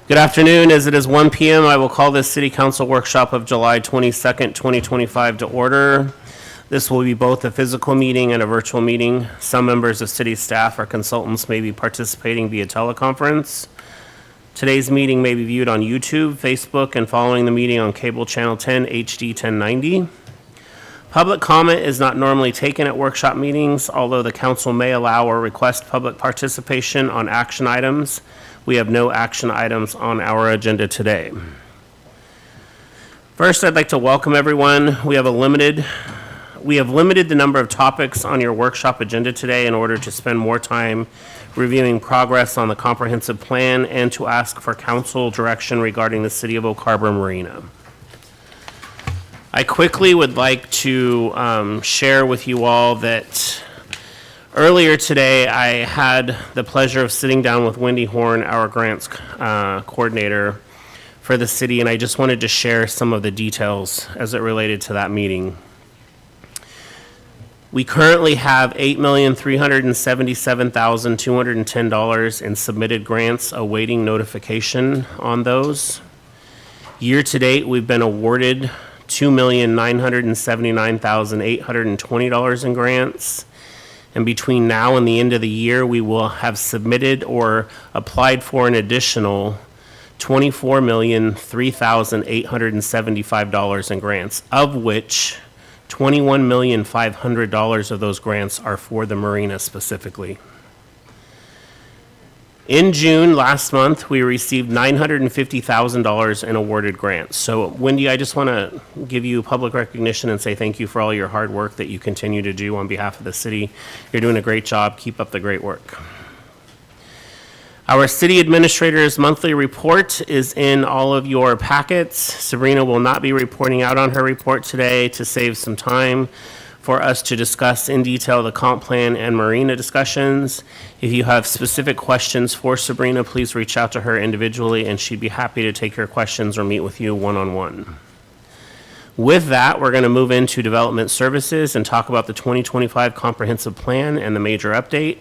Good afternoon. As it is 1 p.m., I will call this City Council workshop of July 22nd, 2025 to order. This will be both a physical meeting and a virtual meeting. Some members of city staff or consultants may be participating via teleconference. Today's meeting may be viewed on YouTube, Facebook, and following the meeting on cable channel 10 HD 1090. Public comment is not normally taken at workshop meetings, although the council may allow or request public participation on action items. We have no action items on our agenda today. First, I'd like to welcome everyone. We have limited the number of topics on your workshop agenda today in order to spend more time reviewing progress on the comprehensive plan and to ask for council direction regarding the City of Oak Harbor Marina. I quickly would like to share with you all that earlier today, I had the pleasure of sitting down with Wendy Horn, our grants coordinator for the city, and I just wanted to share some of the details as it related to that meeting. We currently have $8,377,210 in submitted grants awaiting notification on those. Year to date, we've been awarded $2,979,820 in grants. And between now and the end of the year, we will have submitted or applied for an additional $24,003,875 in grants, of which $21,500,000 of those grants are for the marina specifically. In June last month, we received $950,000 in awarded grants. So Wendy, I just want to give you public recognition and say thank you for all your hard work that you continue to do on behalf of the city. You're doing a great job. Keep up the great work. Our city administrator's monthly report is in all of your packets. Sabrina will not be reporting out on her report today to save some time for us to discuss in detail the comp plan and marina discussions. If you have specific questions for Sabrina, please reach out to her individually and she'd be happy to take your questions or meet with you one-on-one. With that, we're going to move into development services and talk about the 2025 comprehensive plan and the major update.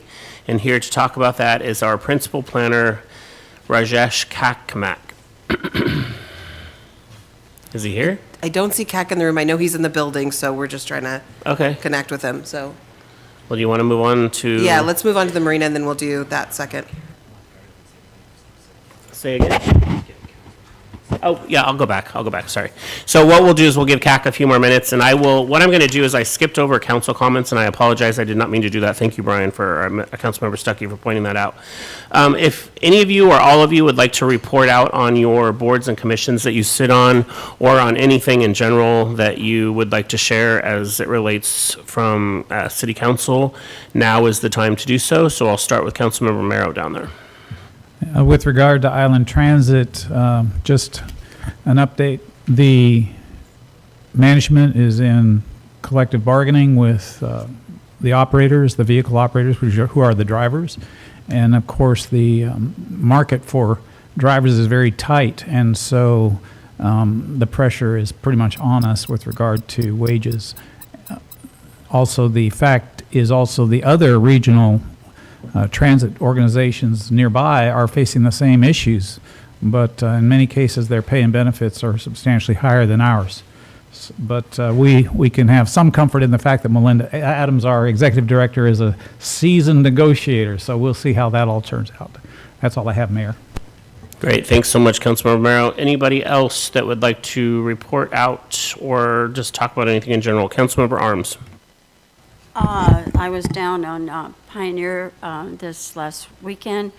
And here to talk about that is our principal planner, Rajesh Kakmak. Is he here? I don't see Kak in the room. I know he's in the building, so we're just trying to connect with him. So, well, do you want to move on to? Yeah, let's move on to the marina, and then we'll do that second. Say again. Oh, yeah, I'll go back. Sorry. So what we'll do is we'll give CAC a few more minutes, and what I'm going to do is I skipped over council comments, and I apologize. I did not mean to do that. Thank you, Brian, Councilmember Stuckey, for pointing that out. If any of you or all of you would like to report out on your boards and commissions that you sit on, or on anything in general that you would like to share as it relates from City Council, now is the time to do so. So I'll start with Councilmember Merrow down there. With regard to Island Transit, just an update. The management is in collective bargaining with the operators, the vehicle operators, who are the drivers. And of course, the market for drivers is very tight. And so the pressure is pretty much on us with regard to wages. Also, the fact is also the other regional transit organizations nearby are facing the same issues, but in many cases their pay and benefits are substantially higher than ours. But we can have some comfort in the fact that Melinda Adams, our executive director, is a seasoned negotiator, so we'll see how that all turns out. That's all I have, Mayor. Great. Thanks so much, Councilmember Merrow. Anybody else that would like to report out or just talk about anything in general? Councilmember Arms. I was down on Pioneer this last weekend,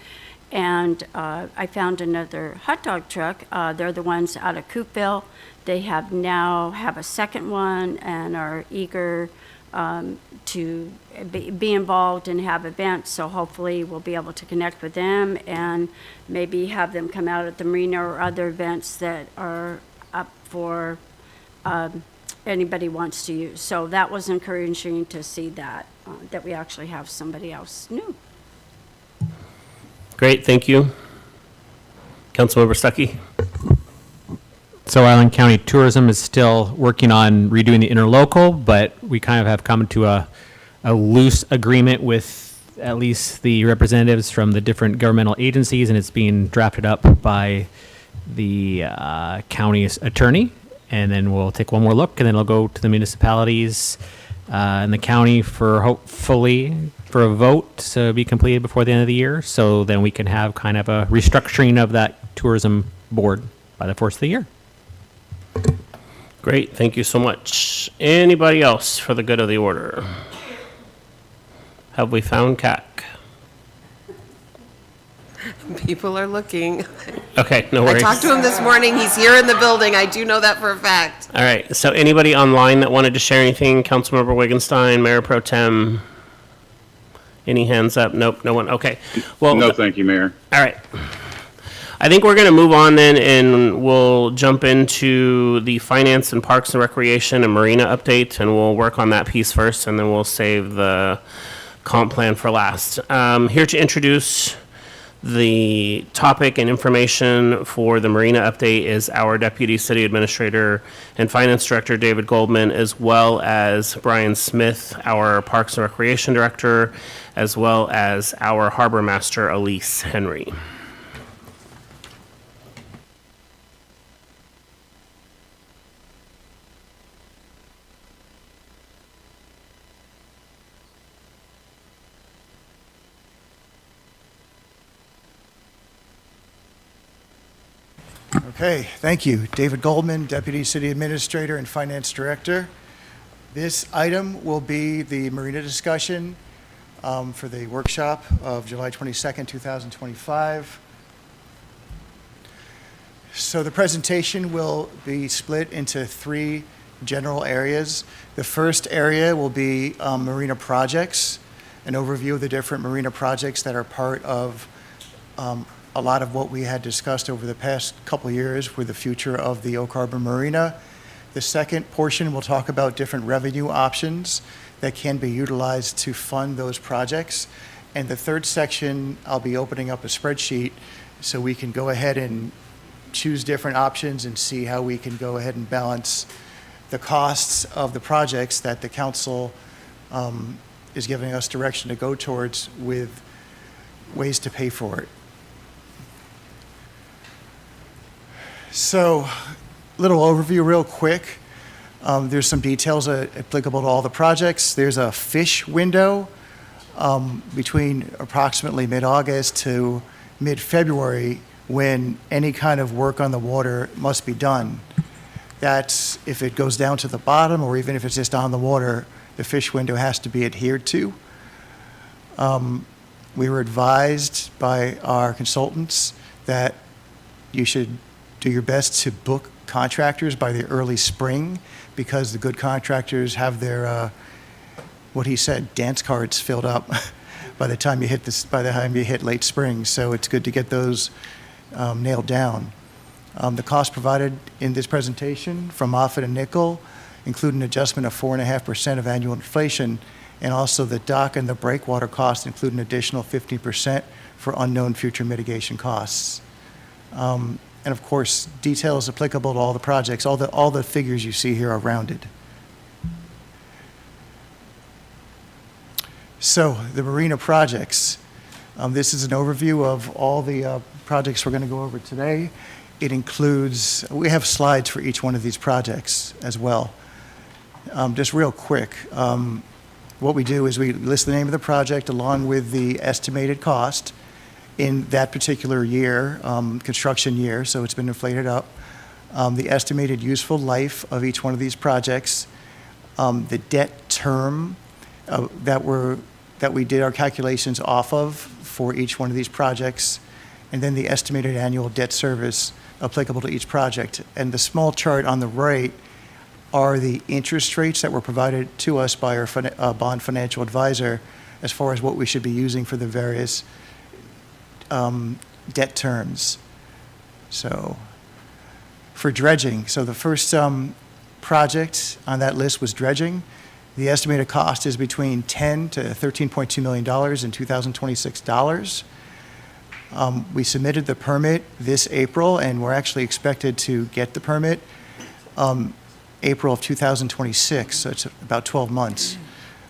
and I found another hot dog truck. They're the ones out of Coopville. They now have a second one and are eager to be involved and have events. So hopefully we'll be able to connect with them and maybe have them come out at the marina or other events that are up for anybody wants to use. So that was encouraging to see that we actually have somebody else new. Great, thank you. Councilmember Stuckey. So Island County Tourism is still working on redoing the interlocal, but we kind of have come to a loose agreement with at least the representatives from the different governmental agencies, and it's being drafted up by the county's attorney. And then we'll take one more look, and then it'll go to the municipalities in the county for hopefully for a vote to be completed before the end of the year. So then we can have kind of a restructuring of that tourism board by the first of the year. Great, thank you so much. Anybody else for the good of the order? Have we found CAC? People are looking. Okay, no I worries. talked to him this morning. He's here in the building. I do know that for a fact. All right, so anybody online that wanted to share anything? Councilmember Wittgenstein, Mayor Pro Tem? Any hands up? Nope, no one. Okay. Well, No, thank you, Mayor. all right. I think we're going to move on then, and we'll jump into the Finance and Parks and Recreation and Marina update, and we'll work on that piece first, and then we'll save the comp plan for last. Here to introduce the topic and information for the Marina update is our Deputy City Administrator and Finance Director, David Goldman, as well as Brian Smith, our Parks and Recreation Director, as well as our Harbor Master, Elise Henry. Okay, thank you. David Goldman, Deputy City Administrator and Finance Director. This item will be the Marina discussion for the workshop of July 22nd, 2025. So the presentation will be split into three general areas. The first area will be marina projects, an overview of the different marina projects that are part of a lot of what we had discussed over the past couple of years for the future of the Oak Harbor Marina. The second portion will talk about different revenue options that can be utilized to fund those projects. And the third section, I'll be opening up a spreadsheet so we can go ahead and choose different options and see how we can go ahead and balance the costs of the projects that the council is giving us direction to go towards with ways to pay for it. So, little overview real quick. There's some details applicable to all the projects. There's a fish window between approximately mid-August to mid-February when any kind of work on the water must be done. That's if it goes down to the bottom or even if it's just on the water, the fish window has to be adhered to. We were advised by our consultants that you should do your best to book contractors by the early spring because the good contractors have their, what he said, dance cards filled up by the time you hit late spring. So it's good to get those nailed down. The cost provided in this presentation from Moffitt and Nickel include an adjustment of 4.5% of annual inflation, and also the dock and the breakwater costs include an additional 15% for unknown future mitigation costs. And of course, details applicable to all the projects. All the figures you see here are rounded. So the marina projects. This is an overview of all the projects we're going to go over today. It includes, we have slides for each one of these projects as well. Just real quick, what we do is we list the name of the project along with the estimated cost in that particular year, construction year, so it's been inflated up. The estimated useful life of each one of these projects, the debt term that we did our calculations off of for each one of these projects, and then the estimated annual debt service applicable to each project. And the small chart on the right are the interest rates that were provided to us by our bond financial advisor as far as what we should be using for the various debt terms. So for dredging, so the first project on that list was dredging. The estimated cost is between $10 to $13.2 million in 2026 dollars. We submitted the permit this April, and we're actually expected to get the permit April of 2026, so it's about 12 months.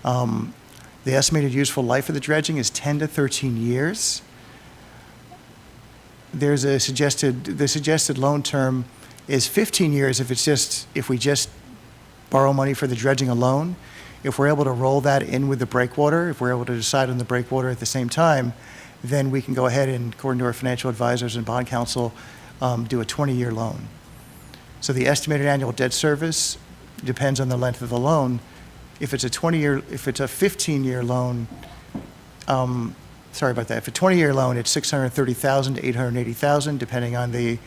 The The estimated useful life of the dredging is 10 to 13 years. The suggested loan term is 15 years if we just borrow money for the dredging alone. If we're able to roll that in with the breakwater, if we're able to decide on the breakwater at the same time, then we can go ahead and, according to our financial advisors and bond counsel, do a 20-year loan. So the estimated annual debt service depends on the length of the loan. If it's a 15-year loan, sorry about that. If it's a 20-year loan, it's $630,000 to $880,000, depending on the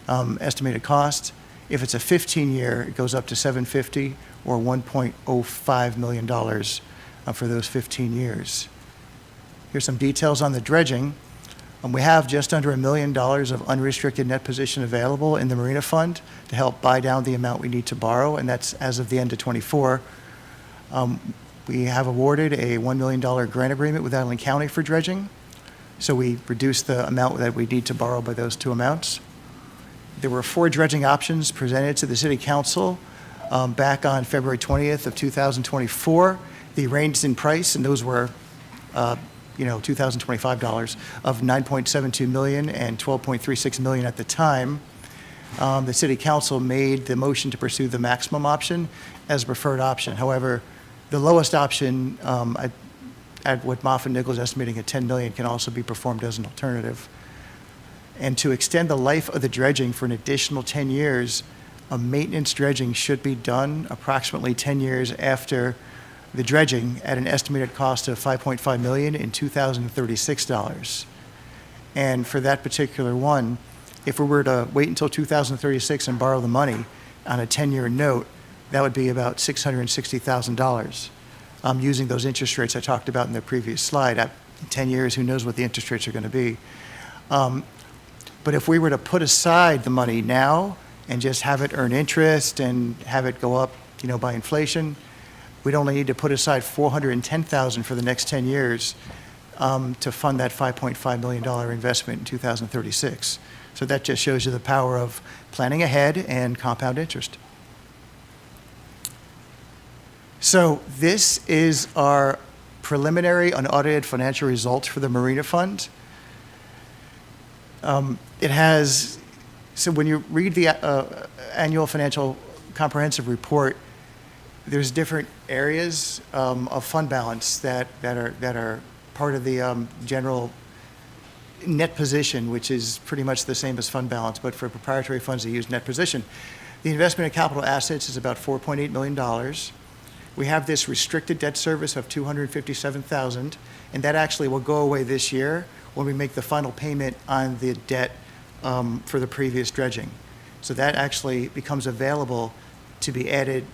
estimated cost. If it's a 15-year, it goes up to $750,000 or $1.05 million for those 15 years. Here's some details on the dredging. We have just under $1 million of unrestricted net position available in the Marina Fund to help buy down the amount we need to borrow, and that's as of the end of '24. We have awarded a $1 million grant agreement with Island County for dredging, so we reduced the amount that we need to borrow by those two amounts. There were 4 dredging options presented to the City Council back on February 20th of 2024. They ranged in price, and those were $2,025 of $9.72 million and $12.36 million at the time. The City Council made the motion to pursue the maximum option as a preferred option. However, the lowest option, at what Moffitt Nichols is estimating at $10 million, can also be performed as an alternative. And to extend the life of the dredging for an additional 10 years, a maintenance dredging should be done approximately 10 years after the dredging at an estimated cost of $5.5 million in $2,036. And for that particular one, if we were to wait until 2036 and borrow the money on a 10-year note, that would be about $660,000. Using those interest rates I talked about in the previous slide. At 10 years, who knows what the interest rates are going to be. But if we were to put aside the money now and just have it earn interest and have it go up, by inflation, we'd only need to put aside $410,000 for the next 10 years to fund that $5.5 million investment in 2036. So that just shows you the power of planning ahead and compound interest. So this is our preliminary unaudited financial results for the Marina Fund. So when you read the annual financial comprehensive report, there's different areas of fund balance that are part of the general net position, which is pretty much the same as fund balance, but for proprietary funds they use net position. The investment in capital assets is about $4.8 million. We have this restricted debt service of $257,000, and that actually will go away this year when we make the final payment on the debt for the previous dredging. So that actually becomes available to be added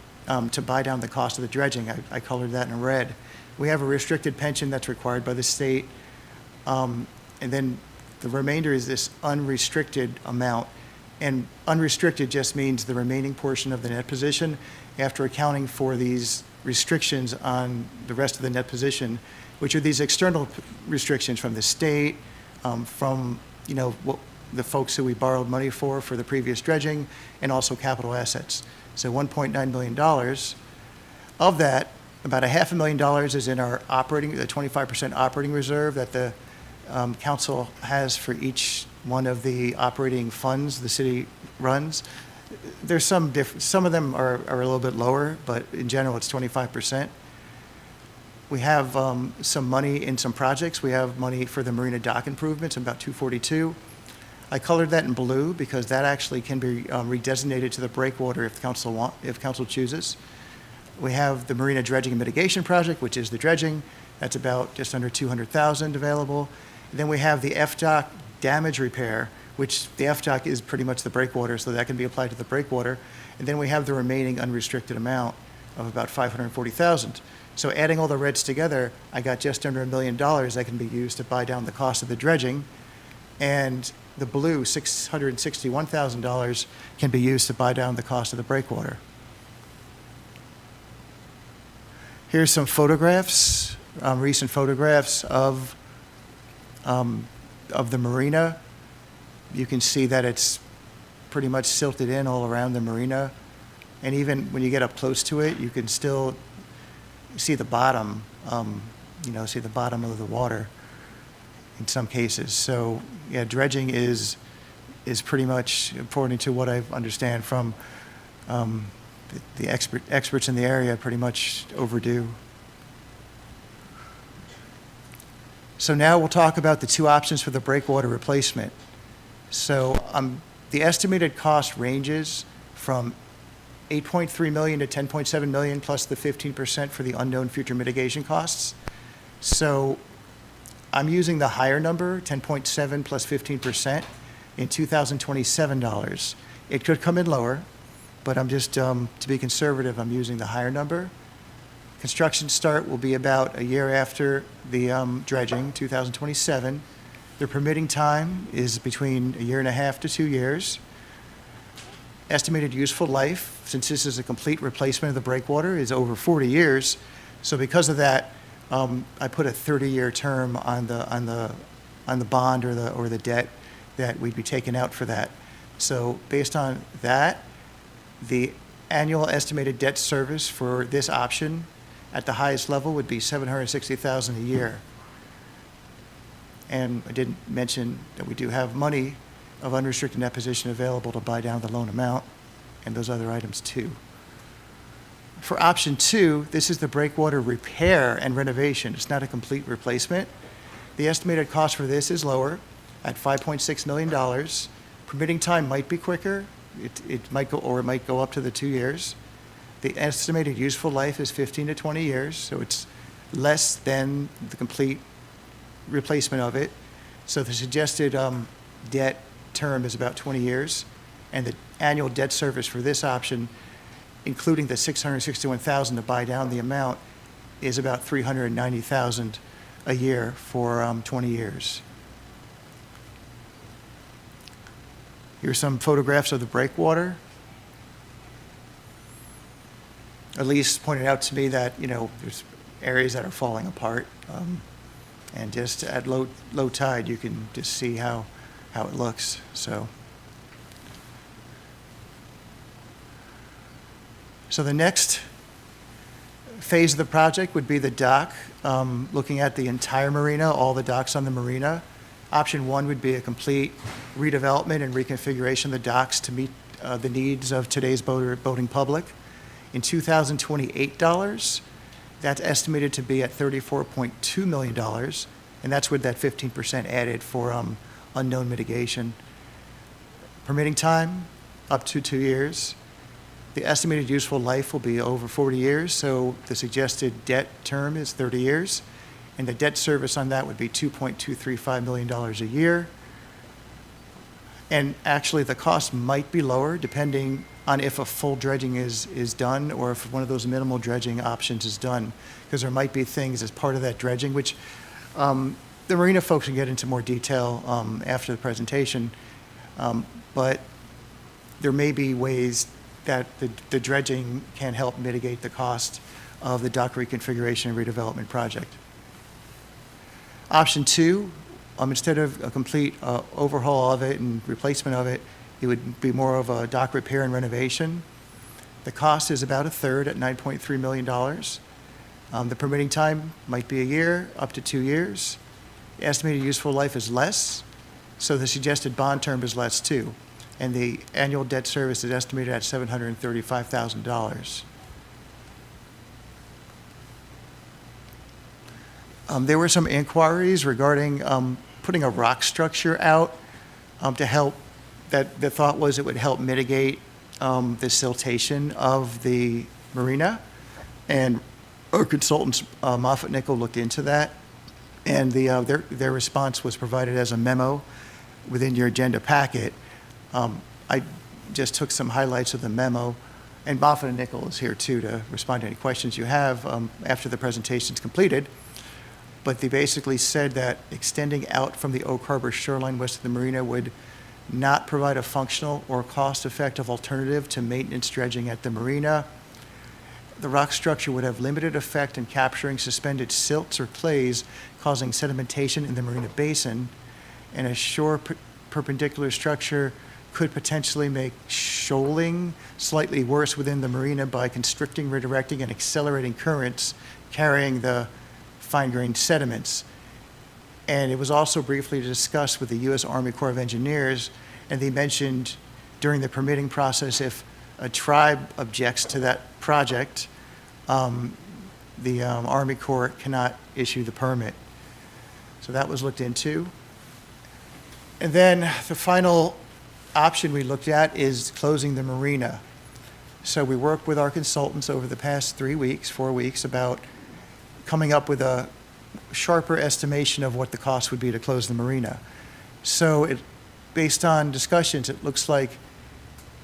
to buy down the cost of the dredging. I colored that in red. We have a restricted pension that's required by the state, and then the remainder is this unrestricted amount. And unrestricted just means the remaining portion of the net position after accounting for these restrictions on the rest of the net position, which are these external restrictions from the state, from the folks who we borrowed money for the previous dredging, and also capital assets. So $1.9 million. Of that, about $500,000 is in our the 25% operating reserve that the council has for each one of the operating funds the city runs. There's some of them are a little bit lower, but in general it's 25%. We have some money in some projects. We have money for the marina dock improvements, about $242. I colored that in blue because that actually can be redesignated to the breakwater if council chooses. We have the marina dredging and mitigation project, which is the dredging. That's about just under $200,000 available. And then we have the FDOC damage repair, which the FDOC is pretty much the breakwater, so that can be applied to the breakwater. And then we have the remaining unrestricted amount of about $540,000. So adding all the reds together, I got just under $1 million that can be used to buy down the cost of the dredging. And the blue, $661,000, can be used to buy down the cost of the breakwater. Here's some photographs, recent photographs of the marina. You can see that it's pretty much silted in all around the marina. And even when you get up close to it, you can still see the bottom see the bottom of the water in some cases. So, yeah, dredging is pretty much, according to what I understand from the experts in the area, pretty much overdue. So now we'll talk about the two options for the breakwater replacement. So the estimated cost ranges from $8.3 million to $10.7 million plus the 15% for the unknown future mitigation costs. So I'm using the higher number, 10.7 plus 15% in 2027 dollars. It could come in lower, but I'm just, to be conservative, I'm using the higher number. Construction start will be about a year after the dredging, 2027. The permitting time is between a year and a half to 2 years. Estimated useful life, since this is a complete replacement of the breakwater, is over 40 years. So because of that, I put a 30-year term on the bond or the debt that we'd be taking out for that. So based on that, the annual estimated debt service for this option at the highest level would be $760,000 a year. And I didn't mention that we do have money of unrestricted net position available to buy down the loan amount and those other items too. For option 2, this is the breakwater repair and renovation. It's not a complete replacement. The estimated cost for this is lower at $5.6 million. Permitting time might be quicker. It might go up to the 2 years. The estimated useful life is 15 to 20 years, so it's less than the complete replacement of it. So the suggested debt term is about 20 years, and the annual debt service for this option, including the $661,000 to buy down the amount, is about $390,000 a year for 20 years. Here's some photographs of the breakwater. Elise pointed out to me that, there's areas that are falling apart. And just at low tide, you can just see how it looks. So the next phase of the project would be the dock, looking at the entire marina, all the docks on the marina. Option 1 would be a complete redevelopment and reconfiguration of the docks to meet the needs of today's boating public. In 2028 dollars, that's estimated to be at $34.2 million, and that's with that 15% added for unknown mitigation. Permitting time, up to 2 years. The estimated useful life will be over 40 years, so the suggested debt term is 30 years, and the debt service on that would be $2.235 million a year. And actually, the cost might be lower depending on if a full dredging is done or if one of those minimal dredging options is done, because there might be things as part of that dredging, which the marina folks can get into more detail after the presentation, but there may be ways that the dredging can help mitigate the cost of the dock reconfiguration and redevelopment project. Option 2, instead of a complete overhaul of it and replacement of it, it would be more of a dock repair and renovation. The cost is about a third at $9.3 million. The permitting time might be a year, up to 2 years. The estimated useful life is less, so the suggested bond term is less too. And the annual debt service is estimated at $735,000. There were some inquiries regarding putting a rock structure out to help, that the thought was it would help mitigate the siltation of the marina. And our consultants, Moffett Nickel, looked into that. And their response was provided as a memo within your agenda packet. I just took some highlights of the memo, and Moffett and Nickel is here too to respond to any questions you have after the presentation's completed. But they basically said that extending out from the Oak Harbor shoreline west of the marina would not provide a functional or cost-effective alternative to maintenance dredging at the marina. The rock structure would have limited effect in capturing suspended silts or clays, causing sedimentation in the marina basin, and a shore perpendicular structure could potentially make shoaling slightly worse within the marina by constricting, redirecting, and accelerating currents carrying the fine-grained sediments. And it was also briefly discussed with the U.S. Army Corps of Engineers, and they mentioned during the permitting process, if a tribe objects to that project, the Army Corps cannot issue the permit. So that was looked into. And then the final option we looked at is closing the marina. So we worked with our consultants over the past 4 weeks, about coming up with a sharper estimation of what the cost would be to close the marina. So based on discussions, it looks like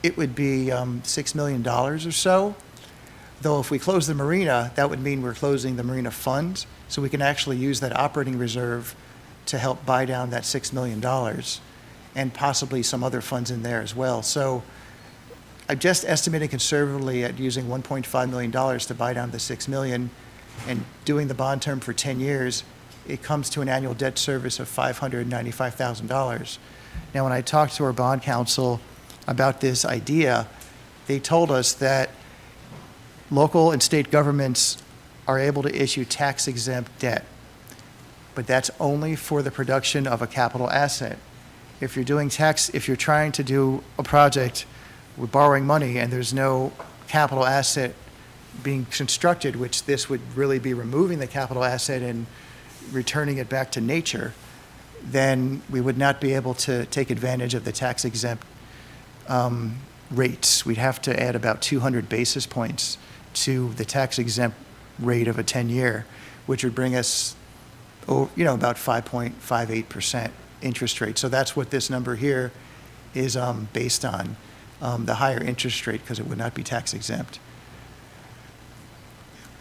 it would be $6 million or so. Though if we close the marina, that would mean we're closing the marina fund, so we can actually use that operating reserve to help buy down that $6 million and possibly some other funds in there as well. So I just estimated conservatively at using $1.5 million to buy down the $6 million and doing the bond term for 10 years, it comes to an annual debt service of $595,000. Now, when I talked to our bond counsel about this idea, they told us that local and state governments are able to issue tax-exempt debt, but that's only for the production of a capital asset. If you're trying to do a project with borrowing money and there's no capital asset being constructed, which this would really be removing the capital asset and returning it back to nature, then we would not be able to take advantage of the tax-exempt rates. We'd have to add about 200 basis points to the tax-exempt rate of a 10-year, which would bring us, about 5.58% interest rate. So that's what this number here is based on, the higher interest rate, because it would not be tax-exempt.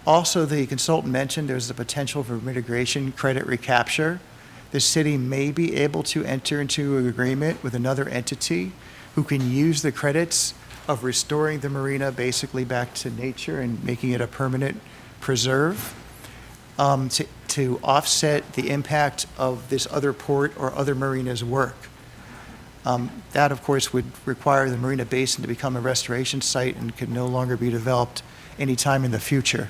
Also, the consultant mentioned there's the potential for mitigation credit recapture. The city may be able to enter into an agreement with another entity who can use the credits of restoring the marina basically back to nature and making it a permanent preserve to offset the impact of this other port or other marina's work. That, of course, would require the Marina Basin to become a restoration site and could no longer be developed anytime in the future.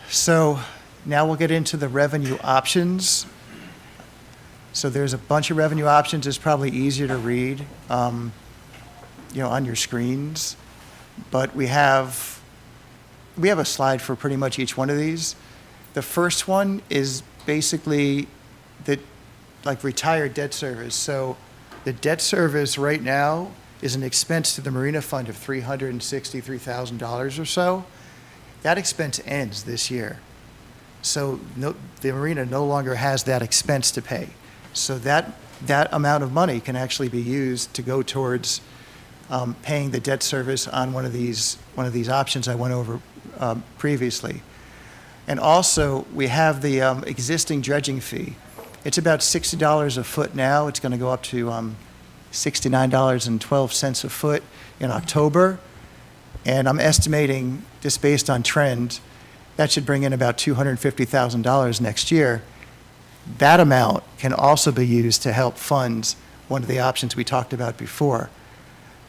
So now we'll get into the revenue options. So there's a bunch of revenue options. It's probably easier to read, on your screens. But we have a slide for pretty much each one of these. The first one is basically retired debt service. So the debt service right now is an expense to the Marina Fund of $363,000 or so. That expense ends this year. So the marina no longer has that expense to pay. So that amount of money can actually be used to go towards paying the debt service on one of these options I went over previously. And also, we have the existing dredging fee. It's about $60 a foot now. It's going to go up to $69.12 a foot in October. And I'm estimating, just based on trend, that should bring in about $250,000 next year. That amount can also be used to help fund one of the options we talked about before.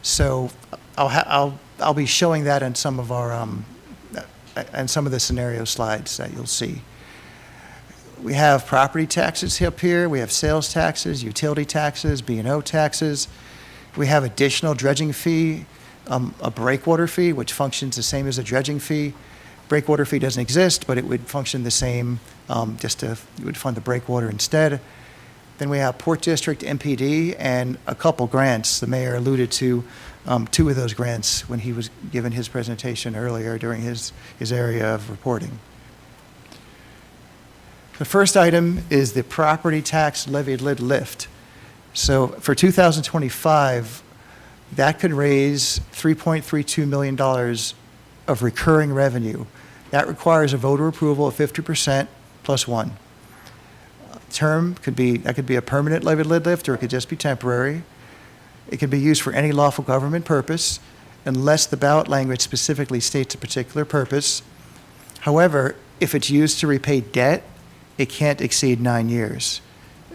So I'll be showing that in some of our and some of the scenario slides that you'll see. We have property taxes up here. We have sales taxes, utility taxes, B&O taxes. We have additional dredging fee, a breakwater fee, which functions the same as a dredging fee. Breakwater fee doesn't exist, but it would function the same, you would fund the breakwater instead. Then we have Port District MPD and a couple grants. The mayor alluded to 2 of those grants when he was giving his presentation earlier during his area of reporting. The first item is the property tax levy lid lift. So for 2025, that could raise $3.32 million of recurring revenue. That requires a voter approval of 50% plus 1. Term could be a permanent levy lid lift, or it could just be temporary. It can be used for any lawful government purpose unless the ballot language specifically states a particular purpose. However, if it's used to repay debt, it can't exceed 9 years.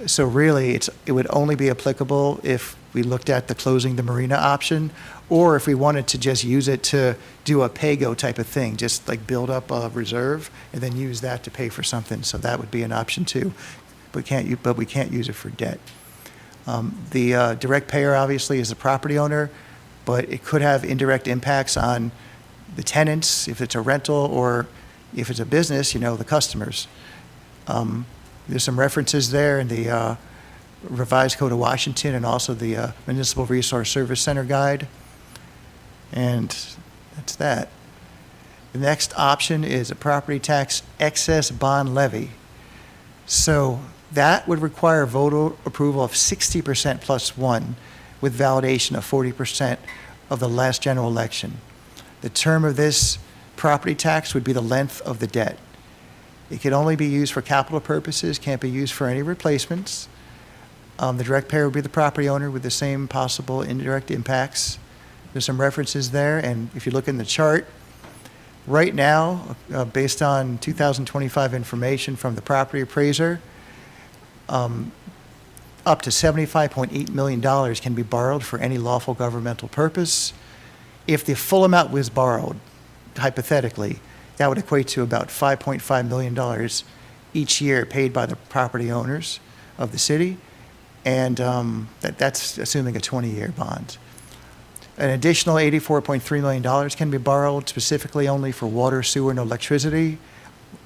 So really, it would only be applicable if we looked at the closing the marina option, or if we wanted to just use it to do a pay-go type of thing, just like build up a reserve and then use that to pay for something. So that would be an option too. But we can't use it for debt. The direct payer obviously is the property owner, but it could have indirect impacts on the tenants, if it's a rental, or if it's a business, the customers. There's some references there in the revised Code of Washington and also the Municipal Resource Service Center Guide. And that's that. The next option is a property tax excess bond levy. So that would require voter approval of 60% plus one, with validation of 40% of the last general election. The term of this property tax would be the length of the debt. It can only be used for capital purposes, can't be used for any replacements. The direct payer would be the property owner with the same possible indirect impacts. There's some references there, and if you look in the chart, right now, based on 2025 information from the property appraiser, up to $75.8 million can be borrowed for any lawful governmental purpose. If the full amount was borrowed, hypothetically, that would equate to about $5.5 million each year paid by the property owners of the city, and that's assuming a 20-year bond. An additional $84.3 million can be borrowed specifically only for water, sewer, and electricity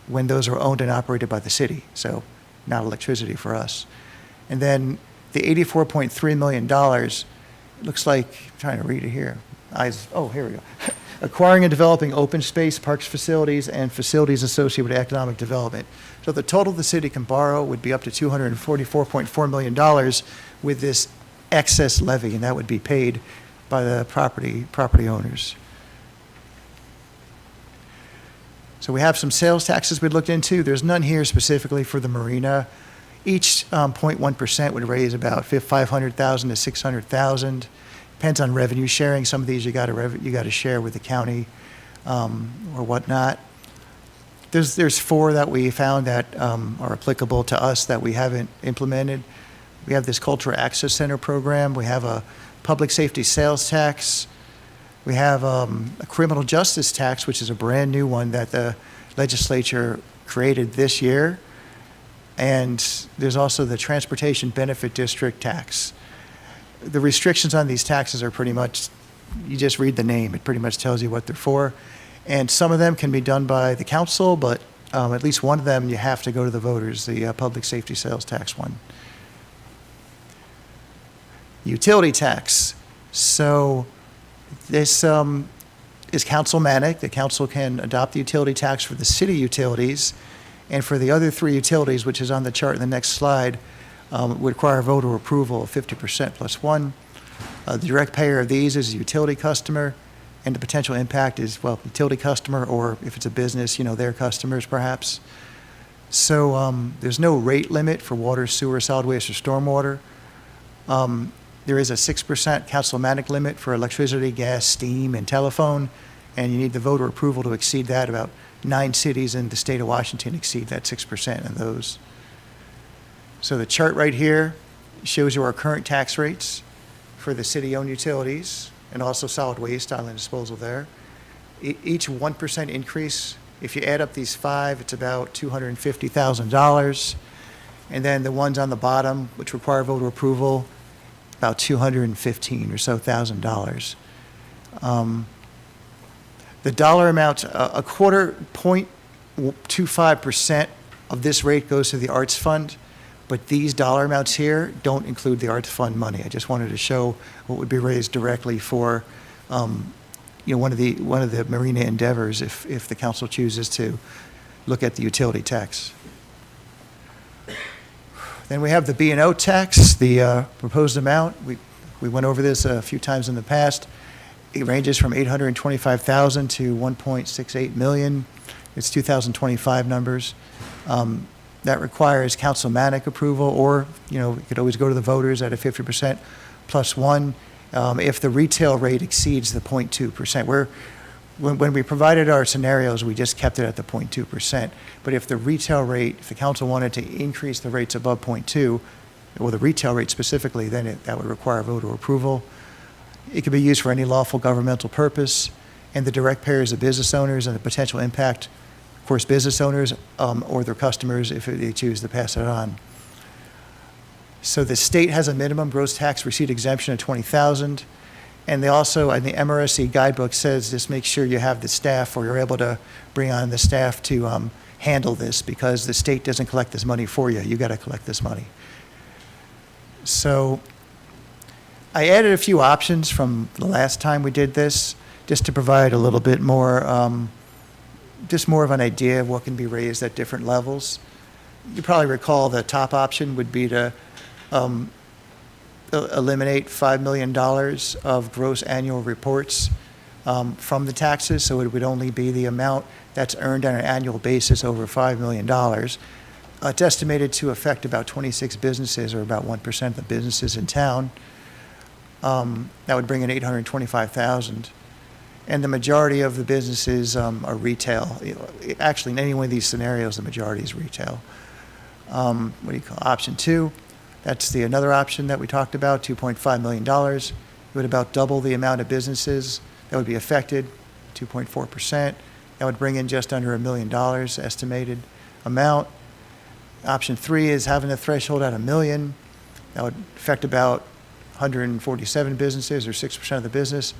when those are owned and operated by the city, so not electricity for us. And then the $84.3 million, looks like, I'm trying to read it here. Here we go. Acquiring and developing open space, parks facilities, and facilities associated with economic development. So the total the city can borrow would be up to $244.4 million with this excess levy, and that would be paid by the property owners. So we have some sales taxes we looked into. There's none here specifically for the marina. Each 0.1% would raise about $500,000 to $600,000. Depends on revenue sharing. Some of these you got to share with the county or whatnot. There's 4 that we found that are applicable to us that we haven't implemented. We have this Cultural Access Center program. We have a public safety sales tax. We have a criminal justice tax, which is a brand new one that the legislature created this year. And there's also the Transportation Benefit District tax. The restrictions on these taxes are pretty much, you just read the name, it pretty much tells you what they're for. And some of them can be done by the council, but at least one of them you have to go to the voters, the public safety sales tax one. Utility tax. So this is councilmanic. The council can adopt the utility tax for the city utilities, and for the other 3 utilities, which is on the chart in the next slide, would require voter approval of 50% plus one. The direct payer of these is a utility customer, and the potential impact is, well, utility customer, or if it's a business, their customers perhaps. So there's no rate limit for water, sewer, solid waste, or stormwater. There is a 6% councilmanic limit for electricity, gas, steam, and telephone, and you need the voter approval to exceed that. About 9 cities in the state of Washington exceed that 6% in those. So the chart right here shows you our current tax rates for the city-owned utilities and also solid waste, island disposal there. Each 1% increase, if you add up these 5, it's about $250,000. And then the ones on the bottom, which require voter approval, about $215,000 or so. The dollar amount, a 0.25% of this rate goes to the Arts Fund, but these dollar amounts here don't include the Arts Fund money. I just wanted to show what would be raised directly for one of the marina endeavors if the council chooses to look at the utility tax. Then we have the B&O tax, the proposed amount. We went over this a few times in the past. It ranges from $825,000 to $1.68 million. It's 2025 numbers. That requires councilmanic approval, or you could always go to the voters at a 50% plus one if the retail rate exceeds the 0.2%. When we provided our scenarios, we just kept it at the 0.2%. But if the retail rate, if the council wanted to increase the rates above 0.2, or the retail rate specifically, then that would require voter approval. It could be used for any lawful governmental purpose, and the direct payers of business owners and the potential impact, of course, business owners or their customers if they choose to pass it on. So the state has a minimum gross tax receipt exemption of $20,000, and they also, in the MRSC guidebook says, just make sure you have the staff or you're able to bring on the staff to handle this, because the state doesn't collect this money for you. You got to collect this money. So I added a few options from the last time we did this, just to provide a little bit more, just more of an idea of what can be raised at different levels. You probably recall the top option would be to eliminate $5 million of gross annual reports from the taxes, so it would only be the amount that's earned on an annual basis over $5 million. It's estimated to affect about 26 businesses, or about 1% of the businesses in town. That would bring in $825,000. And the majority of the businesses are retail. Actually, in any one of these scenarios, the majority is retail. What do you call option 2? That's another option that we talked about, $2.5 million. It would about double the amount of businesses that would be affected, 2.4%. That would bring in just under $1 million estimated amount. Option 3 is having a threshold at $1 million. That would affect about 147 businesses, or 6% of the business.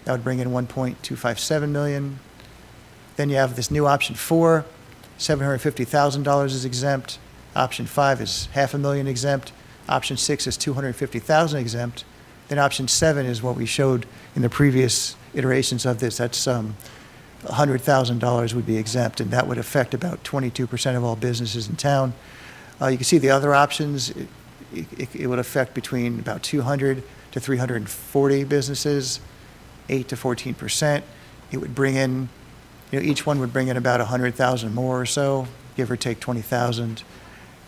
That would bring in $1.257 million. Then you have this new option 4, $750,000 is exempt. Option 5 is $500,000 exempt. Option 6 is $250,000 exempt. Then option 7 is what we showed in the previous iterations of this. That's $100,000 would be exempt, and that would affect about 22% of all businesses in town. You can see the other options. It would affect between about 200 to 340 businesses, 8 to 14%. It would bring in, each one would bring in about 100,000 more or so, give or take 20,000.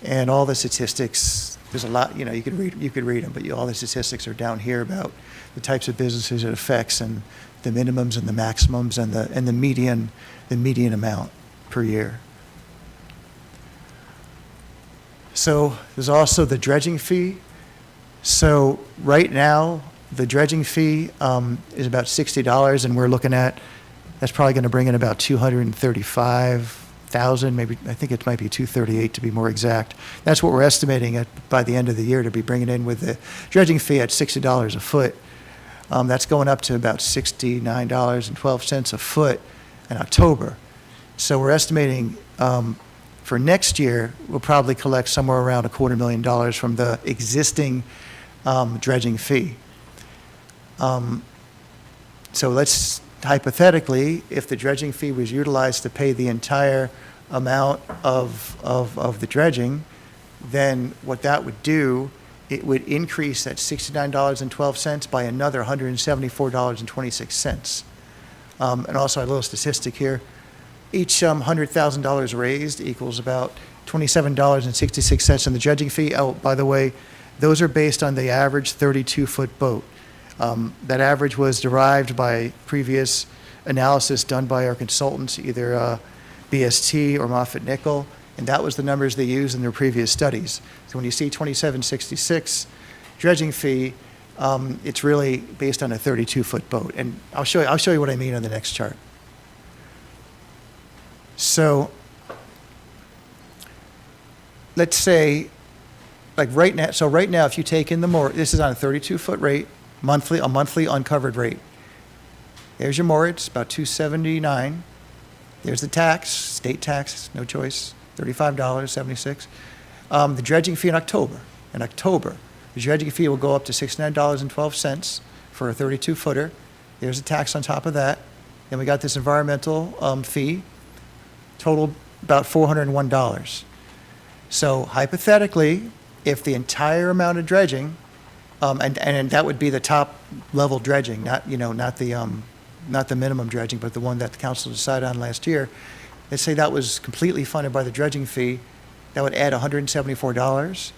And all the statistics, there's a lot, you could read them, but all the statistics are down here about the types of businesses it affects, and the minimums and the maximums, and the median amount per year. So there's also the dredging fee. So right now, the dredging fee is about $60, and we're looking at, that's probably going to bring in about $235,000, maybe, I think it might be $238 to be more exact. That's what we're estimating by the end of the year to be bringing in with the dredging fee at $60 a foot. That's going up to about $69.12 a foot in October. So we're estimating for next year, we'll probably collect somewhere around $250,000 from the existing dredging fee. So let's, hypothetically, if the dredging fee was utilized to pay the entire amount of the dredging, then what that would do, it would increase that $69.12 by another $174.26. And also a little statistic here. Each $100,000 raised equals about $27.66 in the dredging fee. Oh, by the way, those are based on the average 32-foot boat. That average was derived by previous analysis done by our consultants, either BST or Moffitt Nickel, and that was the numbers they used in their previous studies. So when you see $27.66 dredging fee, it's really based on a 32-foot boat, and I'll show you what I mean on the next chart. So let's say, like right now, if you take in the moorage, this is on a 32-foot rate, a monthly uncovered rate. There's your moorage, about $279. There's the tax, state tax, no choice, $35.76. The dredging fee in October, the dredging fee will go up to $69.12 for a 32-footer. There's a tax on top of that. Then we got this environmental fee, total about $401. So hypothetically, if the entire amount of dredging, and that would be the top level dredging, not the minimum dredging, but the one that the council decided on last year. Let's say that was completely funded by the dredging fee, that would add $174.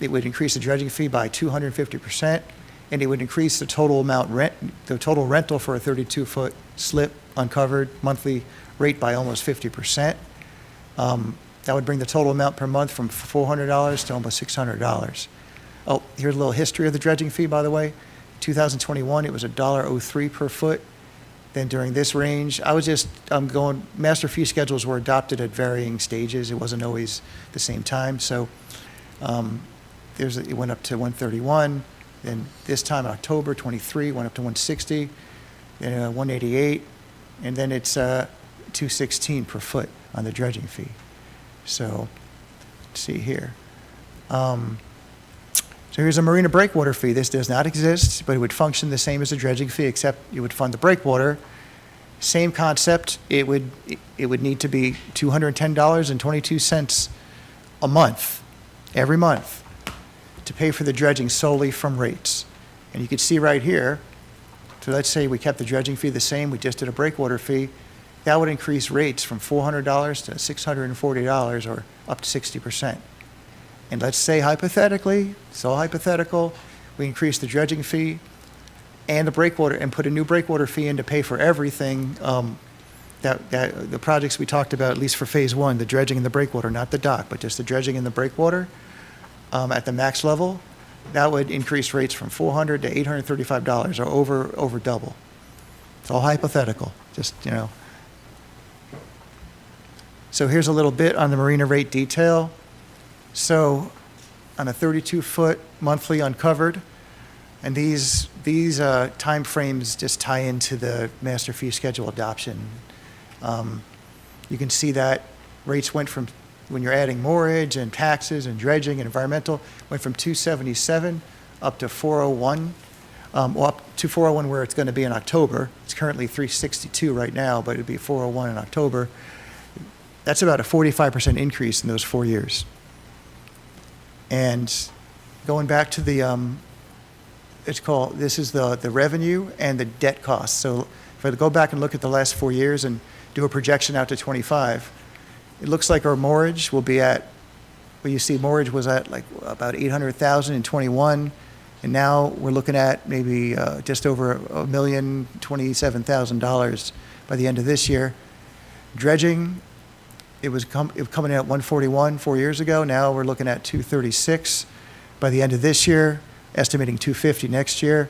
It would increase the dredging fee by 250%, and it would increase the total total rental for a 32-foot slip uncovered monthly rate by almost 50%. That would bring the total amount per month from $400 to almost $600. Oh, here's a little history of the dredging fee, by the way. 2021, it was $1.03 per foot. Then during this range, master fee schedules were adopted at varying stages. It wasn't always the same time. So it went up to 131. Then this time, October 23, went up to 160, then 188, and then it's 216 per foot on the dredging fee. So let's see here. So here's a marina breakwater fee. This does not exist, but it would function the same as a dredging fee, except you would fund the breakwater. Same concept. It would need to be $210.22 a month, every month, to pay for the dredging solely from rates. And you can see right here, so let's say we kept the dredging fee the same, we just did a breakwater fee, that would increase rates from $400 to $640 or up to 60%. And let's say hypothetically, it's all hypothetical, we increase the dredging fee and the breakwater and put a new breakwater fee in to pay for everything that the projects we talked about, at least for phase one, the dredging and the breakwater, not the dock, but just the dredging and the breakwater at the max level, that would increase rates from $400 to $835 or over double. It's all hypothetical, just, you know. So here's a little bit on the marina rate detail. So on a 32-foot monthly uncovered, and these time frames just tie into the master fee schedule adoption. You can see that rates went from, when you're adding moorage and taxes and dredging and environmental, went from 277 up to 401, up to 401 where it's going to be in October. It's currently 362 right now, but it'd be 401 in October. That's about a 45% increase in those 4 years. And going back to the, this is the revenue and the debt cost. So if I go back and look at the last 4 years and do a projection out to 25, it looks like our moorage will be at, well, you see moorage was at like about 800,000 in 21, and now we're looking at maybe just over $1,027,000 by the end of this year. Dredging, it was coming in at 141 4 years ago. Now we're looking at 236 by the end of this year, estimating 250 next year.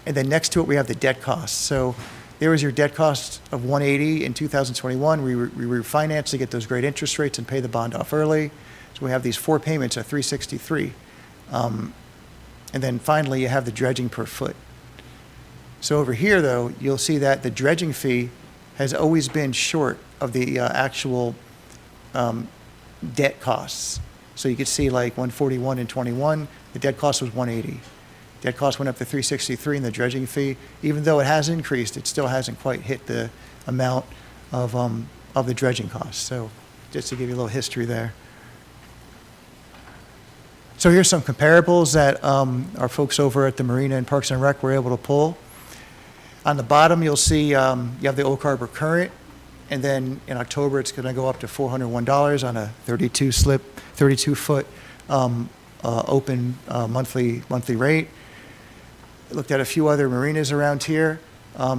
And then next to it, we have the debt costs. So there was your debt cost of 180 in 2021. We refinanced to get those great interest rates and pay the bond off early. So we have these 4 payments at 363. And then finally, you have the dredging per foot. So over here, though, you'll see that the dredging fee has always been short of the actual debt costs. So you could see like 141 in 21, the debt cost was 180. Debt cost went up to 363 in the dredging fee. Even though it has increased, it still hasn't quite hit the amount of the dredging costs. So just to give you a little history there. So here's some comparables that our folks over at the Marina and Parks and Rec were able to pull. On the bottom, you'll see you have the Oak Harbor Current, and then in October, it's going to go up to $401 on a 32-foot open monthly rate. Looked at a few other marinas around here,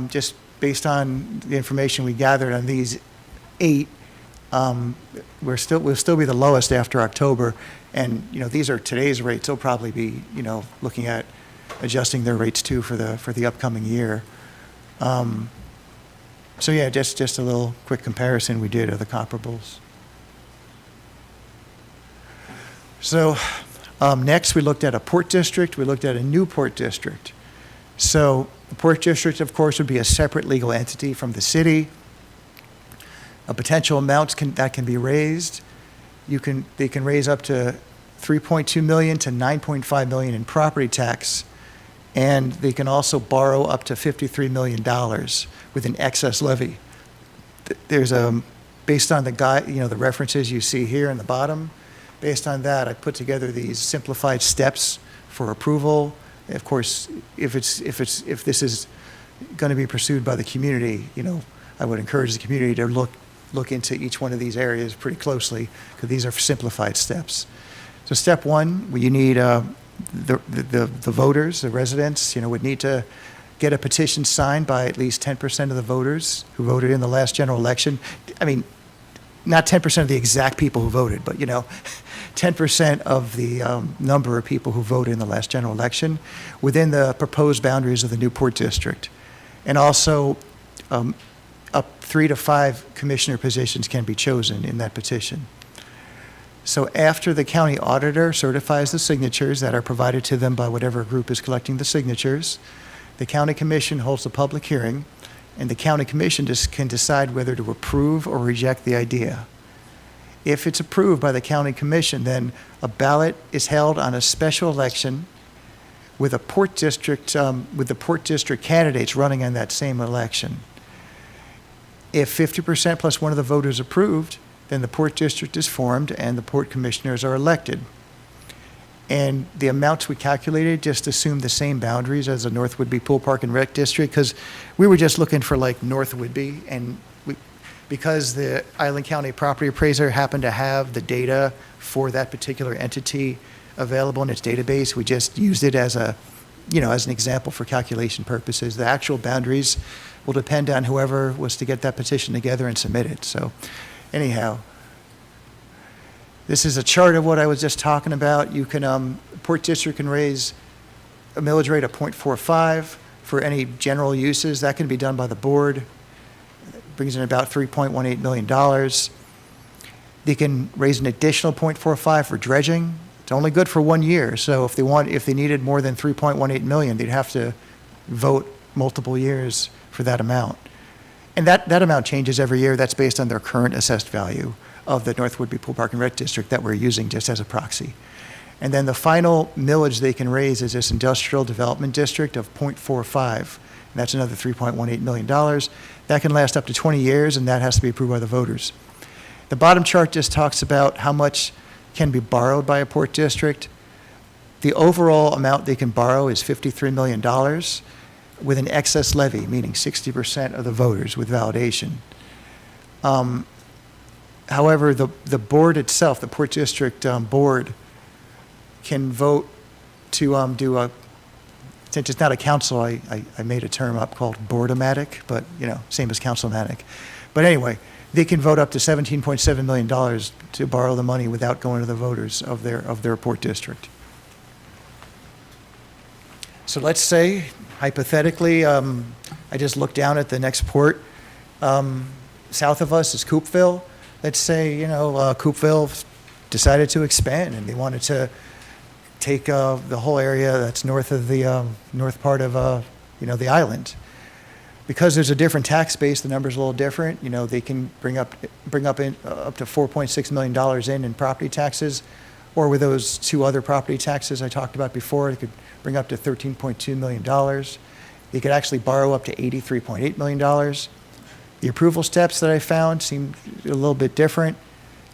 just based on the information we gathered on these 8. We'll still be the lowest after October, and you know these are today's rates. They'll probably be looking at adjusting their rates too for the upcoming year. So yeah, just a little quick comparison we did of the comparables. So next we looked at a port district. We looked at a new port district. So the port district, of course, would be a separate legal entity from the city. Potential amounts that can be raised. They can raise up to $3.2 million to $9.5 million in property tax. And they can also borrow up to $53 million with an excess levy. There's based on the references you see here in the bottom, based on that, I put together these simplified steps for approval. Of course, if this is going to be pursued by the community, I would encourage the community to look into each one of these areas pretty closely, because these are simplified steps. So step one, you need the voters, the residents, would need to get a petition signed by at least 10% of the voters who voted in the last general election. I mean, not 10% of the exact people who voted, but, 10% of the number of people who voted in the last general election within the proposed boundaries of the Newport District. And also, up 3 to 5 commissioner positions can be chosen in that petition. So after the county auditor certifies the signatures that are provided to them by whatever group is collecting the signatures, the county commission holds a public hearing, and the county commission can decide whether to approve or reject the idea. If it's approved by the county commission, then a ballot is held on a special election with a Port District, with the Port District candidates running in that same election. If 50% plus one of the voters approved, then the Port District is formed and the Port Commissioners are elected. And the amounts we calculated just assumed the same boundaries as the North Whidbey Pool Park and Rec District, because we were just looking for like North Whidbey, and because the Island County property appraiser happened to have the data for that particular entity available in its database, we just used it as a, as an example for calculation purposes. The actual boundaries will depend on whoever was to get that petition together and submit it. So anyhow, this is a chart of what I was just talking about. You can, Port District can raise a millage rate of 0.45 for any general uses. That can be done by the board. It brings in about $3.18 million. They can raise an additional 0.45 for dredging. It's only good for 1 year. So if they needed more than 3.18 million, they'd have to vote multiple years for that amount. And that amount changes every year. That's based on their current assessed value of the North Whidbey Pool Park and Rec District that we're using just as a proxy. And then the final millage they can raise is this industrial development district of 0.45. And that's another $3.18 million. That can last up to 20 years, and that has to be approved by the voters. The bottom chart just talks about how much can be borrowed by a port district. The overall amount they can borrow is $53 million with an excess levy, meaning 60% of the voters with validation. However, the board itself, the Port District board, can vote to do a, since it's not a council, I made a term up called board-o-matic, but, same as council-matic. But anyway, they can vote up to $17.7 million to borrow the money without going to the voters of their Port District. So let's say, hypothetically, I just looked down at the next port. South of us is Coupeville. Let's say, Coupeville decided to expand and they wanted to take the whole area that's north of the north part of, the island. Because there's a different tax base, the number's a little different. They can bring up to $4.6 million in property taxes, or with those two other property taxes I talked about before, they could bring up to $13.2 million. They could actually borrow up to $83.8 million. The approval steps that I found seem a little bit different.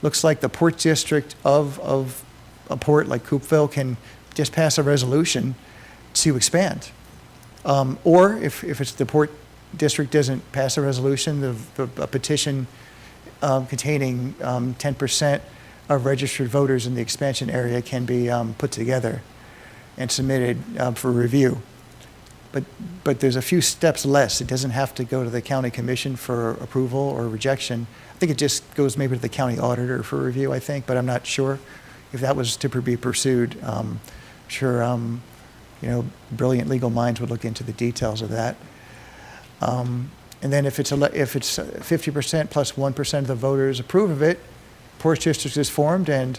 Looks like the Port District of a port like Coupeville can just pass a resolution to expand. Or if it's the Port District doesn't pass a resolution, a petition containing 10% of registered voters in the expansion area can be put together and submitted for review. But there's a few steps less. It doesn't have to go to the county commission for approval or rejection. I think it just goes maybe to the county auditor for review, I think, but I'm not sure if that was to be pursued. Sure, brilliant legal minds would look into the details of that. And then if it's 50% plus 1% of the voters approve of it, Port District is formed and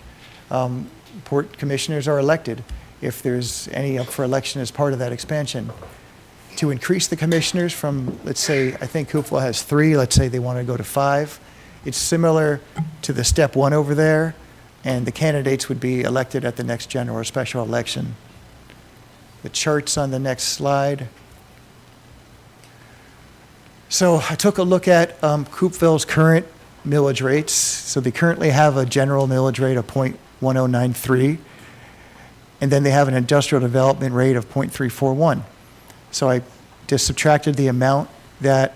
port commissioners are elected if there's any up for election as part of that expansion. To increase the commissioners from, let's say, I think Coupeville has 3, let's say they want to go to 5. It's similar to the step 1 over there, and the candidates would be elected at the next general or special election. The chart's on the next slide. So I took a look at Coupeville's current millage rates. So they currently have a general millage rate of 0.1093, and then they have an industrial development rate of 0.341. So I just subtracted the amount that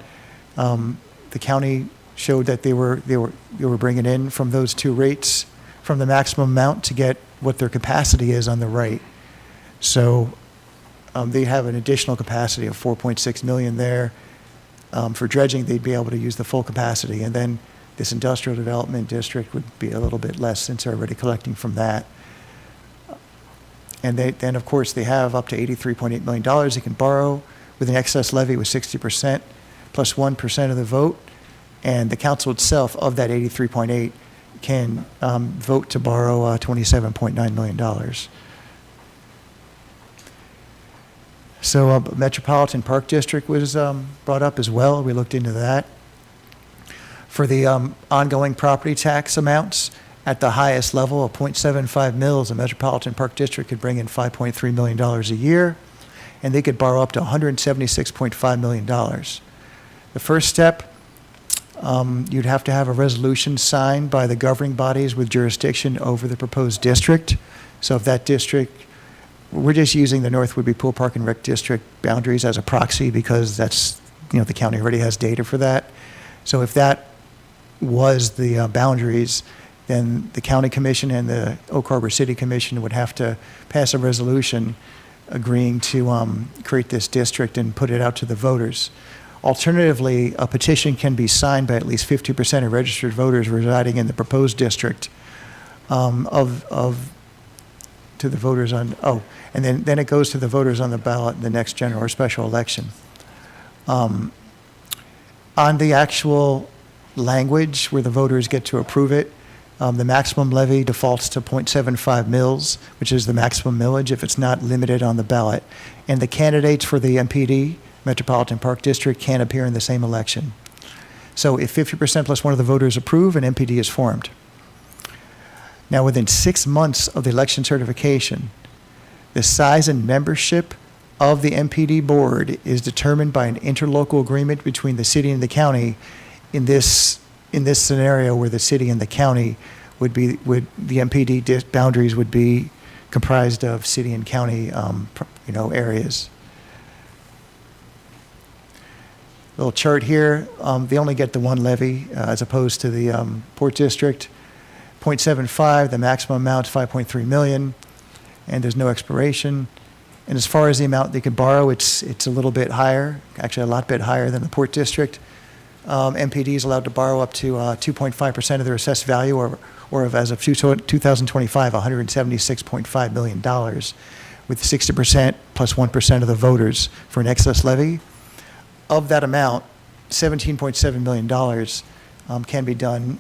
the county showed that they were bringing in from those two rates, from the maximum amount, to get what their capacity is on the right. So they have an additional capacity of 4.6 million there. For dredging, they'd be able to use the full capacity. And then This industrial development district would be a little bit less since they're already collecting from that. And then, of course, they have up to $83.8 million they can borrow with an excess levy with 60% plus 1% of the vote. And the council itself, of that 83.8, can vote to borrow $27.9 million. So Metropolitan Park District was brought up as well. We looked into that. For the ongoing property tax amounts, at the highest level of 0.75 mils, the Metropolitan Park District could bring in $5.3 million a year, and they could borrow up to $176.5 million. The first step, you'd have to have a resolution signed by the governing bodies with jurisdiction over the proposed district. So if that district, we're just using the North Woodbury Pool Park and Rec District boundaries as a proxy because that's, the county already has data for that. So if that was the boundaries, then the county commission and the Oak Harbor City Commission would have to pass a resolution agreeing to create this district and put it out to the voters. Alternatively, a petition can be signed by at least 50% of registered voters residing in the proposed district to the voters on, and then it goes to the voters on the ballot in the next general or special election. On the actual language where the voters get to approve it, the maximum levy defaults to 0.75 mils, which is the maximum millage if it's not limited on the ballot. And the candidates for the MPD, Metropolitan Park District, can't appear in the same election. So if 50% plus one of the voters approve, an MPD is formed. Now, within 6 months of the election certification, the size and membership of the MPD board is determined by an interlocal agreement between the city and the county. In this scenario where the city and the county would the MPD boundaries would be comprised of city and county, areas. Little chart here. They only get the one levy as opposed to the Port District. 0.75, the maximum amount is $5.3 million, and there's no expiration. And as far as the amount they could borrow, it's a little bit higher, actually a lot bit higher than the Port District. MPD is allowed to borrow up to 2.5% of their assessed value, or as of 2025, $176.5 million, with 60% plus 1% of the voters for an excess levy. Of that amount, $17.7 million can be done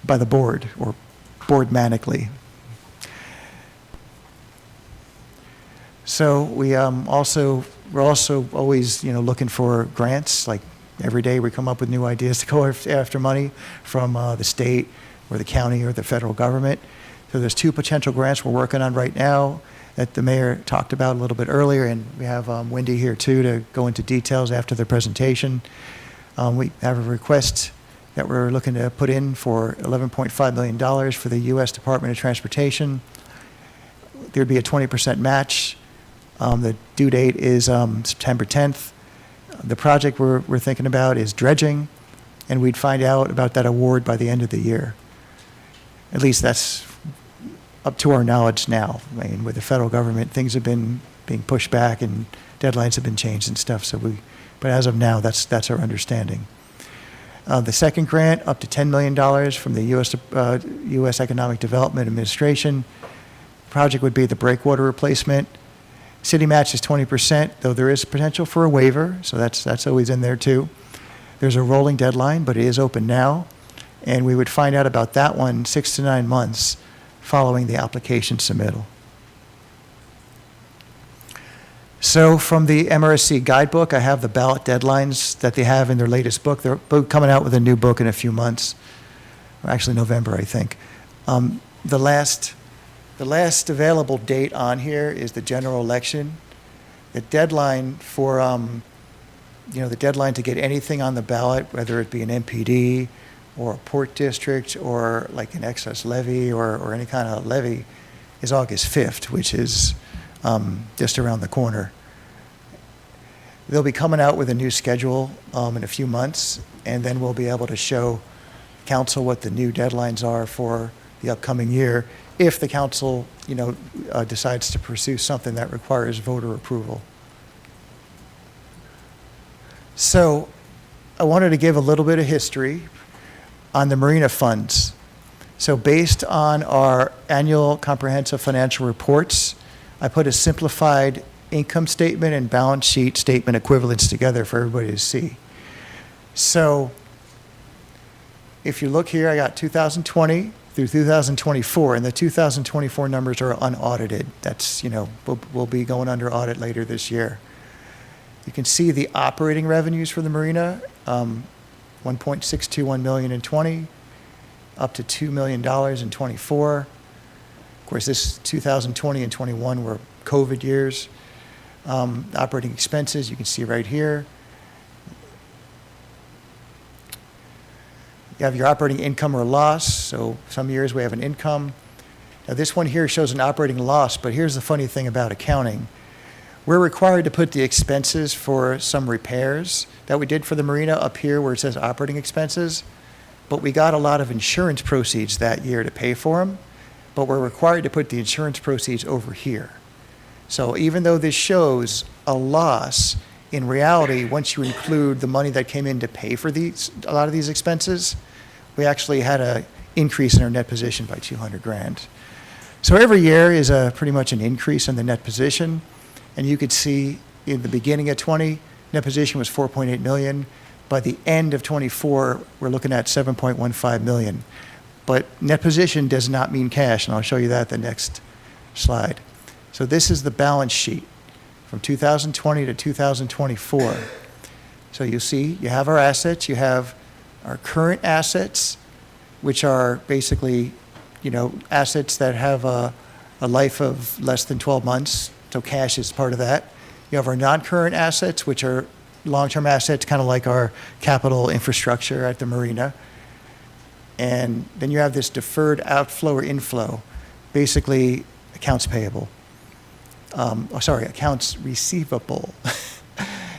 by the board or boardmanically. So we're also always looking for grants. Like every day we come up with new ideas to go after money from the state or the county or the federal government. So there's 2 potential grants we're working on right now that the mayor talked about a little bit earlier, and we have Wendy here too to go into details after the presentation. We have a request that we're looking to put in for $11.5 million for the U.S. Department of Transportation. There'd be a 20% match. The due date is September 10th. The project we're thinking about is dredging, and we'd find out about that award by the end of the year. At least that's up to our knowledge now. I mean, with the federal government, things have been being pushed back and deadlines have been changed and stuff. But as of now, that's our understanding. The second grant, up to $10 million from the U.S. Economic Development Administration. Project would be the breakwater replacement. City match is 20%, though there is potential for a waiver, so that's always in there too. There's a rolling deadline, but it is open now, and we would find out about that one 6 to 9 months following the application submittal. So from the MRSC guidebook, I have the ballot deadlines that they have in their latest book. They're coming out with a new book in a few months, or actually November, I think. The last available date on here is the general election. The deadline for, the deadline to get anything on the ballot, whether it be an MPD or a Port District or like an excess levy or any kind of levy, is August 5th, which is just around the corner. They'll be coming out with a new schedule in a few months, and then we'll be able to show council what the new deadlines are for the upcoming year, if the council, decides to pursue something that requires voter approval. So I wanted to give a little bit of history. on the marina funds. So based on our annual comprehensive financial reports, I put a simplified income statement and balance sheet statement equivalents together for everybody to see. So if you look here, I got 2020 through 2024, and the 2024 numbers are unaudited. That's, we'll be going under audit later this year. You can see the operating revenues for the marina, 1.621 million in 20, up to $2 million in 24. Of course, this 2020 and 21 were COVID years. Operating expenses, you can see right here. You have your operating income or loss. So some years we have an income. Now this one here shows an operating loss, but here's the funny thing about accounting. We're required to put the expenses for some repairs that we did for the marina up here where it says operating expenses, but we got a lot of insurance proceeds that year to pay for them, but we're required to put the insurance proceeds over here. So even though this shows a loss, in reality, once you include the money that came in to pay for a lot of these expenses, we actually had an increase in our net position by 200 grand. So every year is pretty much an increase in the net position. And you could see in the beginning of 20, net position was 4.8 million. By the end of 24, we're looking at 7.15 million. But net position does not mean cash, and I'll show you that the next slide. So this is the balance sheet from 2020 to 2024. So you see, you have our assets, you have our current assets, which are basically, assets that have a life of less than 12 months. So cash is part of that. You have our non-current assets, which are long-term assets, kind of like our capital infrastructure at the marina. And then you have this deferred outflow or inflow, basically accounts payable. Accounts receivable.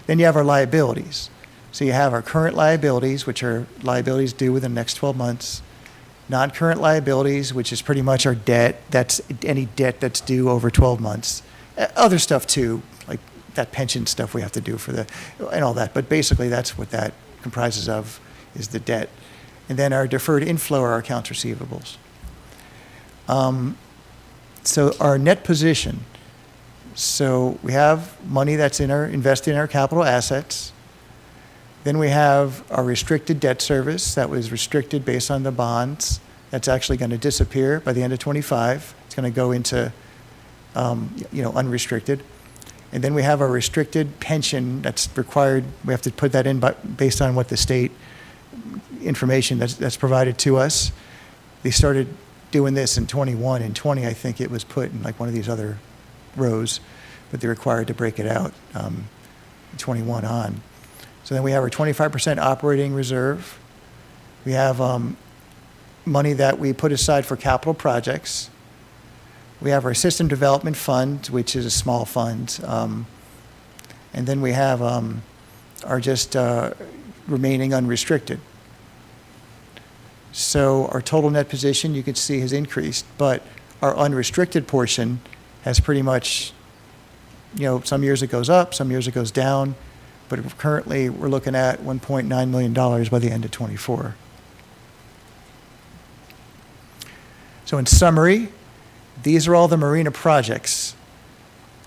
Then you have our liabilities. So you have our current liabilities, which are liabilities due within the next 12 months. Non-current liabilities, which is pretty much our debt. That's any debt that's due over 12 months. Other stuff too, like that pension stuff we have to do and all that. But basically that's what that comprises of, is the debt. And then our deferred inflow are our accounts receivables. So our net position. So we have money that's invested in our capital assets. Then we have our restricted debt service that was restricted based on the bonds. That's actually going to disappear by the end of 25. It's going to go into unrestricted. And then we have our restricted pension that's required. We have to put that in based on what the state information that's provided to us. They started doing this in 21. In 20, I think it was put in like one of these other rows, but they're required to break it out 21 on. So then we have our 25% operating reserve. We have money that we put aside for capital projects. We have our system development fund, which is a small fund. And then we have our just remaining unrestricted. So our total net position, you can see, has increased, but our unrestricted portion has pretty much, some years it goes up, some years it goes down, but currently we're looking at $1.9 million by the end of 24. So in summary, these are all the marina projects.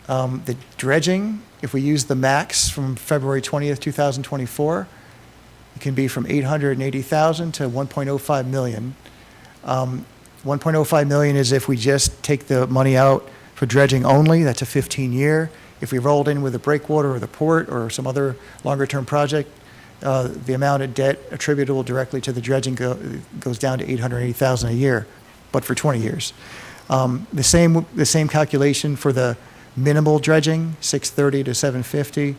The dredging, if we use the max from February 20th, 2024, it can be from 880,000 to 1.05 million. 1.05 million is if we just take the money out for dredging only. That's a 15-year. If we rolled in with the breakwater or the port or some other longer-term project, the amount of debt attributable directly to the dredging goes down to 880,000 a year, but for 20 years. The same calculation for the minimal dredging, 630 to 750.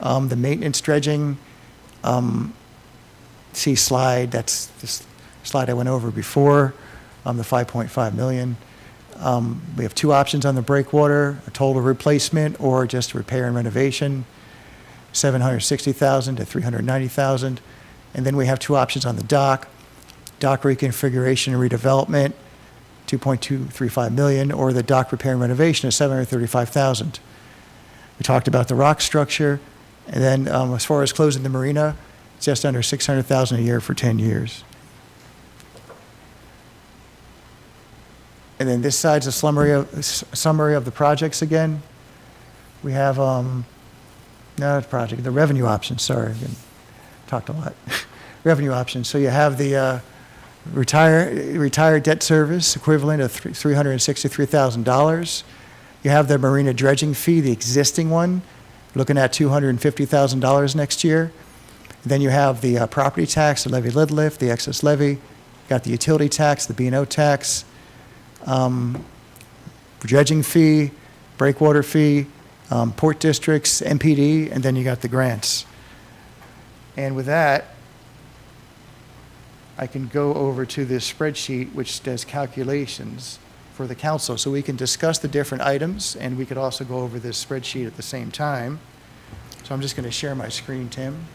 The maintenance dredging, see slide, that's this slide I went over before, the 5.5 million. We have two options on the breakwater, a total replacement or just repair and renovation, 760,000 to 390,000. And then we have two options on the dock reconfiguration and redevelopment, 2.235 million, or the dock repair and renovation is 735,000. We talked about the rock structure, and then as far as closing the marina, it's just under 600,000 a year for 10 years. And then this side's a summary of the projects again. We have, the revenue options, sorry, talked a lot. Revenue options, so you have the retired debt service equivalent of $363,000. You have the marina dredging fee, the existing one, looking at $250,000 next year. Then you have the property tax, the levy lid lift, the excess levy. Got the utility tax, the B&O tax, dredging fee, breakwater fee, port districts, MPD, and then you got the grants. And with that, I can go over to this spreadsheet which does calculations for the council. So we can discuss the different items, and we could also go over this spreadsheet at the same time. So I'm just going to share my screen, Tim.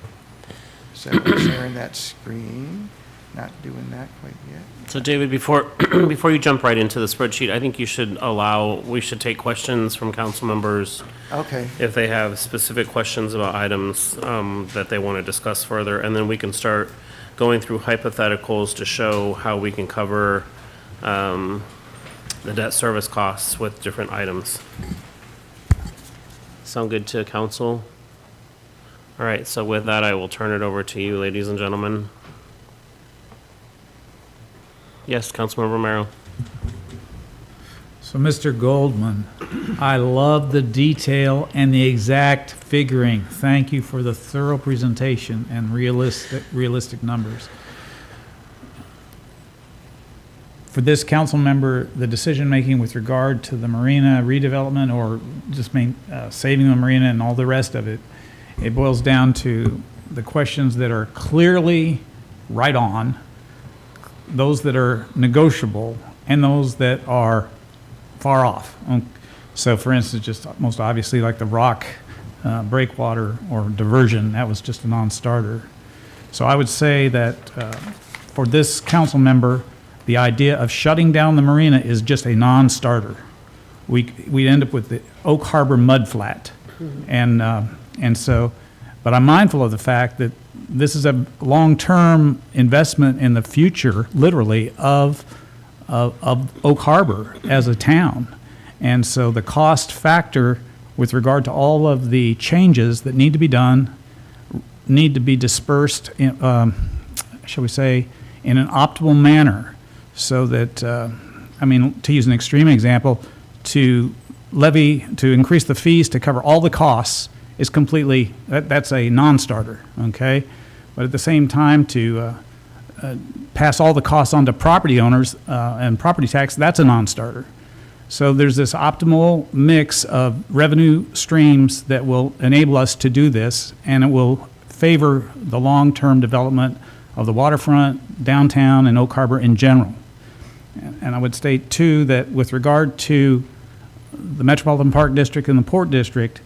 So I'm sharing that screen. Not doing that quite yet. So David, before you jump right into the spreadsheet, I think we should take questions from council members Okay. if they have specific questions about items that they want to discuss further, and then we can start going through hypotheticals to show how we can cover the debt service costs with different items. Sound good to council? All right, so with that, I will turn it over to you, ladies and gentlemen. Yes, Councilmember Romero. So, Mr. Goldman, I love the detail and the exact figuring. Thank you for the thorough presentation and realistic numbers. For this council member, the decision-making with regard to the marina redevelopment or just saving the marina and all the rest of it, it boils down to the questions that are clearly right on, those that are negotiable, and those that are far off. So for instance, just most obviously like the rock breakwater or diversion, that was just a non-starter. So I would say that for this council member, the idea of shutting down the marina is just a non-starter. We end up with the Oak Harbor mudflat. And so, but I'm mindful of the fact that this is a long-term investment in the future, literally, of Oak Harbor as a town. And so the cost factor with regard to all of the changes that need to be done need to be dispersed, shall we say, in an optimal manner so that, to use an extreme example, to increase the fees to cover all the costs is completely, that's a non-starter, okay? But at the same time, to pass all the costs on to property owners and property tax, that's a non-starter. So there's this optimal mix of revenue streams that will enable us to do this, and it will favor the long-term development of the waterfront, downtown, and Oak Harbor in general. And I would state, too, that with regard to the Metropolitan Park District and the Port District,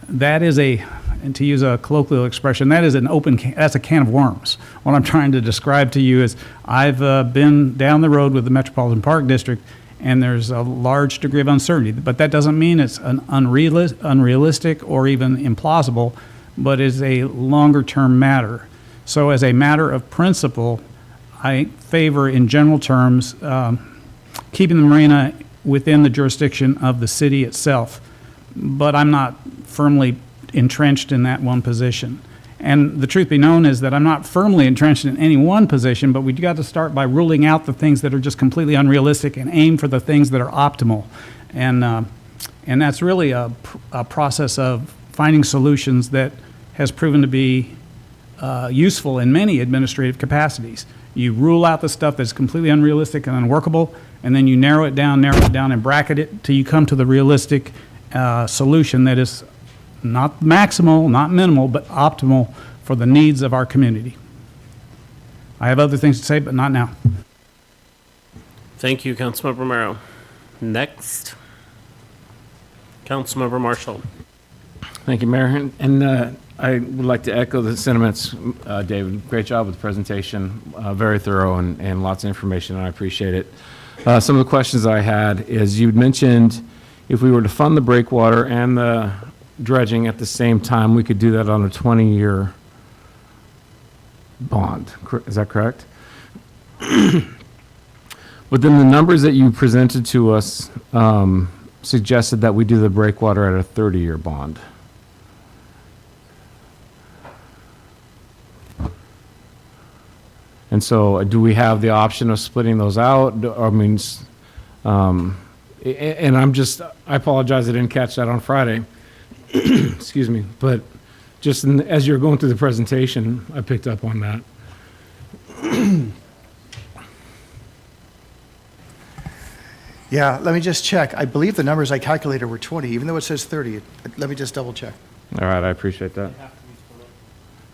that is and to use a colloquial expression, that's a can of worms. What I'm trying to describe to you is I've been down the road with the Metropolitan Park District, and there's a large degree of uncertainty. But that doesn't mean it's an unrealistic or even implausible, but is a longer-term matter. So as a matter of principle, I favor, in general terms, keeping the marina within the jurisdiction of the city itself. But I'm not firmly entrenched in that one position. And the truth be known is that I'm not firmly entrenched in any one position, but we've got to start by ruling out the things that are just completely unrealistic and aim for the things that are optimal. And that's really a process of finding solutions that has proven to be useful in many administrative capacities. You rule out the stuff that's completely unrealistic and unworkable, and then you narrow it down, and bracket it till you come to the realistic solution that is not maximal, not minimal, but optimal for the needs of our community. I have other things to say, but not now. Thank you, Councilmember Romero. Next, Councilmember Marshall. Thank you, Mayor. And I would like to echo the sentiments, David. Great job with the presentation. Very thorough and lots of information, and I appreciate it. Some of the questions I had is you'd mentioned if we were to fund the breakwater and the dredging at the same time, we could do that on a 20-year bond. Is that correct? But then the numbers that you presented to us suggested that we do the breakwater at a 30-year bond. And so do we have the option of splitting those out? I mean, and I apologize, I didn't catch that on Friday. Excuse me. But just as you're going through the presentation, I picked up on that. Yeah, let me just check. I believe the numbers I calculated were 20, even though it says 30. Let me just double check. All right, I appreciate that.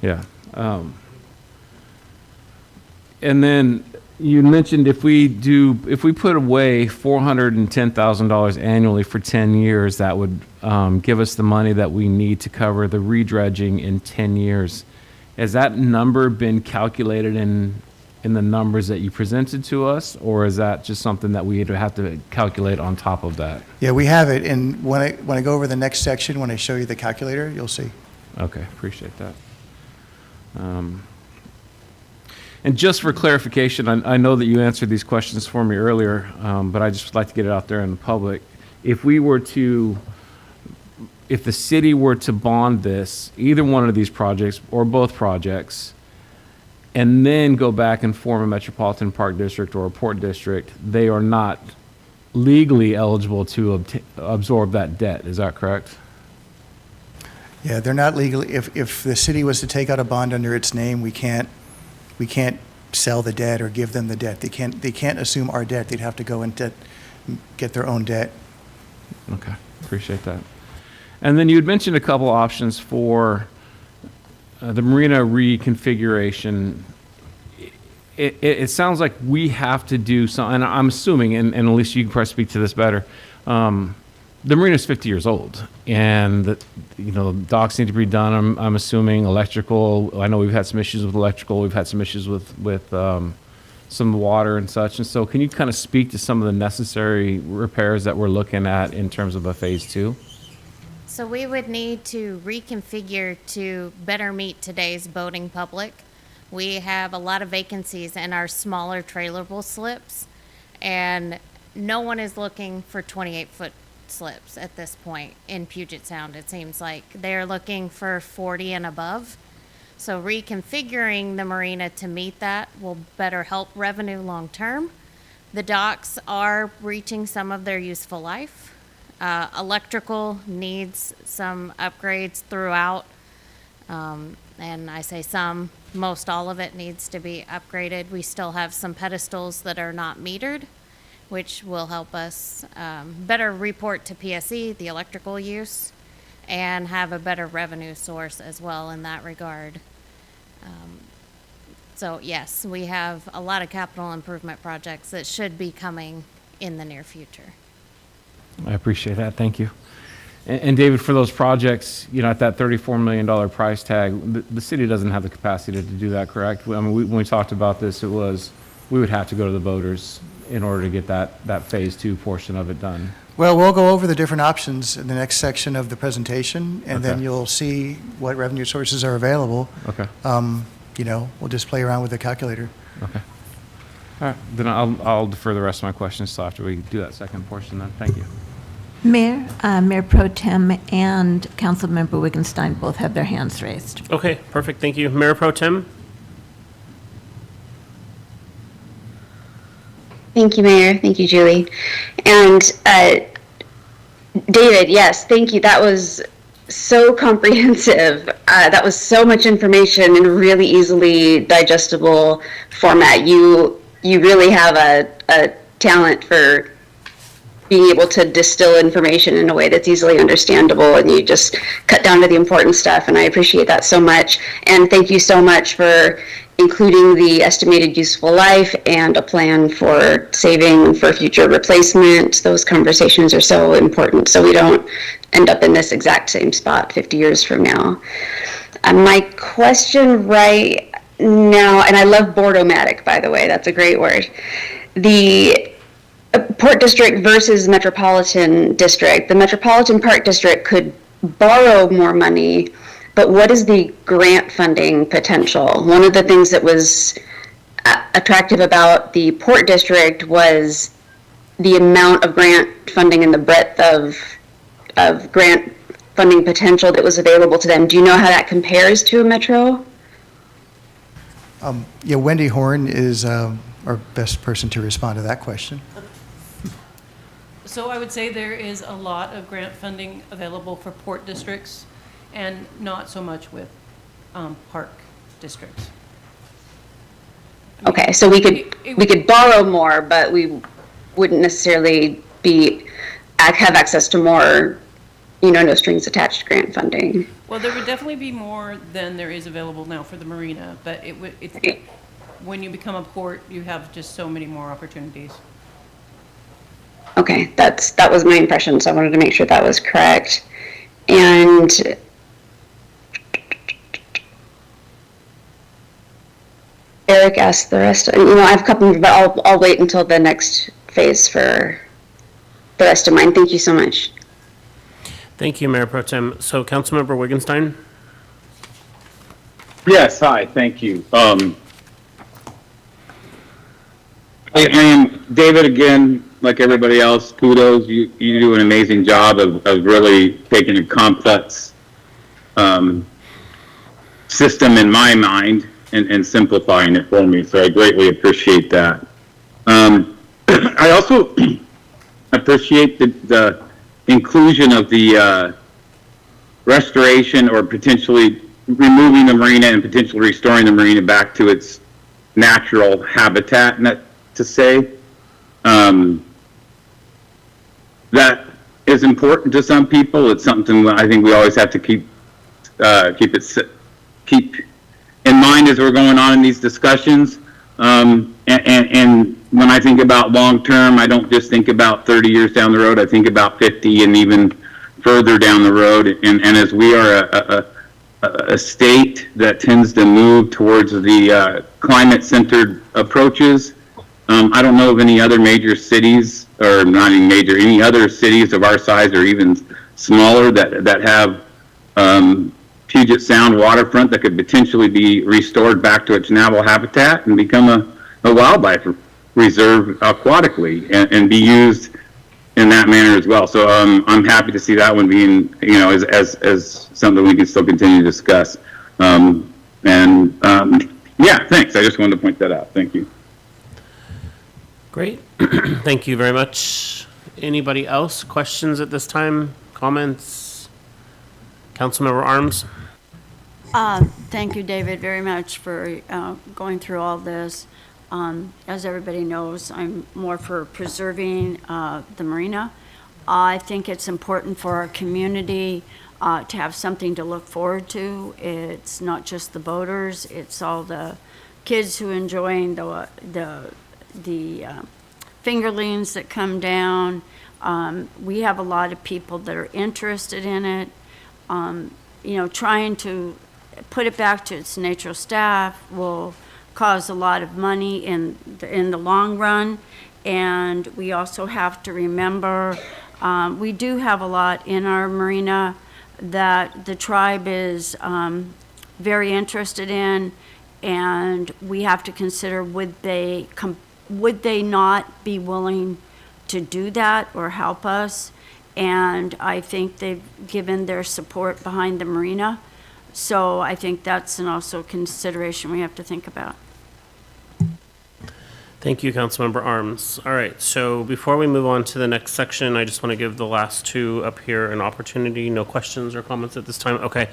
Yeah. And then you mentioned if we put away $410,000 annually for 10 years, that would give us the money that we need to cover the redredging in 10 years. Has that number been calculated in the numbers that you presented to us, or is that just something that we have to calculate on top of that? Yeah, we have it, and when I go over the next section, when I show you the calculator, you'll see. Okay, appreciate that. And just for clarification, I know that you answered these questions for me earlier, but I just would like to get it out there in the public. If the city were to bond this, either one of these projects or both projects, and then go back and form a Metropolitan Park District or a Port District, they are not legally eligible to absorb that debt. Is that correct? Yeah, they're not legally, if the city was to take out a bond under its name, we can't sell the debt or give them the debt. They can't assume our debt. They'd have to go and get their own debt. Okay, appreciate that. And then you had mentioned a couple options for the marina reconfiguration. It sounds like we have to do some, and I'm assuming, and at least you can probably speak to this better, the marina's 50 years old, and the docks need to be done. I'm assuming electrical. I know we've had some issues with electrical. We've had some issues with some water and such. And so, can you kind of speak to some of the necessary repairs that we're looking at in terms of a phase 2? So we would need to reconfigure to better meet today's boating public. We have a lot of vacancies in our smaller trailerable slips, and no one is looking for 28-foot slips at this point in Puget Sound. It seems like they're looking for 40 and above. So reconfiguring the marina to meet that will better help revenue long term. The docks are reaching some of their useful life. Electrical needs some upgrades throughout. And I say some, most all of it needs to be upgraded. We still have some pedestals that are not metered, which will help us better report to PSE the electrical use and have a better revenue source as well in that regard. So yes, we have a lot of capital improvement projects that should be coming in the near future. I appreciate that. Thank you. And David, for those projects, at that $34 million price tag, the city doesn't have the capacity to do that, correct? I mean, when we talked about this, we would have to go to the voters in order to get that phase 2 portion of it done. Well, we'll go over the different options in the next section of the presentation, and then Okay. you'll see what revenue sources are available. Okay. We'll just play around with the calculator. Okay. All right. Then I'll defer the rest of my questions till after we do that second portion then. Thank you. Mayor, Mayor Pro Tem and Councilmember Wiggenstein both have their hands raised. Okay, perfect, thank you. Mayor Pro Tem? Thank you, Mayor. Thank you, Julie. And David, yes, thank you. That was so comprehensive. That was so much information in a really easily digestible format. You really have a talent for being able to distill information in a way that's easily understandable, and you just cut down to the important stuff, and I appreciate that so much. And thank you so much for including the estimated useful life and a plan for saving for future replacement. Those conversations are so important so we don't end up in this exact same spot 50 years from now. My question right now, and I love board-o-matic, by the way, that's a great word. The Port District versus Metropolitan District. The Metropolitan Park District could borrow more money, but what is the grant funding potential? One of the things that was attractive about the Port District was the amount of grant funding and the breadth of grant funding potential that was available to them. Do you know how that compares to a metro? Yeah, Wendy Horn is our best person to respond to that question. So I would say there is a lot of grant funding available for port districts and not so much with park districts. Okay, so we could borrow more, but we wouldn't necessarily have access to more, no strings attached grant funding. Well, there would definitely be more than there is available now for the marina, but when you become a port, you have just so many more opportunities. Okay, that was my impression, so I wanted to make sure that was correct. And Eric asked the rest. I have a couple, but I'll wait until the next phase for the rest of mine. Thank you so much. Thank you, Mayor Pro Tem. So, Councilmember Wittgenstein? Yes, hi, thank you. I am David again, like everybody else, kudos. You do an amazing job of really taking a complex system in my mind and simplifying it for me, so I greatly appreciate that. I also appreciate the inclusion of the restoration or potentially removing the marina and potentially restoring the marina back to its natural habitat, not to say. That is important to some people. It's something I think we always have to keep in mind as we're going on in these discussions. And when I think about long term, I don't just think about 30 years down the road. I think about 50 and even further down the road. And as we are a state that tends to move towards the climate-centered approaches, I don't know of any other major cities, or not even major, any other cities of our size or even smaller that have Puget Sound waterfront that could potentially be restored back to its natural habitat and become a wildlife reserve aquatically and be used in that manner as well. So I'm happy to see that one being, as something we can still continue to discuss. Yeah, thanks. I just wanted to point that out. Thank you. Great. Thank you very much. Anybody else? Questions at this time? Comments? Councilmember Arms? Thank you, David, very much for going through all this. As everybody knows, I'm more for preserving the marina. I think it's important for our community to have something to look forward to. It's not just the boaters, it's all the kids who are enjoying the fingerlings that come down. We have a lot of people that are interested in it. Trying to put it back to its natural staff will cause a lot of money in the long run. And we also have to remember, we do have a lot in our marina that the tribe is very interested in, and we have to consider would they not be willing to do that or help us. And I think they've given their support behind the marina. So I think that's also consideration we have to think about. Thank you, Councilmember Arms. All right, so before we move on to the next section, I just want to give the last two up here an opportunity. No questions or comments at this time? Okay.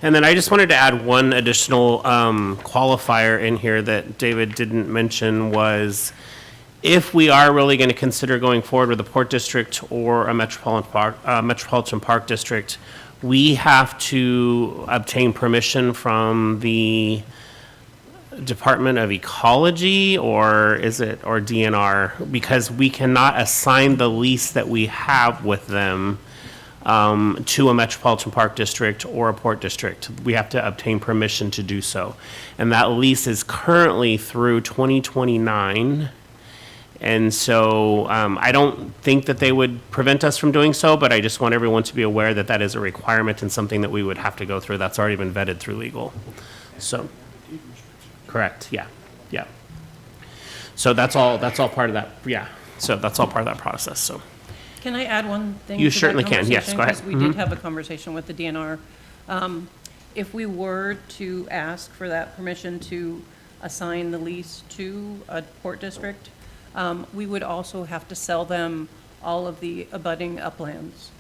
And then I just wanted to add one additional qualifier in here that David didn't mention was, if we are really going to consider going forward with a port district or a metropolitan park district, we have to obtain permission from the Department of Ecology, or DNR, because we cannot assign the lease that we have with them to a metropolitan park district or a port district. We have to obtain permission to do so. And that lease is currently through 2029. And so I don't think that they would prevent us from doing so, but I just want everyone to be aware that that is a requirement and something that we would have to go through. That's already been vetted through legal. So, correct, yeah. So that's all part of that, yeah. So that's all part of that process, so. Can I add one thing? You to that certainly can. Yes, conversation? go ahead. 'Cause we did have a conversation with the DNR. If we were to ask for that permission to assign the lease to a port district, we would also have to sell them all of the abutting uplands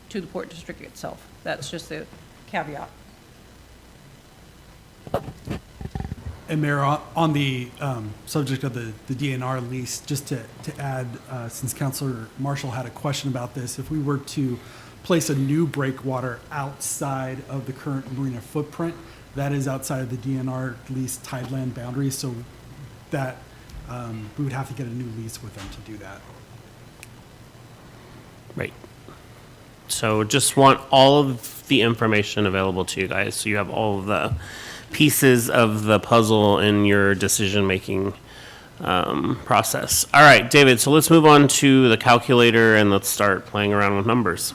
to the port district itself. That's just a caveat. And Mayor, on the subject of the DNR lease, just to add, since Councilor Marshall had a question about this, if we were to place a new breakwater outside of the current marina footprint, that is outside of the DNR lease tideland boundary, so that we would have to get a new lease with them to do that. Right. So just want all of the information available to you guys, so you have all of the pieces of the puzzle in your decision-making process. All right, David, so let's move on to the calculator and let's start playing around with numbers.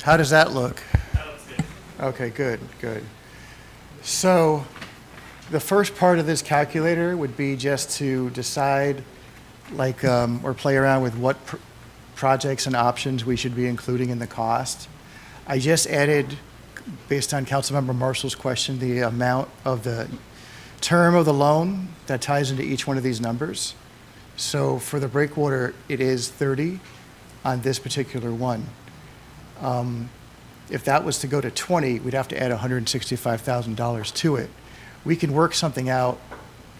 How does that look? Okay, good, good. So the first part of this calculator would be just to decide, like, or play around with what projects and options we should be including in the cost. I just added, based on Councilmember Marshall's question, the amount of the term of the loan that ties into each one of these numbers. So for the breakwater, it is 30 on this particular one. If that was to go to 20, we'd have to add $165,000 to it. We can work something out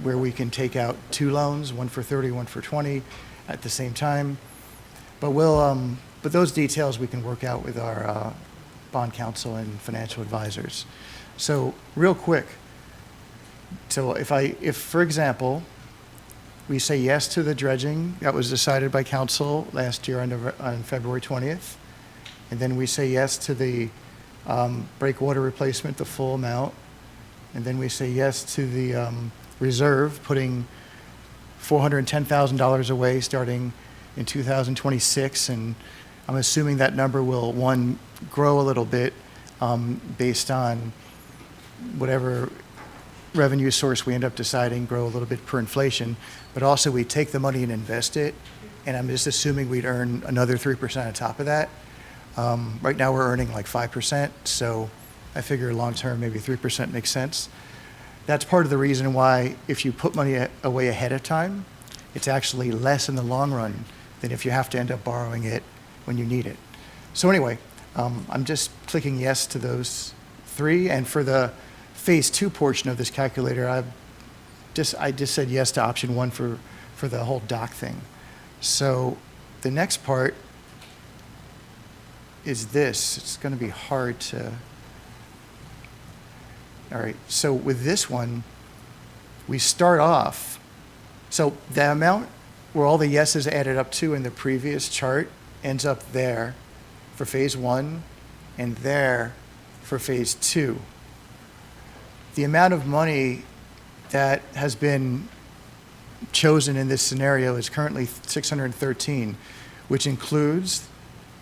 where we can take out two loans, one for 30, one for 20 at the same time. But but those details we can work out with our bond counsel and financial advisors. So real quick, so if for example, we say yes to the dredging that was decided by council last year on February 20th, and then we say yes to the breakwater replacement, the full amount. And then we say yes to the reserve, putting $410,000 away starting in 2026. And I'm assuming that number will, one, grow a little bit based on whatever revenue source we end up deciding, grow a little bit per inflation. But also we take the money and invest it. And I'm just assuming we'd earn another 3% on top of that. Right now we're earning like 5%, so I figure long-term maybe 3% makes sense. That's part of the reason why if you put money away ahead of time, it's actually less in the long run than if you have to end up borrowing it when you need it. So anyway, I'm just clicking yes to those three, and for the phase 2 portion of this calculator, I just said yes to option 1 for the whole dock thing. So the next part is this. It's going to be hard to... All right, so with this one, we start off, so the amount where all the yeses added up to in the previous chart ends up there for phase 1 and there for phase 2. The amount of money that has been chosen in this scenario is currently $613, which includes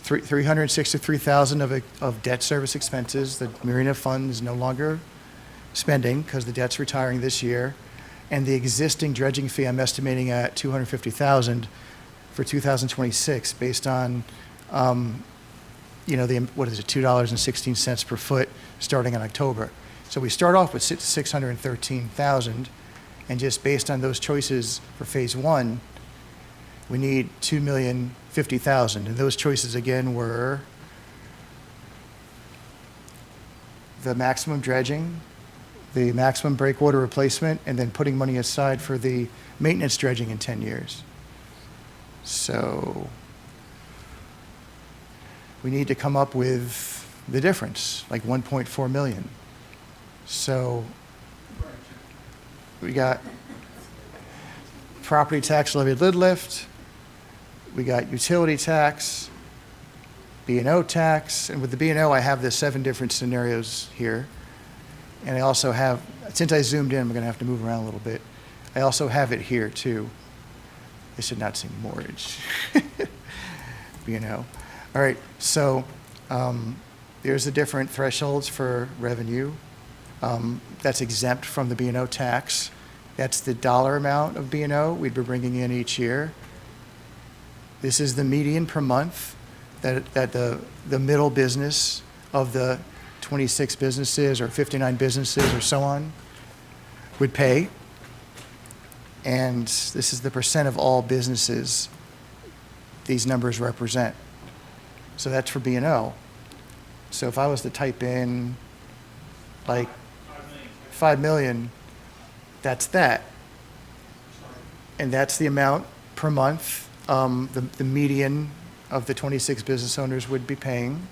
$363,000 of debt service expenses. The Marina Fund is no longer spending because the debt's retiring this year, and the existing dredging fee I'm estimating at $250,000 for 2026, based on, what is it, $2.16 per foot starting in October. So we start off with $613,000, and just based on those choices for phase 1, we need $2,050,000, and those choices again were the maximum dredging, the maximum breakwater replacement, and then putting money aside for the maintenance dredging in 10 years. So we need to come up with the difference, like 1.4 million. So we got property tax levy lid lift, We got utility tax, B&O tax, and with the B&O, I have the 7 different scenarios here. And I also have, since I zoomed in, I'm going to have to move around a little bit. I also have it here, too. This should not say mortgage. B&O. All right, so there's the different thresholds for revenue. That's exempt from the B&O tax. That's the dollar amount of B&O we'd be bringing in each year. This is the median per month that the middle business of the 26 businesses or 59 businesses or so on would pay. And this is the percent of all businesses these numbers represent. So that's for B&O. So if I was to type in like 5 million, that's that. And that's the amount per month the median of the 26 business owners would be paying.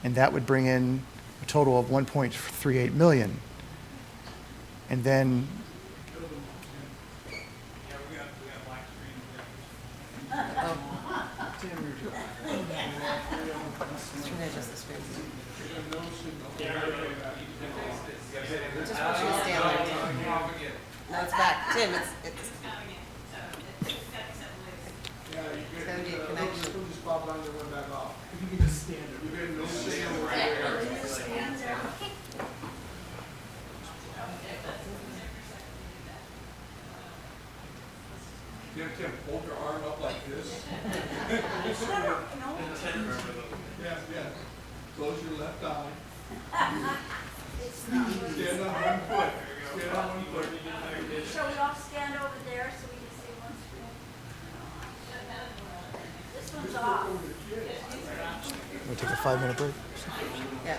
And that would bring in a total of 1.38 million. And then No, it's back. Tim, it's. Tim, hold your arm up like this. Yes, yes. Close your left eye. Stand on one foot. Stand on one foot. Shall we all stand over there so we can see one screen? This one's off. we'll take a 5-minute break. Yeah.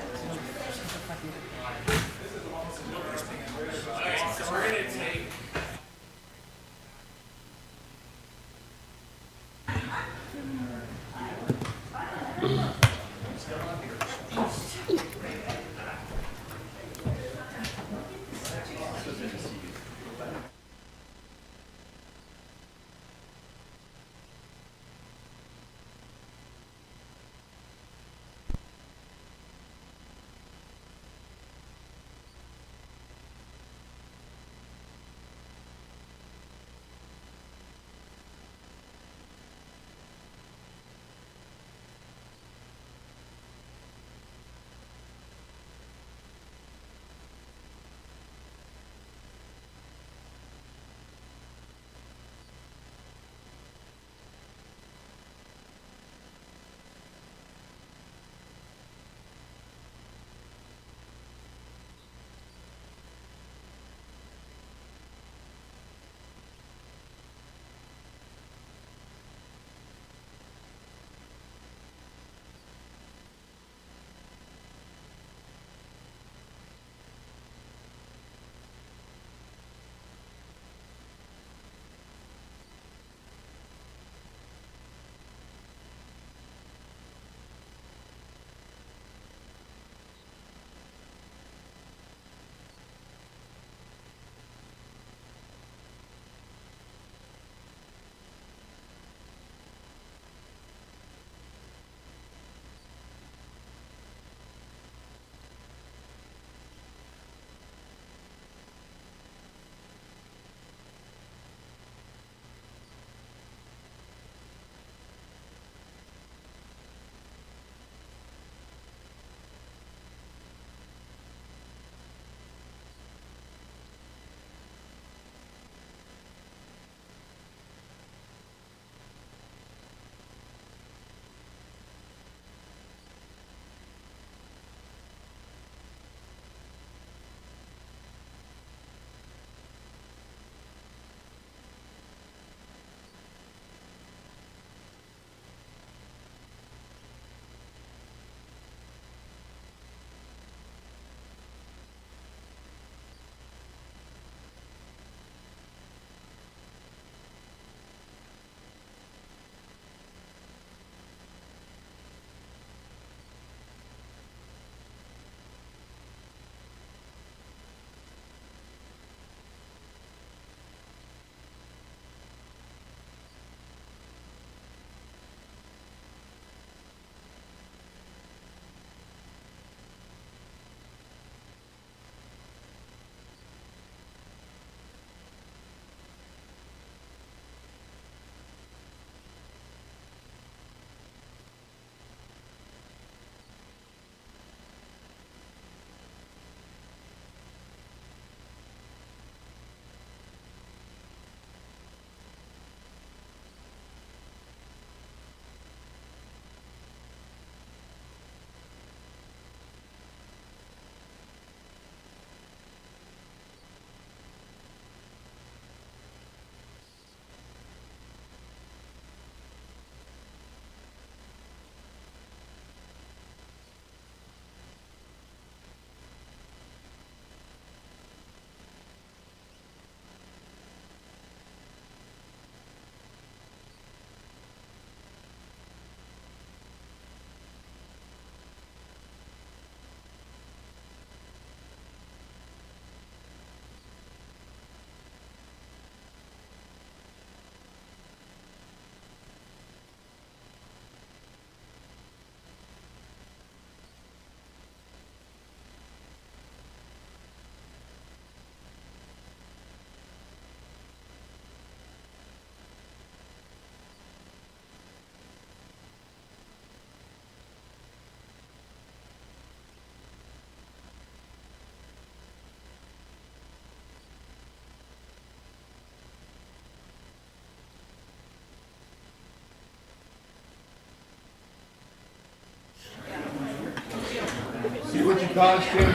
what you call it, Tim?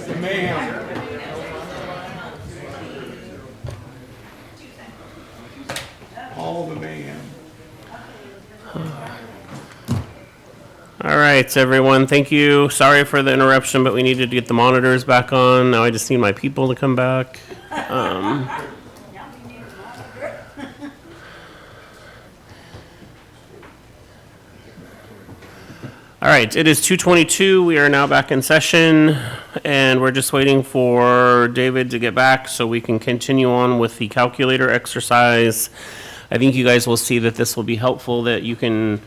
The mayhem. All the mayhem. All right, everyone, thank you. Sorry for the interruption, but we needed to get the monitors back on. Now I just need my people to come back. All right, it is 2:22. We are now back in session, and we're just waiting for David to get back so we can continue on with the calculator exercise. I think you guys will see that this will be helpful, that you can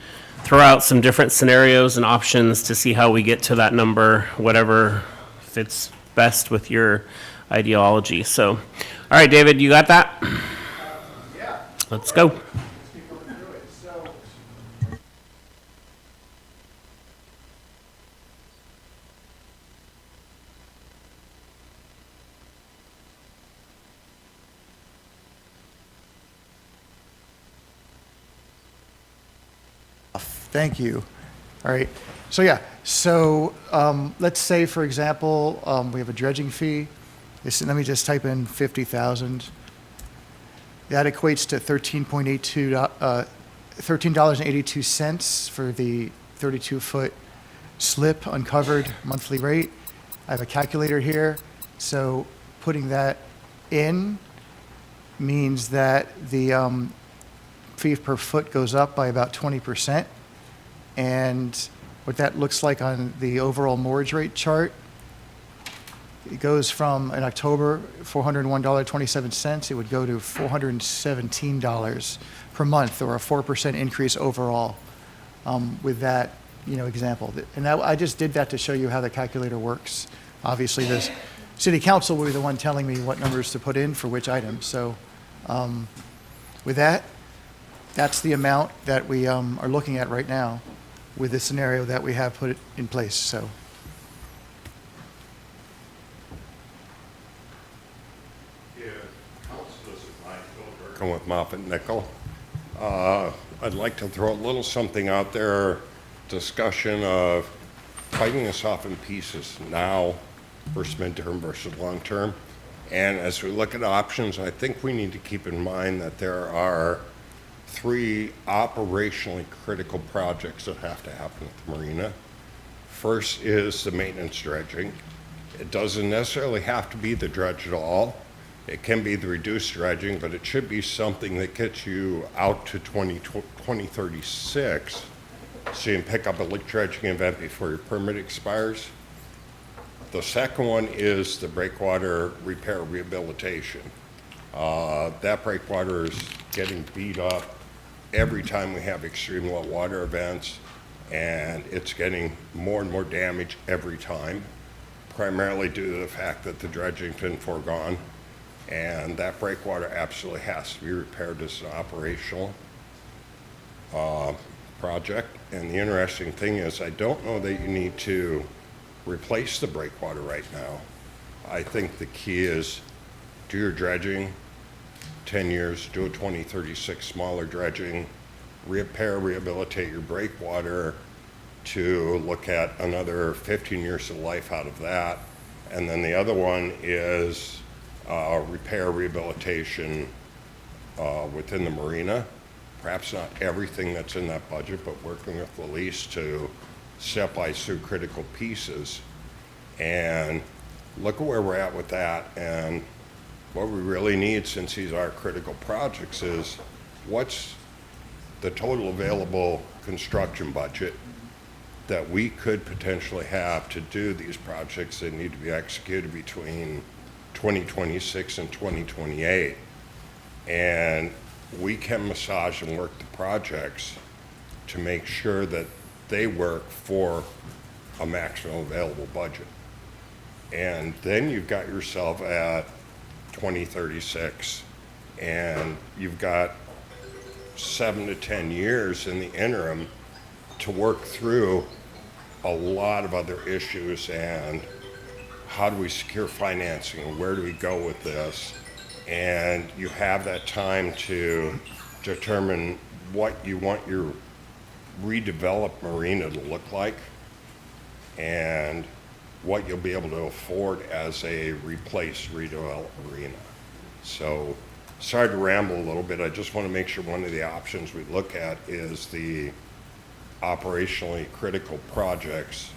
throw out some different scenarios and options to see how we get to that number, whatever fits best with your ideology. So, all right, David, you got that? Yeah. Let's go. Thank you. All right. So yeah. So let's say, for example, we have a dredging fee. Let me just type in 50,000. That equates to $13.82 for the 32-foot slip uncovered monthly rate. I have a calculator here. So putting that in means that the fee per foot goes up by about 20%. And what that looks like on the overall mortgage rate chart, it goes from, in October, $401.27, it would go to $417 per month, or a 4% increase overall with that, example. And I just did that to show you how the calculator works. Obviously, the city council will be the one telling me what numbers to put in for which items. So with that, that's the amount that we are looking at right now with the scenario that we have put in place. So. Working with Moffett Nickel. I'd like to throw a little something out there, discussion of fighting this off in pieces now versus midterm versus long term. And as we look at options, I think we need to keep in mind that there are 3 operationally critical projects that have to happen at the marina. First is the maintenance dredging. It doesn't necessarily have to be the dredge at all. It can be the reduced dredging, but it should be something that gets you out to 2036 so you can pick up a leak dredging event before your permit expires. The second one is the breakwater repair rehabilitation. That breakwater is getting beat up every time we have extreme low water events, and it's getting more and more damage every time, primarily due to the fact that the dredging's been foregone. And that breakwater absolutely has to be repaired as an operational project. And the interesting thing is, I don't know that you need to replace the breakwater right now. I think the key is do your dredging, 10 years, do a 2036 smaller dredging, repair, rehabilitate your breakwater to look at another 15 years of life out of that. And then the other one is repair, rehabilitation within the marina. Perhaps not everything that's in that budget, but working with the lease to step-by through critical pieces and look at where we're at with that. And what we really need, since these are critical projects, is what's the total available construction budget that we could potentially have to do these projects that need to be executed between 2026 and 2028. And we can massage and work the projects to make sure that they work for a maximum available budget. And then you've got yourself at 2036, and you've got 7 to 10 years in the interim to work through a lot of other issues, and how do we secure financing, and where do we go with this? And you have that time to determine what you want your redeveloped marina to look like. And what you'll be able to afford as a redeveloped marina. So, sorry to ramble a little bit. I just want to make sure one of the options we look at is the operationally critical projects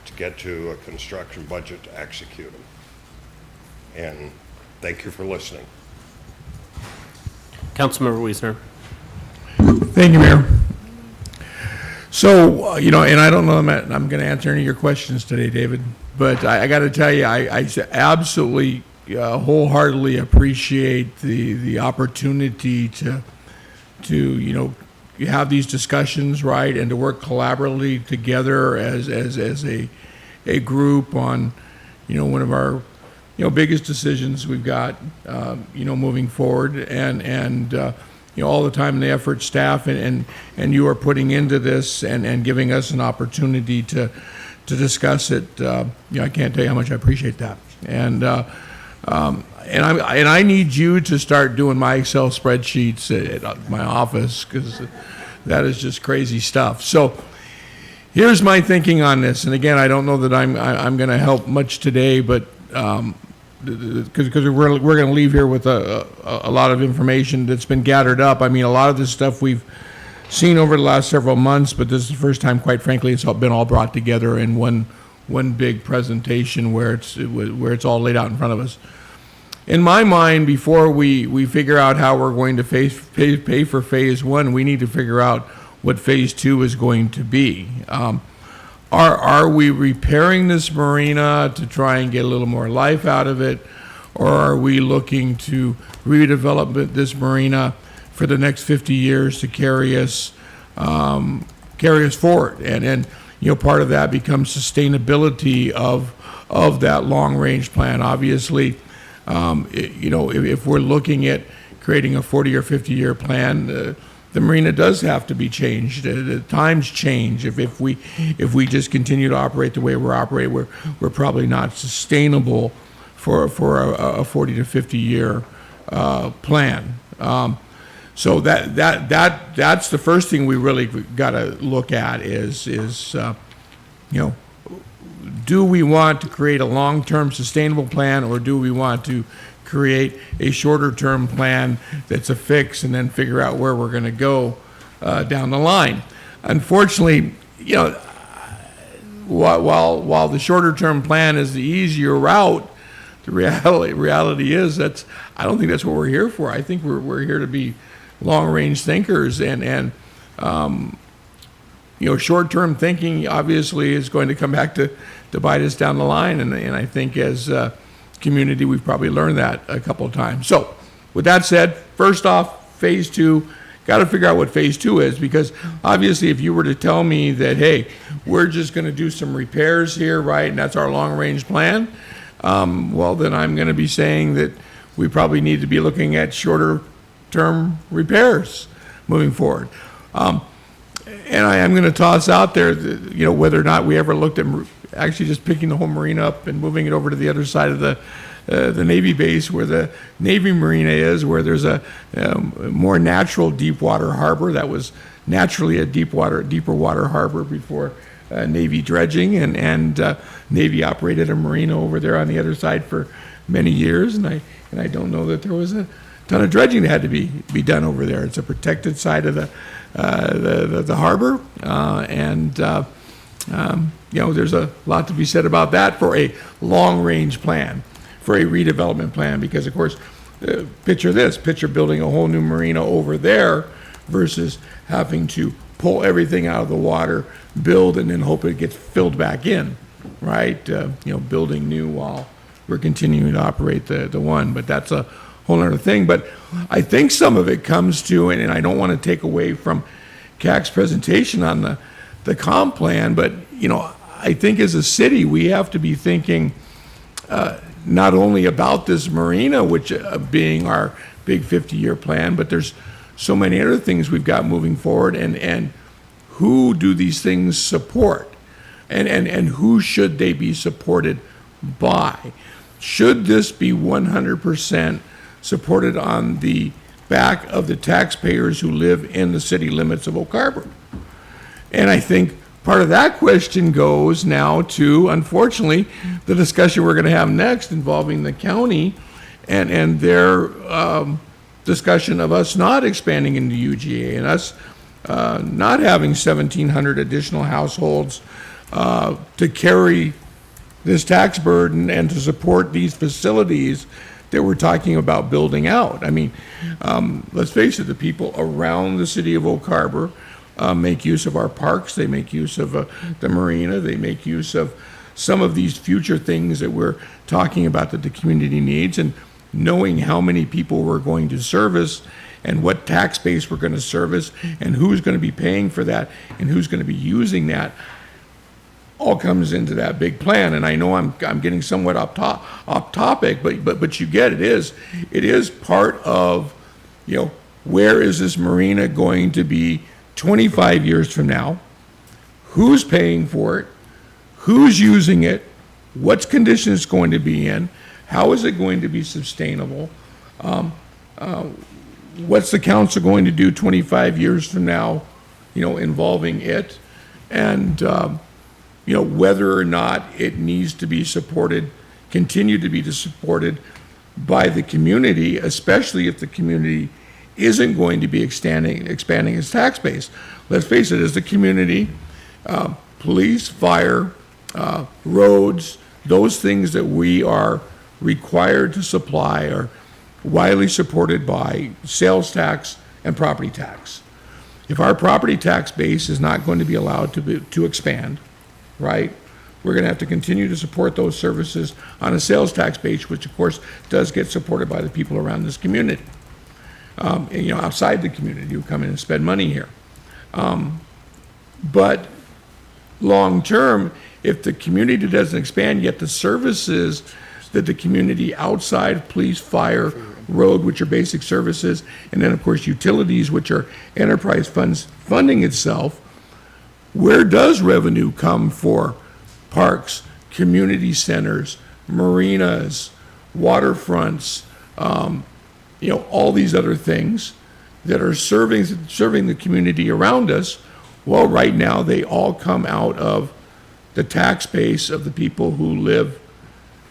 to get to a construction budget to execute them. And thank you for listening. Councilmember Wiesner. Thank you, Mayor. So, and I don't know that I'm going to answer any of your questions today, David, but I got to tell you, I absolutely wholeheartedly appreciate the opportunity to you have these discussions, right, and to work collaboratively together as a group on, one of our, biggest decisions we've got, moving forward, and all the time and the effort staff and you are putting into this and giving us an opportunity to discuss it. I can't tell you how much I appreciate that. And I need you to start doing my Excel spreadsheets at my office, because that is just crazy stuff. So here's my thinking on this. And again, I don't know that I'm going to help much today, but because we're going to leave here with a lot of information that's been gathered up. I mean, a lot of this stuff we've seen over the last several months, but this is the first time, quite frankly, it's all been all brought together in one big presentation where it's all laid out in front of us. In my mind, before we figure out how we're going to pay for phase one, we need to figure out what phase two is going to be. Are we repairing this marina to try and get a little more life out of it, or are we looking to redevelop this marina for the next 50 years to carry us forward? And part of that becomes sustainability of that long range plan. Obviously, if we're looking at creating a 40 or 50 year plan, the marina does have to be changed. The times change. If we just continue to operate the way we're operating, we're probably not sustainable for a 40 to 50 year plan. So that's the first thing we really got to look at is do we want to create a long-term sustainable plan, or do we want to create a shorter-term plan that's a fix and then figure out where we're going to go down the line? Unfortunately, while the shorter-term plan is the easier route, the reality is I don't think that's what we're here for. I think we're here to be long-range thinkers, and short-term thinking obviously is going to come back to bite us down the line, and I think as community, we've probably learned that a couple of times. So with that said, first off, phase two, got to figure out what phase two is, because obviously if you were to tell me that, hey, we're just going to do some repairs here, right, and that's our long range plan, well, then I'm going to be saying that we probably need to be looking at shorter term repairs moving forward. And I am going to toss out there, whether or not we ever looked at actually just picking the whole marina up and moving it over to the other side of the Navy base where the Navy marina is, where there's a more natural deep water harbor that was naturally a deeper water harbor before Navy dredging, and Navy operated a marina over there on the other side for many years, and I don't know that there was a ton of dredging that had to be done over there. It's a protected side of the harbor, and there's a lot to be said about that for a long-range plan, for a redevelopment plan, because, of course, picture building a whole new marina over there versus having to pull everything out of the water, build, and then hope it gets filled back in, right? Building new while we're continuing to operate the one, but that's a whole other thing. But I think some of it comes to, and I don't want to take away from CAC's presentation on the comp plan, but I think as a city we have to be thinking not only about this marina, which being our big 50-year plan, but there's so many other things we've got moving forward, and who do these things support, and who should they be supported by? Should this be 100% supported on the back of the taxpayers who live in the city limits of Oak Harbor? And I think part of that question goes now to, unfortunately, the discussion we're going to have next involving the county and their discussion of us not expanding into UGA and us not having 1,700 additional households to carry this tax burden and to support these facilities that we're talking about building out. I mean, let's face it, the people around the city of Oak Harbor make use of our parks, they make use of the marina, they make use of some of these future things that we're talking about that the community needs, and knowing how many people we're going to service and what tax base we're going to service and who's going to be paying for that and who's going to be using that all comes into that big plan. And I know I'm getting somewhat off topic, but you get it is part of, you know, where is this marina going to be 25 years from now? Who's paying for it? Who's using it? What condition it's going to be in? How is it going to be sustainable? What's the council going to do 25 years from now, you know, involving it? And, you know, whether or not it needs to be supported, continue to be supported by the community, especially if the community isn't going to be expanding its tax base. Let's face it, as the community, police, fire, roads, those things that we are required to supply are widely supported by sales tax and property tax. If our property tax base is not going to be allowed to expand, right, we're going to have to continue to support those services on a sales tax base, which of course does get supported by the people around this community, and, you know, outside the community who come in and spend money here. But long term, if the community doesn't expand, yet the services that the community outside police, fire, road, which are basic services, and then of course utilities, which are enterprise funds funding itself, where does revenue come for parks, community centers, marinas, waterfronts, you know, all these other things that are serving the community around us? Well, right now they all come out of the tax base of the people who live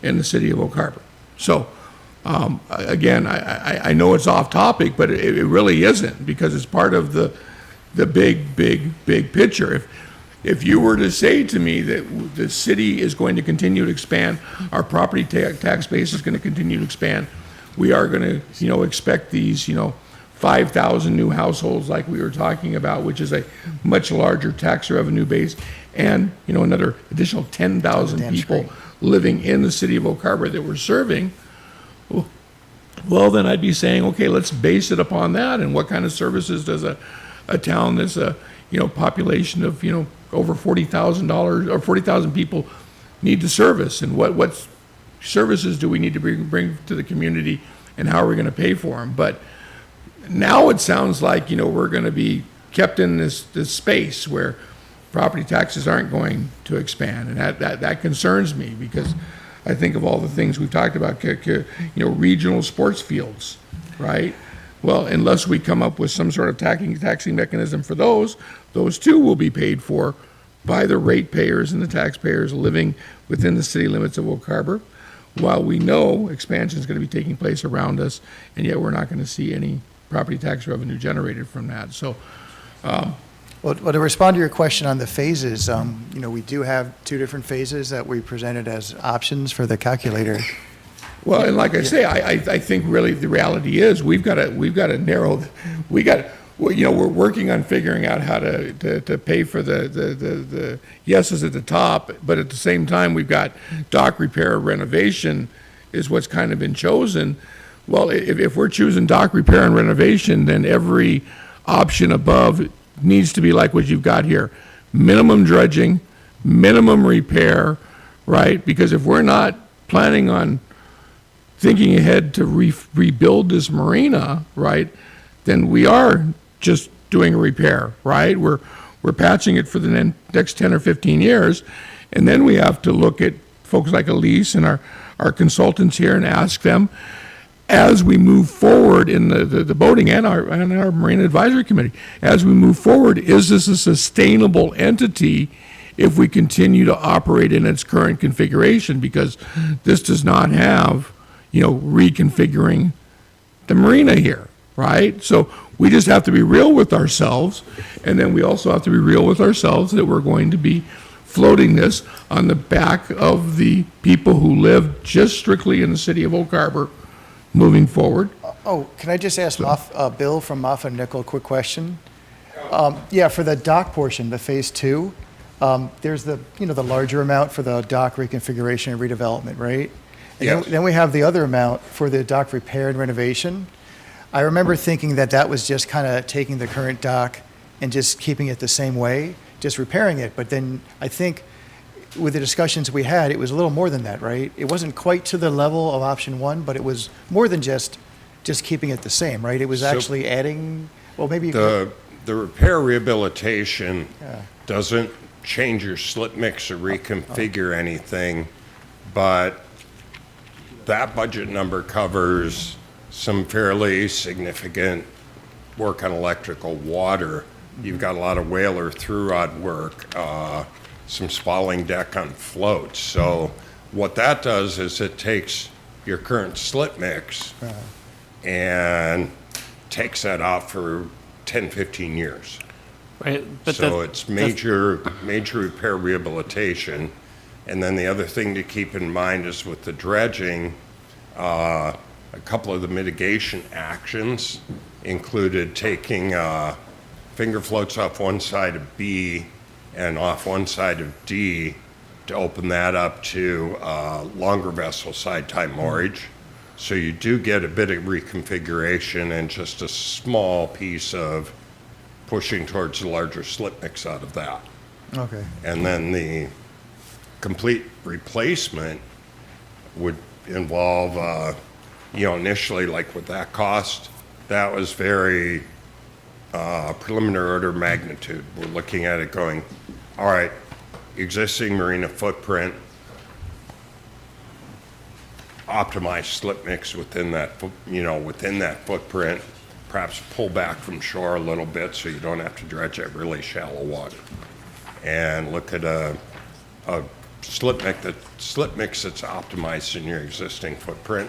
in the city of Oak Harbor. So, again, I know it's off topic, but it really isn't, because it's part of the big picture. If you were to say to me that the city is going to continue to expand, our property tax base is going to continue to expand, we are going to, you know, expect these, you know, 5,000 new households like we were talking about, which is a much larger tax revenue base, and, you know, another additional 10,000 people living in the city of Oak Harbor that we're serving, well, then I'd be saying, okay, let's base it upon that. And what kind of services does a town that's a, you know, population of, you know, over $40,000 or 40,000 people need to service? And what services do we need to bring to the community, and how are we going to pay for them? But now it sounds like, you know, we're going to be kept in this space where property taxes aren't going to expand. And that concerns me, because I think of all the things we've talked about, you know, regional sports fields, right? Well, unless we come up with some sort of taxing mechanism for those too will be paid for by the ratepayers and the taxpayers living within the city limits of Oak Harbor, while we know expansion is going to be taking place around us, and yet we're not going to see any property tax revenue generated from that. So, Well, to respond to your question on the phases, you know, we do have two different phases that we presented as options for the calculator. well, and like I say, I think really the reality is we've got to narrow. Well, you know, we're working on figuring out how to pay for the yeses at the top, but at the same time, we've got dock repair renovation is what's kind of been chosen. Well, if we're choosing dock repair and renovation, then every option above needs to be like what you've got here. Minimum dredging, minimum repair, right? Because if we're not planning on thinking ahead to rebuild this marina, right, then we are just doing a repair, right? We're patching it for the next 10 or 15 years, and then we have to look at folks like Elise and our consultants here and ask them, as we move forward in the boating and our Marine Advisory Committee, as we move forward, is this a sustainable entity if we continue to operate in its current configuration? Because this does not have, reconfiguring the marina here, right? So we just have to be real with ourselves, and then we also have to be real with ourselves that we're going to be floating this on the back of the people who live just strictly in the city of Oak Harbor moving forward. Oh, can I just ask Bill from Moffett Nickel a quick question? Yeah, for the dock portion, the phase 2, there's the larger amount for the dock reconfiguration and redevelopment, right? And Yes. then we have the other amount for the dock repair and renovation. I remember thinking that was just kind of taking the current dock and just keeping it the same way, just repairing it. But then I think with the discussions we had, it was a little more than that, right? It wasn't quite to the level of option 1, but it was more than just keeping it the same, right? It was So- actually adding, well, maybe. The repair rehabilitation Yeah. doesn't change your slip mix or reconfigure anything, but that budget number covers some fairly significant work on electrical water. You've got a lot of whaler through rod work, some spalling deck on floats. So what that does is it takes your current slip mix and takes that out for 10, 15 years. Right, but So it's major repair rehabilitation. And then the other thing to keep in mind is with the dredging, a couple of the mitigation actions included taking finger floats off one side of B and off one side of D to open that up to longer vessel side time moorage. So you do get a bit of reconfiguration and just a small piece of pushing towards the larger slip mix out of that. Okay. And then the complete replacement would involve, initially, like with that cost, that was very preliminary order of magnitude. We're looking at it going, all right, existing marina footprint, optimize slip mix within that, within that footprint, perhaps pull back from shore a little bit so you don't have to dredge at really shallow water. And look at a slip mix that's optimized in your existing footprint.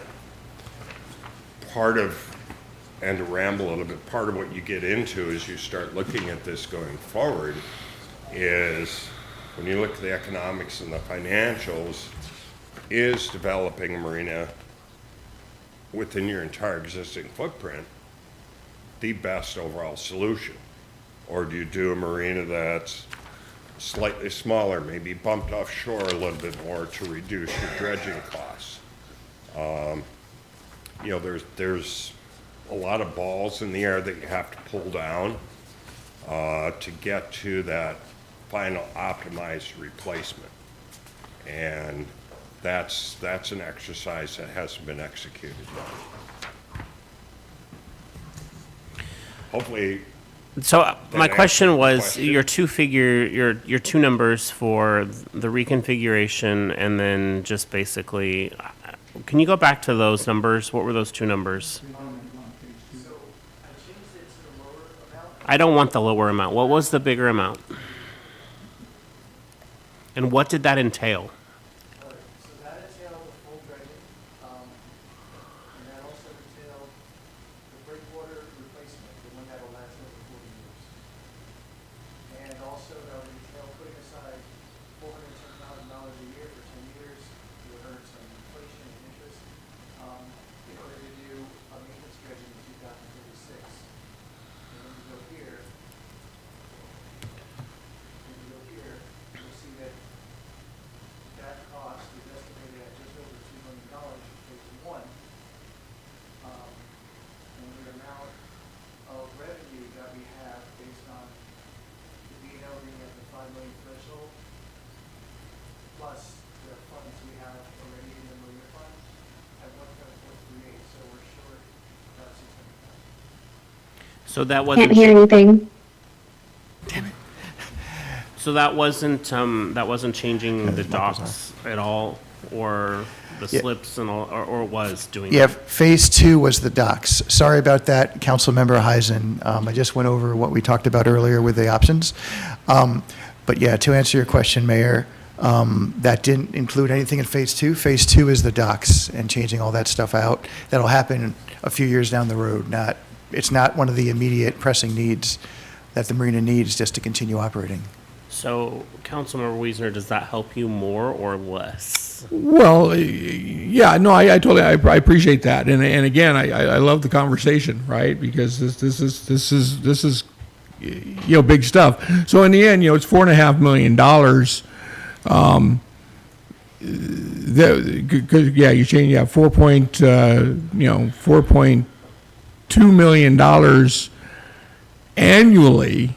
And to ramble a little bit, part of what you get into as you start looking at this going forward is when you look at the economics and the financials, is developing a marina within your entire existing footprint the best overall solution? Or do you do a marina that's slightly smaller, maybe bumped offshore a little bit more to reduce your dredging costs? There's a lot of balls in the air that you have to pull down to get to that final optimized replacement. And that's an exercise that hasn't been executed yet. Hopefully. So my that question answers the was, question. your two numbers for the reconfiguration and then just basically, can you go back to those numbers? What were those two numbers? I don't want the lower amount. What was the bigger amount? And what did that entail? So that entailed the full dredging, and that also entailed the breakwater replacement, the one that will last over 40 years. And also that would entail putting aside $410,000 a year for 10 years to earn some inflation and interest, in order to do a maintenance dredging in 2036. And when you go here, you'll see that that cost is estimated at just over $2 million for phase 1. And the amount of revenue that we have based on the B&L being at the 5 million threshold, plus the funds we have already in the marina fund at 1.438, so we're short about 600,000. So that Can't wasn't. hear anything. So that wasn't changing the docks at all. or the Yeah. slips and all, or was doing Yeah, that? Phase 2 was the docks. Sorry about that, Councilmember Heisen. I just went over what we talked about earlier with the options. But yeah, to answer your question, Mayor, that didn't include anything in Phase 2. Phase 2 is the docks and changing all that stuff out. That'll happen a few years down the road. It's not one of the immediate pressing needs that the marina needs just to continue operating. So, Councilmember Wiesner, does that help you more or less? Well, yeah, no, I totally, I appreciate that, and again, I love the conversation, right? Because this is big stuff. So in the end, it's $4.5 million. You change, $4.2 million annually.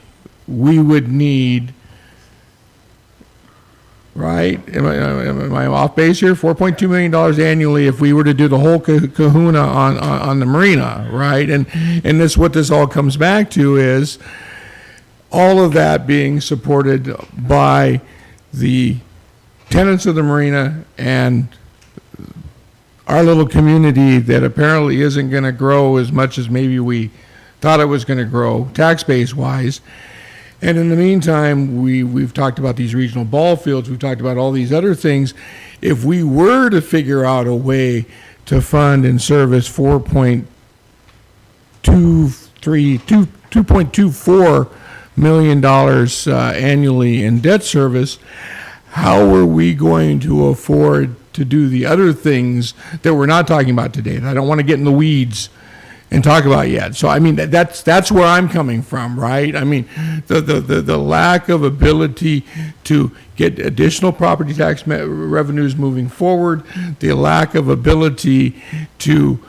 We would need. Right? Am I off base here? $4.2 million annually if we were to do the whole kahuna on the marina, right? And what this all comes back to is all of that being supported by the tenants of the marina and our little community that apparently isn't going to grow as much as maybe we thought it was going to grow, tax base wise. And in the meantime, we've talked about these regional ball fields. We've talked about all these other things. If we were to figure out a way to fund and service $2.24 million annually in debt service, how are we going to afford to do the other things that we're not talking about today? And I don't want to get in the weeds and talk about yet. So I mean that's where I'm coming from, right? I mean the lack of ability to get additional property tax revenues moving forward, the lack of ability to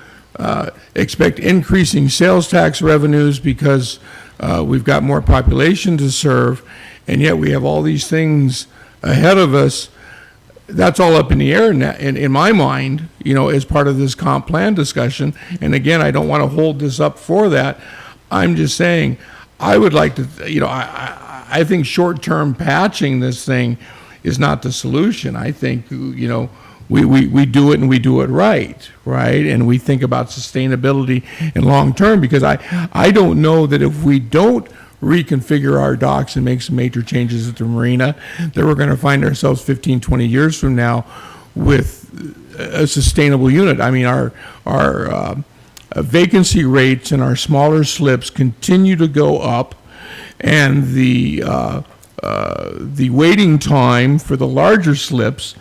expect increasing sales tax revenues because we've got more population to serve, and yet we have all these things ahead of us. That's all up in the air in my mind, as part of this comp plan discussion. And again, I don't want to hold this up for that. I'm just saying, I would like to, I think short-term patching this thing is not the solution. I think, we do it and we do it right? And we think about sustainability and long-term, because I don't know that if we don't reconfigure our docks and make some major changes at the marina, that we're going to find ourselves 15, 20 years from now with a sustainable unit. I mean, our vacancy rates in our smaller slips continue to go up, and the waiting time for the larger slips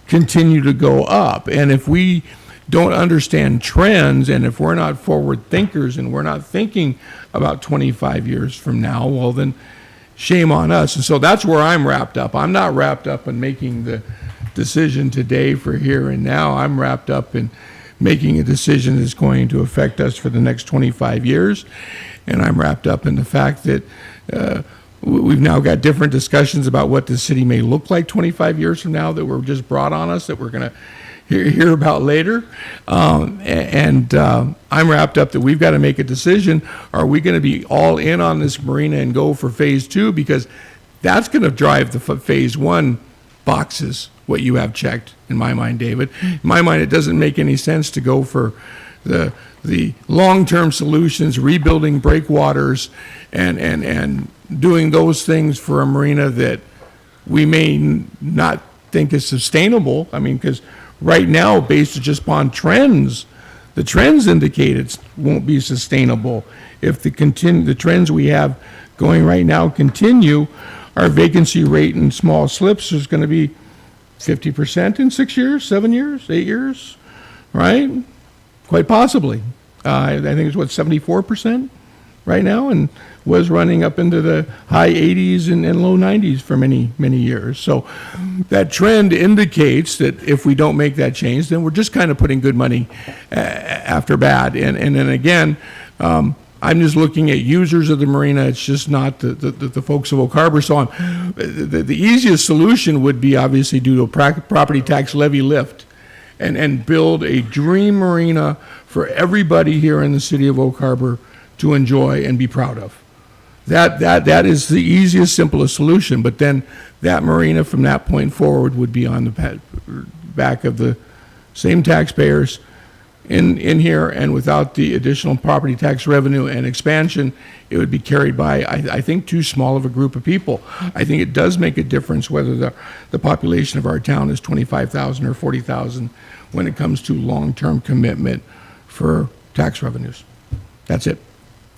continue to go up. And if we don't understand trends, and if we're not forward thinkers and we're not thinking about 25 years from now, well, then shame on us. And so that's where I'm wrapped up. I'm not wrapped up in making the decision today for here and now. I'm wrapped up in making a decision that's going to affect us for the next 25 years. And I'm wrapped up in the fact that we've now got different discussions about what the city may look like 25 years from now that were just brought on us, that we're going to hear about later. I'm wrapped up that we've got to make a decision. Are we going to be all in on this marina and go for phase 2? Because that's going to drive the phase 1 boxes, what you have checked, in my mind, David. In my mind, it doesn't make any sense to go for the long-term solutions, rebuilding breakwaters and doing those things for a marina that we may not think is sustainable. I mean, because right now, based just upon trends, the trends indicate it won't be sustainable. If the trends we have going right now continue, our vacancy rate in small slips is going to be 50% in 6 years, 7 years, 8 years, right? Quite possibly. I think it's 74% right now, and was running up into the high 80s and low 90s for many, many years. So that trend indicates that if we don't make that change, then we're just kind of putting good money after bad. And then again, I'm just looking at users of the marina. It's just not the folks of Oak Harbor. So the easiest solution would be obviously do a property tax levy lift and build a dream marina for everybody here in the city of Oak Harbor to enjoy and be proud of. That is the easiest, simplest solution. But then that marina from that point forward would be on the back of the same taxpayers in here, and without the additional property tax revenue and expansion, it would be carried by, I think, too small of a group of people. I think it does make a difference whether the population of our town is 25,000 or 40,000 when it comes to long-term commitment for tax revenues. That's it.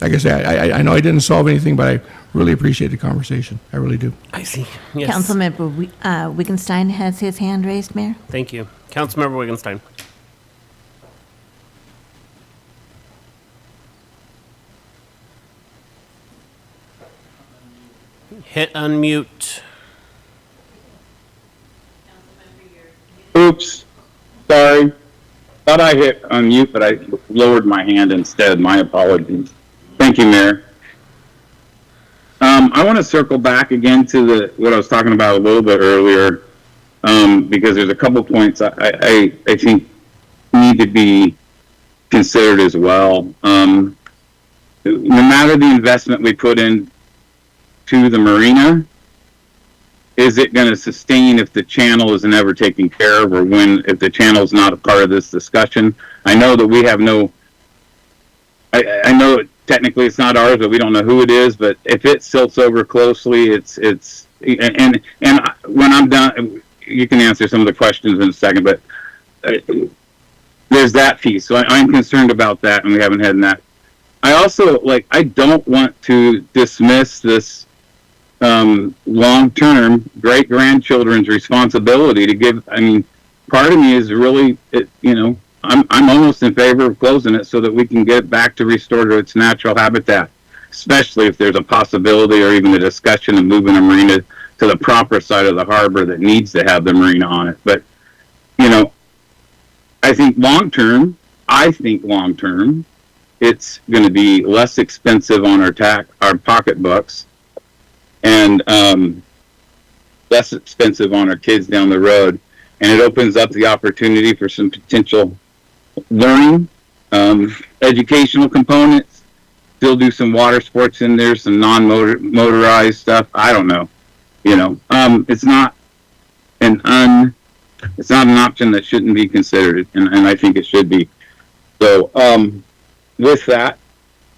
Like I say, I know I didn't solve anything, but I really appreciate the conversation. I really do. I see. Yes. Councilmember Wittgenstein has his hand raised, Mayor. Thank you. Councilmember Wittgenstein. Hit unmute. Oops, sorry. Thought I hit unmute, but I lowered my hand instead. My apologies. Thank you, Mayor. I want to circle back again to what I was talking about a little bit earlier, because there's a couple points I think need to be considered as well. No matter the investment we put in to the marina, is it going to sustain if the channel isn't ever taken care of, or if the channel is not a part of this discussion? I know that we have I know technically it's not ours, but we don't know who it is. But if it silts over closely, and when I'm done, you can answer some of the questions in a second. But there's that piece, so I'm concerned about that, and we haven't had that. I also I don't want to dismiss this long-term great-grandchildren's responsibility to give. I mean, part of me is really, I'm almost in favor of closing it so that we can get it back to restore to its natural habitat, especially if there's a possibility or even a discussion of moving a marina to the proper side of the harbor that needs to have the marina on it. But, I think long-term, it's going to be less expensive on our pocketbooks, and less expensive on our kids down the road. And it opens up the opportunity for some potential learning, educational components, still do some water sports in there, some non-motorized stuff. I don't know. It's not an option that shouldn't be considered, and I think it should be. So with that,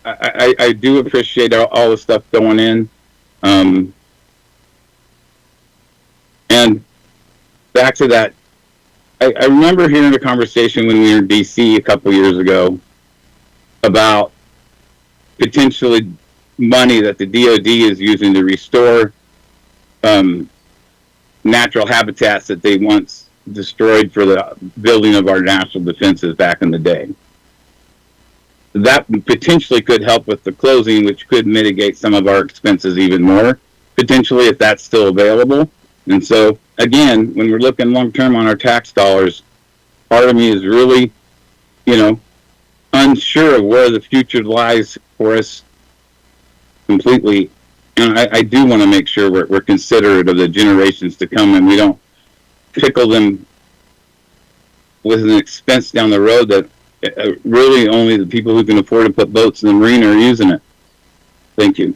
I do appreciate all the stuff going in. And back to that, I remember hearing a conversation when we were in DC a couple years ago about potentially money that the DoD is using to restore natural habitats that they once destroyed for the building of our national defenses back in the day. That potentially could help with the closing, which could mitigate some of our expenses even more, potentially, if that's still available. And so, again, when we're looking long-term on our tax dollars, part of me is really, unsure of where the future lies for us completely. And I do want to make sure we're considerate of the generations to come, and we don't pickle them with an expense down the road that really only the people who can afford to put boats in the marina are using it. Thank you.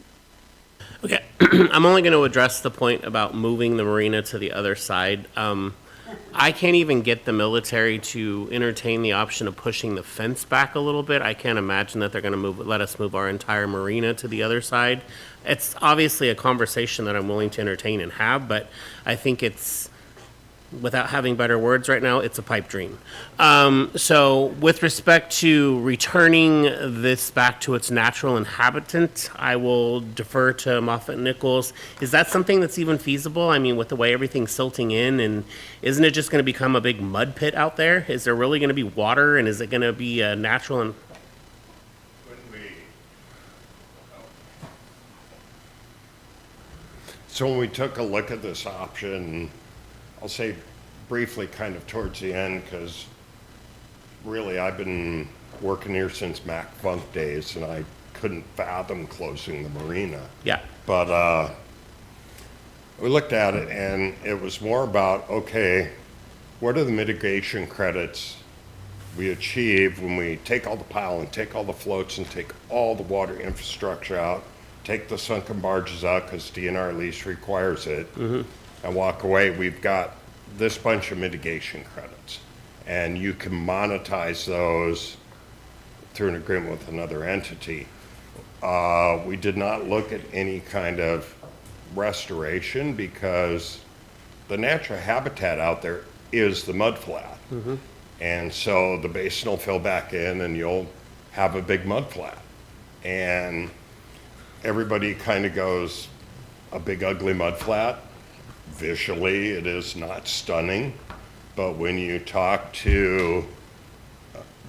Okay, I'm only going to address the point about moving the marina to the other side. I can't even get the military to entertain the option of pushing the fence back a little bit. I can't imagine that they're going to let us move our entire marina to the other side. It's obviously a conversation that I'm willing to entertain and have, but I think it's, without having better words right now, it's a pipe dream. So with respect to returning this back to its natural inhabitant, I will defer to Moffett Nichols. Is that something that's even feasible? I mean, with the way everything's silting in, and isn't it just going to become a big mud pit out there? Is there really going to be water, and is it going to be a natural and So when we took a look at this option, I'll say briefly kind of towards the end, because really I've been working here since Mac Funk days, and I couldn't fathom closing the marina. Yeah. But we looked at it, and it was more about, okay, what are the mitigation credits we achieve when we take all the pile and take all the floats and take all the water infrastructure out, take the sunken barges out because DNR lease requires it, and walk away. We've got this bunch of mitigation credits, and you can monetize those through an agreement with another entity. We did not look at any kind of restoration because the natural habitat out there is the mud flat. And so the basin will fill back in and you'll have a big mud flat. And everybody kind of goes, a big ugly mud flat. Visually, it is not stunning. But when you talk to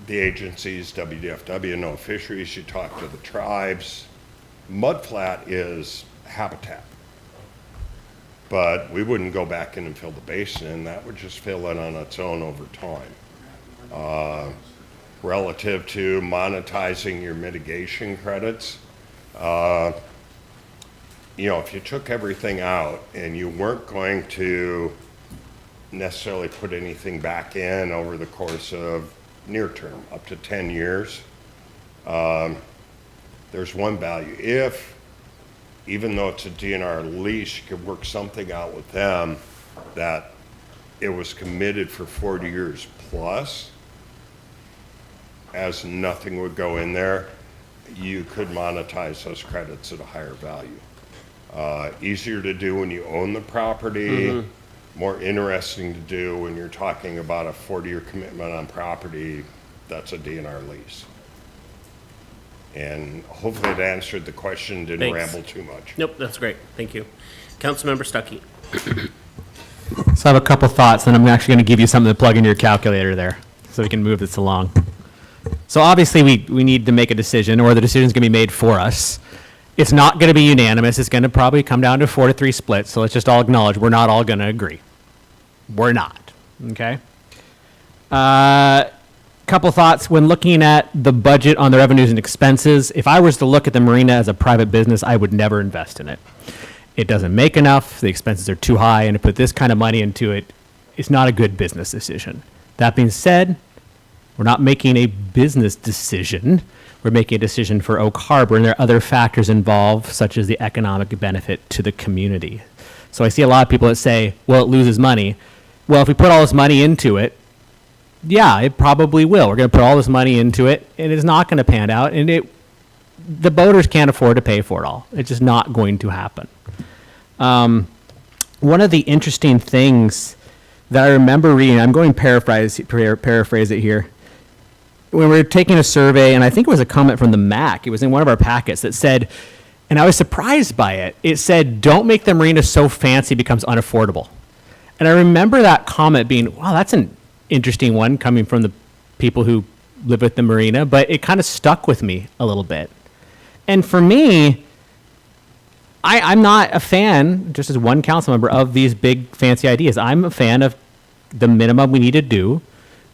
the agencies, WDFW, NOAA Fisheries, you talk to the tribes, mud flat is habitat. But we wouldn't go back in and fill the basin in. That would just fill in on its own over time. Relative to monetizing your mitigation credits, you know, if you took everything out and you weren't going to necessarily put anything back in over the course of near term, up to 10 years, there's one value. If, even though it's a DNR lease, you could work something out with them that it was committed for 40 years plus, as nothing would go in there, you could monetize those credits at a higher value. Easier to do when you own the property, more interesting to do when you're talking about a 40-year commitment on property that's a DNR lease. And hopefully it answered the question, didn't Thanks. ramble too much. Nope, that's great. Thank you. Councilmember Stuckey. So I have a couple thoughts, and I'm actually going to give you something to plug into your calculator there so we can move this along. So obviously we need to make a decision, or the decision's going to be made for us. It's not going to be unanimous. It's going to probably come down to 4-3 split. So let's just all acknowledge we're not all going to agree. We're not. Okay? Couple thoughts. When looking at the budget on the revenues and expenses, if I was to look at the marina as a private business, I would never invest in it. It doesn't make enough. The expenses are too high. And to put this kind of money into it, it's not a good business decision. That being said, we're not making a business decision. We're making a decision for Oak Harbor, and there are other factors involved, such as the economic benefit to the community. So I see a lot of people that say, well, it loses money. Well, if we put all this money into it, yeah, it probably will. We're going to put all this money into it, and it's not going to pan out, and the boaters can't afford to pay for it all. It's just not going to happen. One of the interesting things that I remember reading, I'm going to paraphrase it here. When we were taking a survey, and I think it was a comment from the MAC, it was in one of our packets that said, and I was surprised by it, it said, don't make the marina so fancy it becomes unaffordable. And I remember that comment being, wow, that's an interesting one coming from the people who live at the marina, but it kind of stuck with me a little bit. And for me, I'm not a fan, just as one council member, of these big fancy ideas. I'm a fan of the minimum we need to do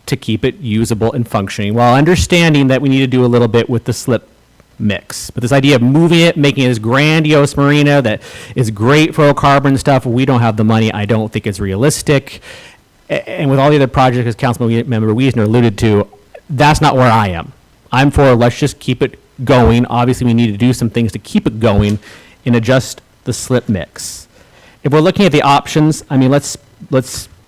to keep it usable and functioning, while understanding that we need to do a little bit with the slip mix. But this idea of moving it, making it this grandiose marina that is great for Oak Harbor and stuff, we don't have the money. I don't think it's realistic. And with all the other projects, as Councilmember Wiesner alluded to, that's not where I am. I'm for let's just keep it going. Obviously, we need to do some things to keep it going and adjust the slip mix. If we're looking at the options, I mean, let's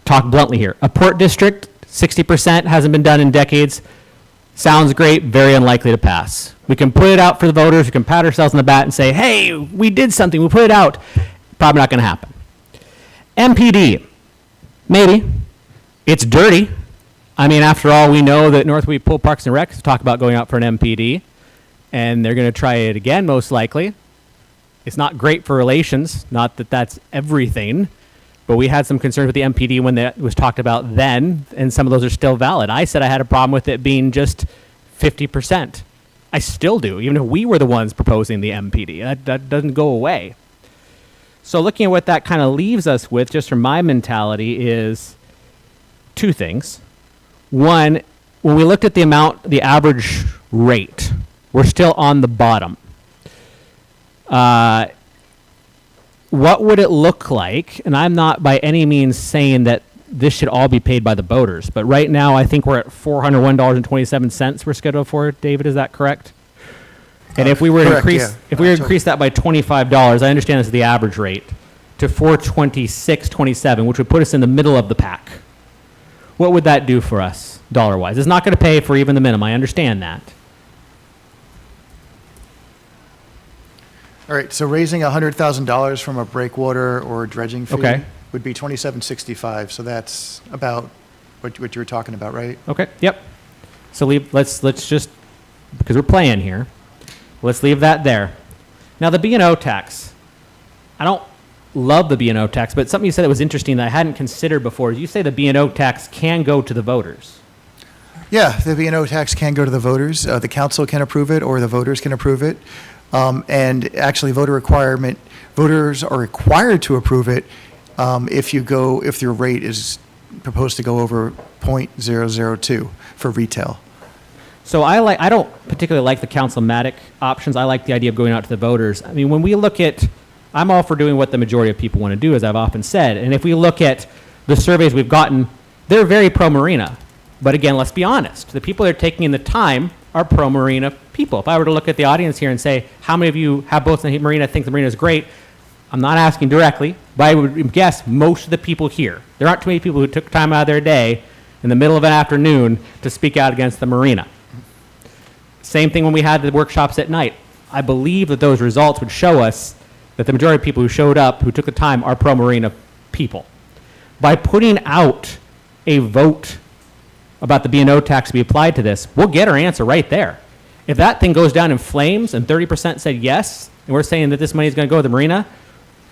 talk bluntly here. A port district, 60% hasn't been done in decades. Sounds great, very unlikely to pass. We can put it out for the voters, we can pat ourselves on the back and say, hey, we did something, we put it out. Probably not going to happen. MPD, maybe. It's dirty. I mean, after all, we know that North Wheat Pool Parks and Recs talk about going out for an MPD, and they're going to try it again, most likely. It's not great for relations, not that that's everything, but we had some concerns with the MPD when that was talked about then, and some of those are still valid. I said I had a problem with it being just 50%. I still do, even if we were the ones proposing the MPD. That doesn't go away. So looking at what that kind of leaves us with, just from my mentality, is two things. One, when we looked at the average rate, we're still on the bottom. What would it look like? And I'm not by any means saying that this should all be paid by the boaters, but right now I think we're at $401.27 we're scheduled for. David, is that correct? And if we were to increase, if we were to increase that by $25, I understand this is the average rate. to 426.27, which would put us in the middle of the pack. What would that do for us, dollar-wise? It's not going to pay for even the minimum. I understand that. All right, so raising $100,000 from a breakwater or dredging fee Okay. would be $27.65, so that's about what you were talking about, right? Okay, yep. So let's just, because we're playing here, let's leave that there. Now, the B&O tax. I don't love the B&O tax, but something you said that was interesting that I hadn't considered before is you say the B&O tax can go to the voters. Yeah, the B&O tax can go to the voters. The council can approve it, or the voters can approve it. And actually, voters are required to approve it if your rate is proposed to go over 0.002 for retail. So I don't particularly like the councilmatic options. I like the idea of going out to the voters. I mean, when we look at, I'm all for doing what the majority of people want to do, as I've often said. And if we look at the surveys we've gotten, they're very pro-marina. But again, let's be honest. The people that are taking in the time are pro-marina people. If I were to look at the audience here and say, how many of you have boats in the marina, think the marina is great? I'm not asking directly, but I would guess most of the people here. There aren't too many people who took time out of their day in the middle of an afternoon to speak out against the marina. Same thing when we had the workshops at night. I believe that those results would show us that the majority of people who showed up, who took the time, are pro-marina people. By putting out a vote about the B&O tax to be applied to this, we'll get our answer right there. If that thing goes down in flames and 30% said yes, and we're saying that this money is going to go to the marina,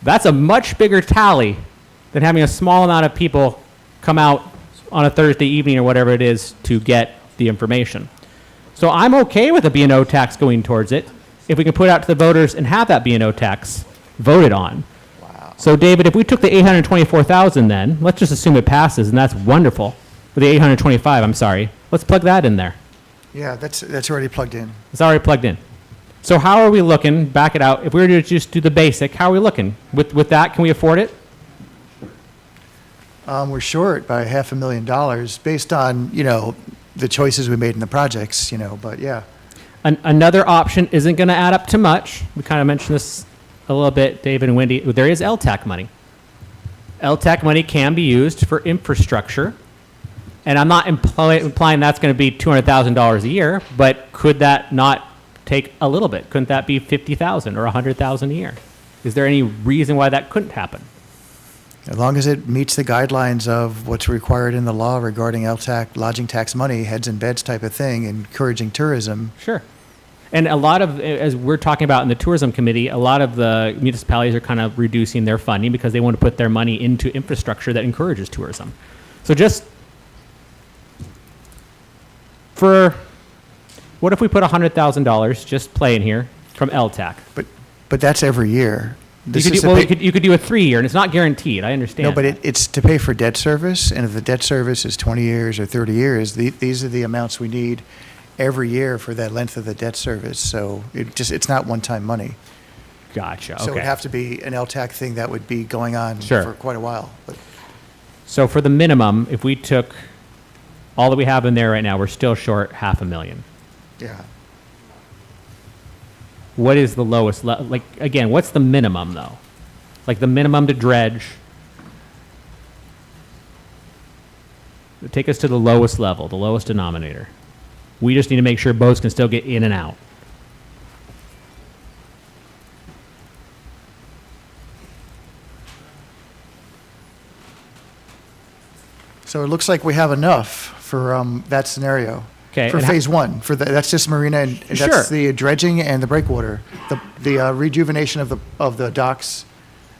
that's a much bigger tally than having a small amount of people come out on a Thursday evening or whatever it is to get the information. So I'm okay with the B&O tax going towards it if we can put it out to the voters and have that B&O tax voted on. Wow. So David, if we took the 824,000 then, let's just assume it passes, and that's wonderful. For the 825, I'm sorry. Let's plug that in there. Yeah, that's already plugged in. It's already plugged in. So how are we looking? Back it out. If we were to just do the basic, how are we looking? With that, can we afford it? We're short by $500,000 based on, the choices we made in the projects, but yeah. Another option isn't going to add up to much. We kind of mentioned this a little bit, David and Wendy. There is LTAC money. LTAC money can be used for infrastructure. And I'm not implying that's going to be $200,000 a year, but could that not take a little bit? Couldn't that be $50,000 or $100,000 a year? Is there any reason why that couldn't happen? As long as it meets the guidelines of what's required in the law regarding LTAC, lodging tax money, heads and beds type of thing, encouraging tourism. Sure. And a lot of, as we're talking about in the tourism committee, a lot of the municipalities are kind of reducing their funding because they want to put their money into infrastructure that encourages tourism. So just what if we put $100,000, just playing here, from LTAC? But that's every year. You could do a 3-year, and it's not guaranteed. I understand. No, but it's to pay for debt service, and if the debt service is 20 years or 30 years, these are the amounts we need every year for that length of the debt service. So it's not one-time money. Gotcha. Okay. So it would have to be an LTAC thing that would be going on Sure. for quite a while. But So for the minimum, if we took all that we have in there right now, we're still short $500,000. yeah. What is the lowest? Again, what's the minimum though? Like the minimum to dredge. Take us to the lowest level, the lowest denominator. We just need to make sure boats can still get in and out. So it looks like we have enough for that scenario. Okay, For and phase one, that's just marina, and Sure. that's the dredging and the breakwater. The rejuvenation of the docks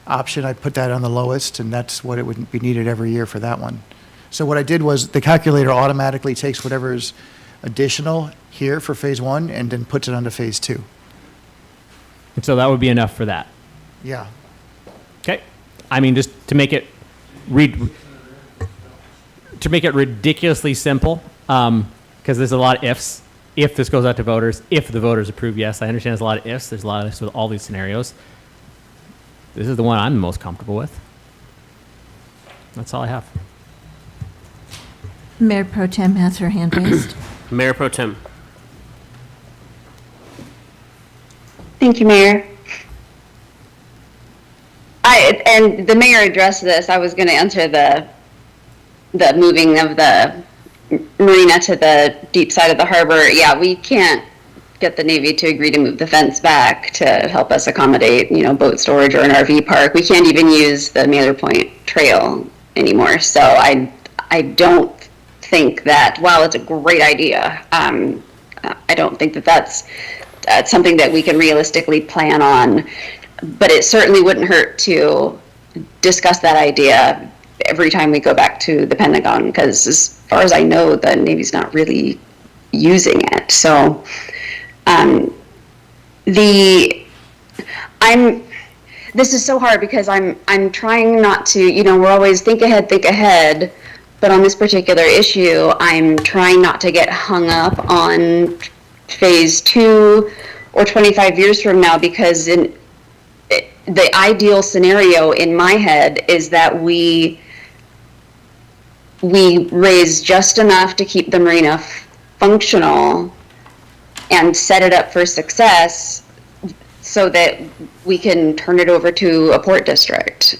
option, I put that on the lowest, and that's what it would be needed every year for that one. So what I did was, the calculator automatically takes whatever's additional here for phase one and then puts it onto phase two. And so that would be enough for that. Yeah. Okay. I mean, just to make it ridiculously simple, because there's a lot of ifs. If this goes out to voters, if the voters approve, yes, I understand there's a lot of ifs. There's a lot of ifs with all these scenarios. This is the one I'm the most comfortable with. That's all I have. Mayor Pro Tem has her hand raised. Mayor Pro Tem. Thank you, Mayor. And the mayor addressed this. I was going to answer the moving of the marina to the deep side of the harbor. Yeah, we can't get the Navy to agree to move the fence back to help us accommodate, boat storage or an RV park. We can't even use the Mailer Point Trail anymore. So I don't think that, while it's a great idea, I don't think that that's something that we can realistically plan on. But it certainly wouldn't hurt to discuss that idea every time we go back to the Pentagon, because as far as I know, the Navy's not really using it. So this is so hard because I'm trying not to, we're always think ahead, but on this particular issue, I'm trying not to get hung up on phase 2 or 25 years from now, because the ideal scenario in my head is that we raise just enough to keep the marina functional and set it up for success so that we can turn it over to a port district,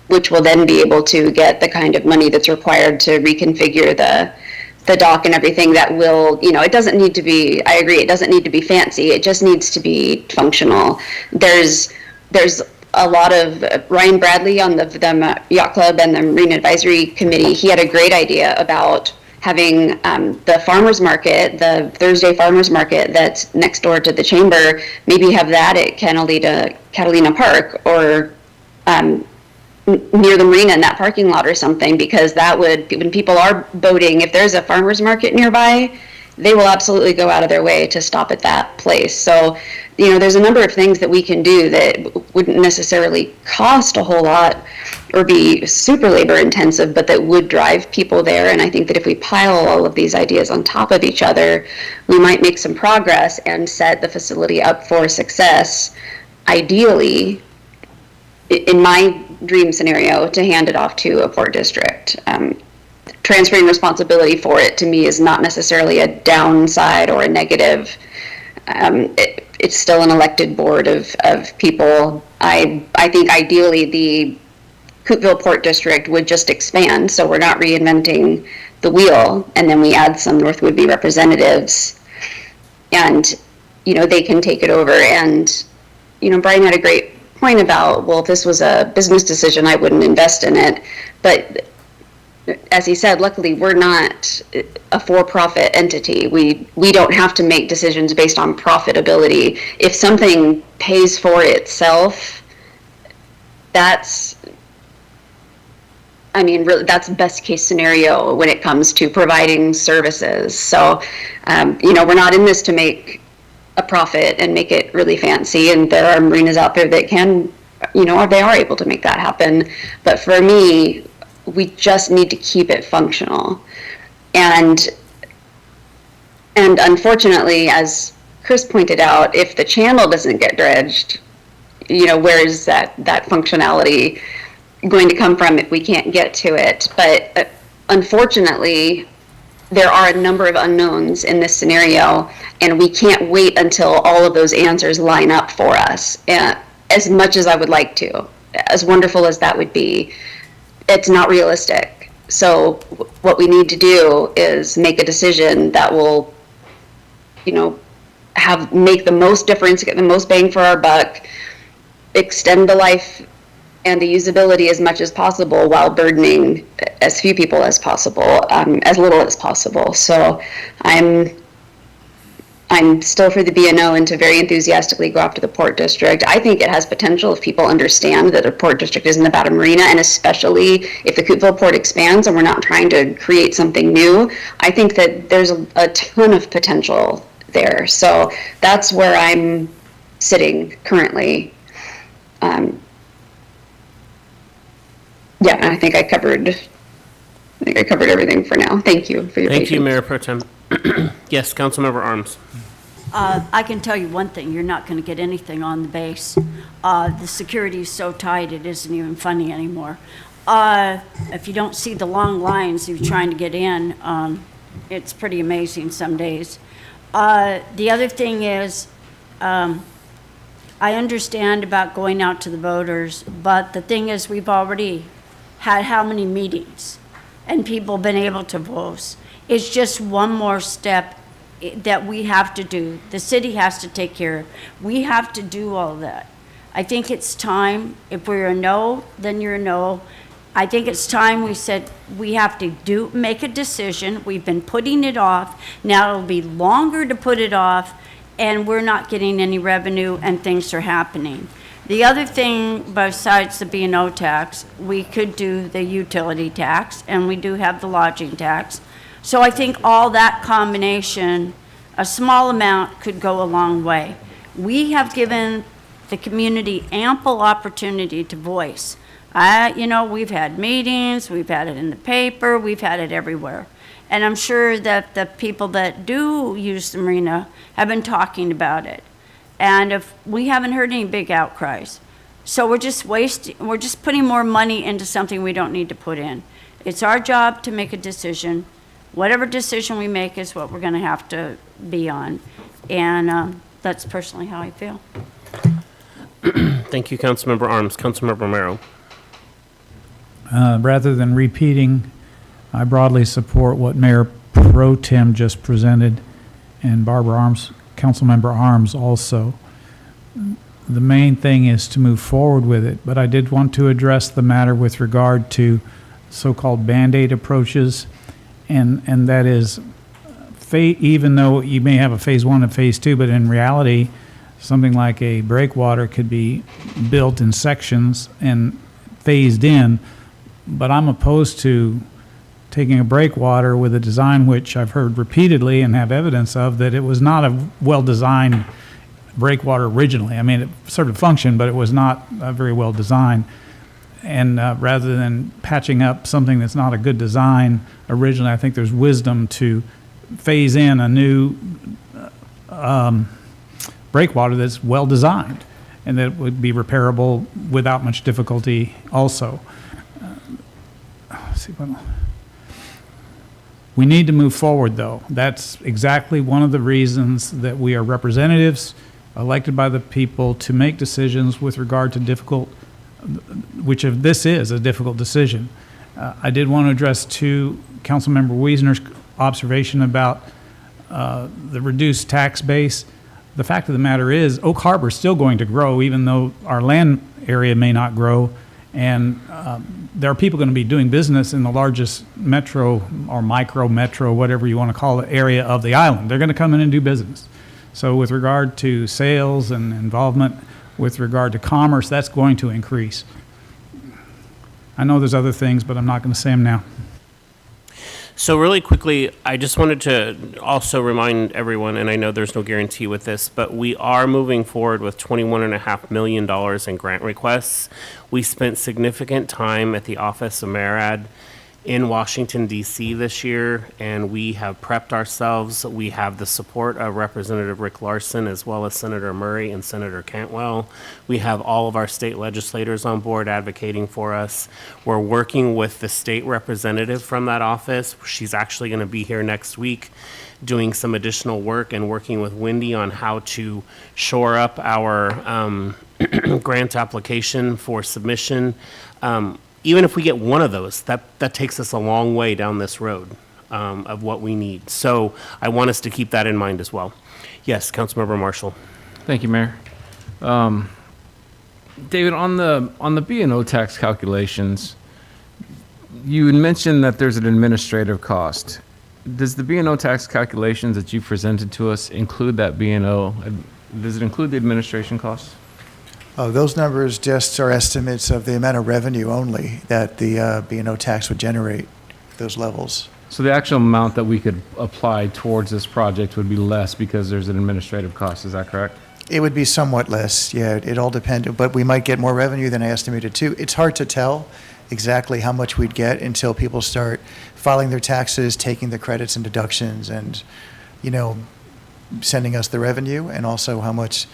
which will then be able to get the kind of money that's required to reconfigure the dock and everything that will, it doesn't need to be, I agree, it doesn't need to be fancy, it just needs to be functional. There's a lot of, Ryan Bradley on the Yacht Club and the Marine Advisory Committee, he had a great idea about having the farmer's market, the Thursday farmer's market that's next door to the chamber, maybe have that at Catalina Park or near the marina in that parking lot or something, because that would, when people are boating, if there's a farmer's market nearby, they will absolutely go out of their way to stop at that place. So, there's a number of things that we can do that wouldn't necessarily cost a whole lot or be super labor intensive, but that would drive people there. And I think that if we pile all of these ideas on top of each other, we might make some progress and set the facility up for success. Ideally, in my dream scenario, to hand it off to a port district. Transferring responsibility for it to me is not necessarily a downside or a negative. It's still an elected board of people. I think ideally the Coupeville Port District would just expand, so we're not reinventing the wheel, and then we add some North Whidbey representatives, and they can take it over. And Brian had a great point about, well, if this was a business decision, I wouldn't invest in it. But as he said, luckily we're not a for-profit entity. We don't have to make decisions based on profitability. If something pays for itself, that's best case scenario when it comes to providing services. So, we're not in this to make a profit and make it really fancy, and there are marinas out there that can, they are able to make that happen. But for me, we just need to keep it functional. And unfortunately, as Chris pointed out, if the channel doesn't get dredged, where is that functionality going to come from if we can't get to it? But unfortunately, there are a number of unknowns in this scenario, and we can't wait until all of those answers line up for us. And as much as I would like to, as wonderful as that would be, it's not realistic. So what we need to do is make a decision that will, make the most difference, get the most bang for our buck, extend the life and the usability as much as possible while burdening as few people as possible, as little as possible. So I'm still for the B&O and to very enthusiastically go after the Port District. I think it has potential if people understand that a Port District isn't about a marina, and especially if the Coupeville Port expands and we're not trying to create something new. I think that there's a ton of potential there. So that's where I'm sitting currently. I think I covered everything for now. Thank you for your patience. Thank you, Mayor Pro Tem. Yes, Councilmember Arms. I can tell you one thing, you're not going to get anything on the base. The security is so tight, it isn't even funny anymore. If you don't see the long lines you're trying to get in, it's pretty amazing some days. The other thing is, I understand about going out to the voters, but the thing is, we've already had how many meetings? And people been able to vote. It's just one more step that we have to do. The city has to take care of. We have to do all that. I think it's time, if we're a no, then you're a no. I think it's time we said we have to make a decision. We've been putting it off. Now it'll be longer to put it off, and we're not getting any revenue, and things are happening. The other thing, besides the B&O tax, we could do the utility tax, and we do have the lodging tax. So I think all that combination, a small amount could go a long way. We have given the community ample opportunity to voice. We've had meetings, we've had it in the paper, we've had it everywhere. And I'm sure that the people that do use the marina have been talking about it. And if we haven't heard any big outcries. So we're just putting more money into something we don't need to put in. It's our job to make a decision. Whatever decision we make is what we're going to have to be on. And that's personally how I feel. Thank you, Councilmember Arms. Councilmember Romero. Rather than repeating, I broadly support what Mayor Pro Tem just presented, and Barbara Arms, Councilmember Arms also. The main thing is to move forward with it, but I did want to address the matter with regard to so-called Band-Aid approaches, and that is, even though you may have a phase 1 and phase 2, but in reality, something like a breakwater could be built in sections and phased in, but I'm opposed to taking a breakwater with a design which I've heard repeatedly and have evidence of that it was not a well-designed breakwater originally. I mean, it sort of functioned, but it was not very well designed. And rather than patching up something that's not a good design originally, I think there's wisdom to phase in a new breakwater that's well designed and that would be repairable without much difficulty also. We need to move forward, though. That's exactly one of the reasons that we are representatives elected by the people to make decisions with regard to difficult, which of this is a difficult decision. I did want to address Councilmember Wiesner's observation about the reduced tax base. The fact of the matter is Oak Harbor is still going to grow, even though our land area may not grow. And there are people going to be doing business in the largest metro or micro metro, whatever you want to call it, area of the island. They're going to come in and do business. So with regard to sales and involvement, with regard to commerce, that's going to increase. I know there's other things, but I'm not going to say them now. So really quickly, I just wanted to also remind everyone, and I know there's no guarantee with this, but we are moving forward with $21.5 million in grant requests. We spent significant time at the Office of MARAD in Washington, D.C. this year, and we have prepped ourselves. We have the support of Representative Rick Larson, as well as Senator Murray and Senator Cantwell. We have all of our state legislators on board advocating for us. We're working with the state representative from that office. She's actually going to be here next week doing some additional work and working with Wendy on how to shore up our grant application for submission. Even if we get one of those, that takes us a long way down this road of what we need. So I want us to keep that in mind as well. Yes, Councilmember Marshall. Thank you, Mayor. David, on the B&O tax calculations, you had mentioned that there's an administrative cost. Does the B&O tax calculations that you presented to us include that B&O? Does it include the administration costs? Those numbers just are estimates of the amount of revenue only that the B&O tax would generate, those levels. So the actual amount that we could apply towards this project would be less because there's an administrative cost, is that correct? It would be somewhat less, yeah, it all depends, but we might get more revenue than I estimated too. It's hard to tell exactly how much we'd get until people start filing their taxes, taking the credits and deductions and, sending us the revenue, and also how much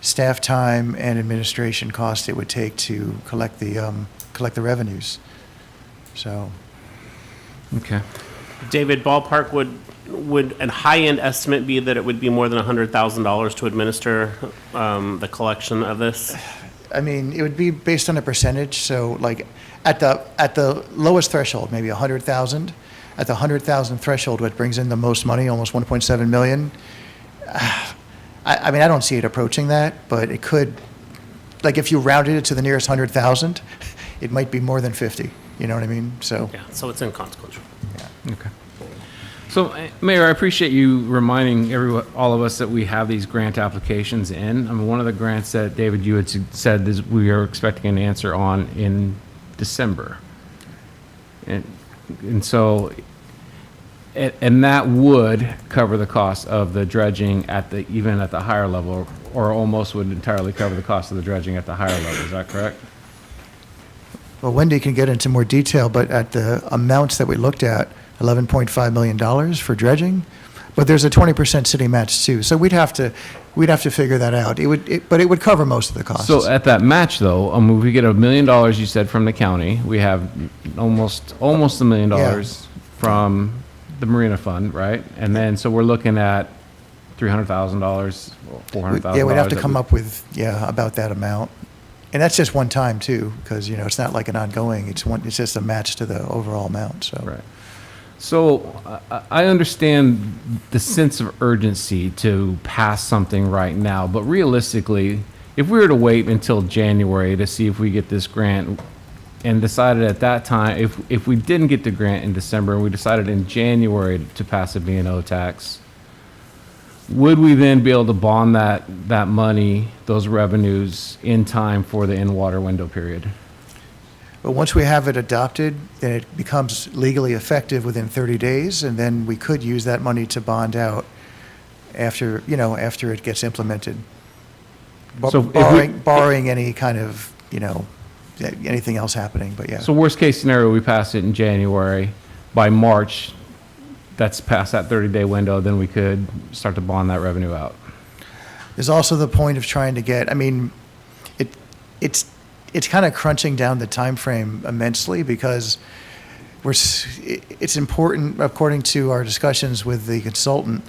staff time and administration cost it would take to collect the revenues. So. Okay. David, ballpark, would a high-end estimate be that it would be more than $100,000 to administer the collection of this? I mean, it would be based on a percentage, so like at the lowest threshold, maybe 100,000. At the 100,000 threshold, what brings in the most money, almost 1.7 million. I mean, I don't see it approaching that, but it could, like if you rounded it to the nearest 100,000, it might be more than 50, you know what I mean? So, Yeah, so it's inconsequential. Okay. So, Mayor, I appreciate you reminding all of us that we have these grant applications in. I mean, one of the grants that, David, you had said is we are expecting an answer on in December. And so, and that would cover the cost of the dredging even at the higher level, or almost would entirely cover the cost of the dredging at the higher level. Is that correct? well, Wendy can get into more detail, but at the amounts that we looked at, $11.5 million for dredging, but there's a 20% city match too. So we'd have to figure that out. But it would cover most of the costs. So at that match, though, we get $1 million, you said, from the county. We have almost $1 million from the Marina Fund, right? And then, so we're looking at $300,000, $400,000. Yeah, we'd have to come up with, about that amount. And that's just one time too, because, it's not like an ongoing, it's just a match to the overall amount, so. Right. So I understand the sense of urgency to pass something right now, but realistically, if we were to wait until January to see if we get this grant and decided at that time, if we didn't get the grant in December and we decided in January to pass a B&O tax, would we then be able to bond that money, those revenues, in time for the in-water window period? But once we have it adopted, then it becomes legally effective within 30 days, and then we could use that money to bond out after it gets implemented. So barring any kind of, anything else happening, but yeah. So worst case scenario, we pass it in January. By March, that's past that 30-day window, then we could start to bond that revenue out. There's also the point of trying to get, it's kind of crunching down the time frame immensely because it's important, according to our discussions with the consultant,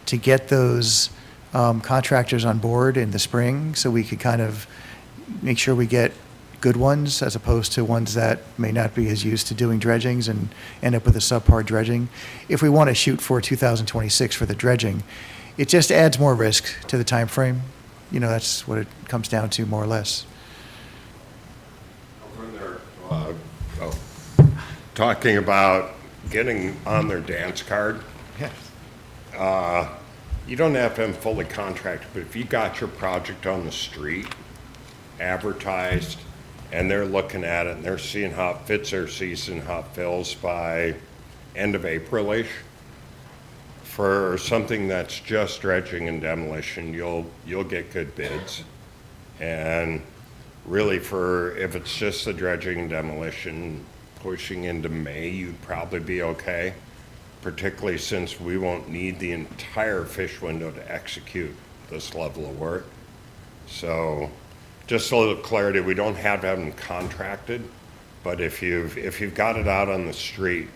to get those contractors on board in the spring so we could kind of make sure we get good ones as opposed to ones that may not be as used to doing dredgings and end up with a subpar dredging. If we want to shoot for 2026 for the dredging, it just adds more risk to the time frame. That's what it comes down to, more or less. Talking about getting on their dance card. Yes. You don't have to have them fully contracted, but if you got your project on the street, advertised, and they're looking at it and they're seeing how it fits their season, how it fills by end of April-ish, for something that's just dredging and demolition, you'll get good bids. And really if it's just the dredging and demolition, pushing into May, you'd probably be okay, particularly since we won't need the entire fish window to execute this level of work. So just a little clarity, we don't have to have them contracted, but if you've got it out on the street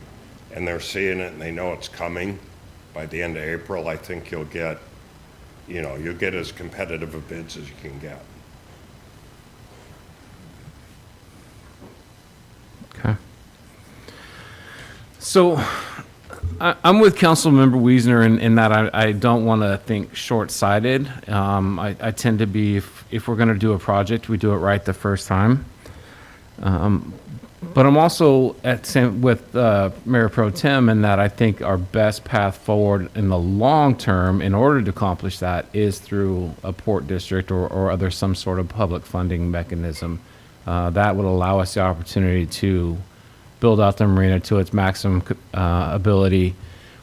and they're seeing it and they know it's coming by the end of April, I think you'll get as competitive a bids as you can get. Okay. So I'm with Councilmember Wiesner in that I don't want to think short-sighted. I tend to be, if we're going to do a project, we do it right the first time. But I'm also with Mayor Pro Tem in that I think our best path forward in the long term in order to accomplish that is through a port district or some sort of public funding mechanism. That would allow us the opportunity to build out the marina to its maximum ability,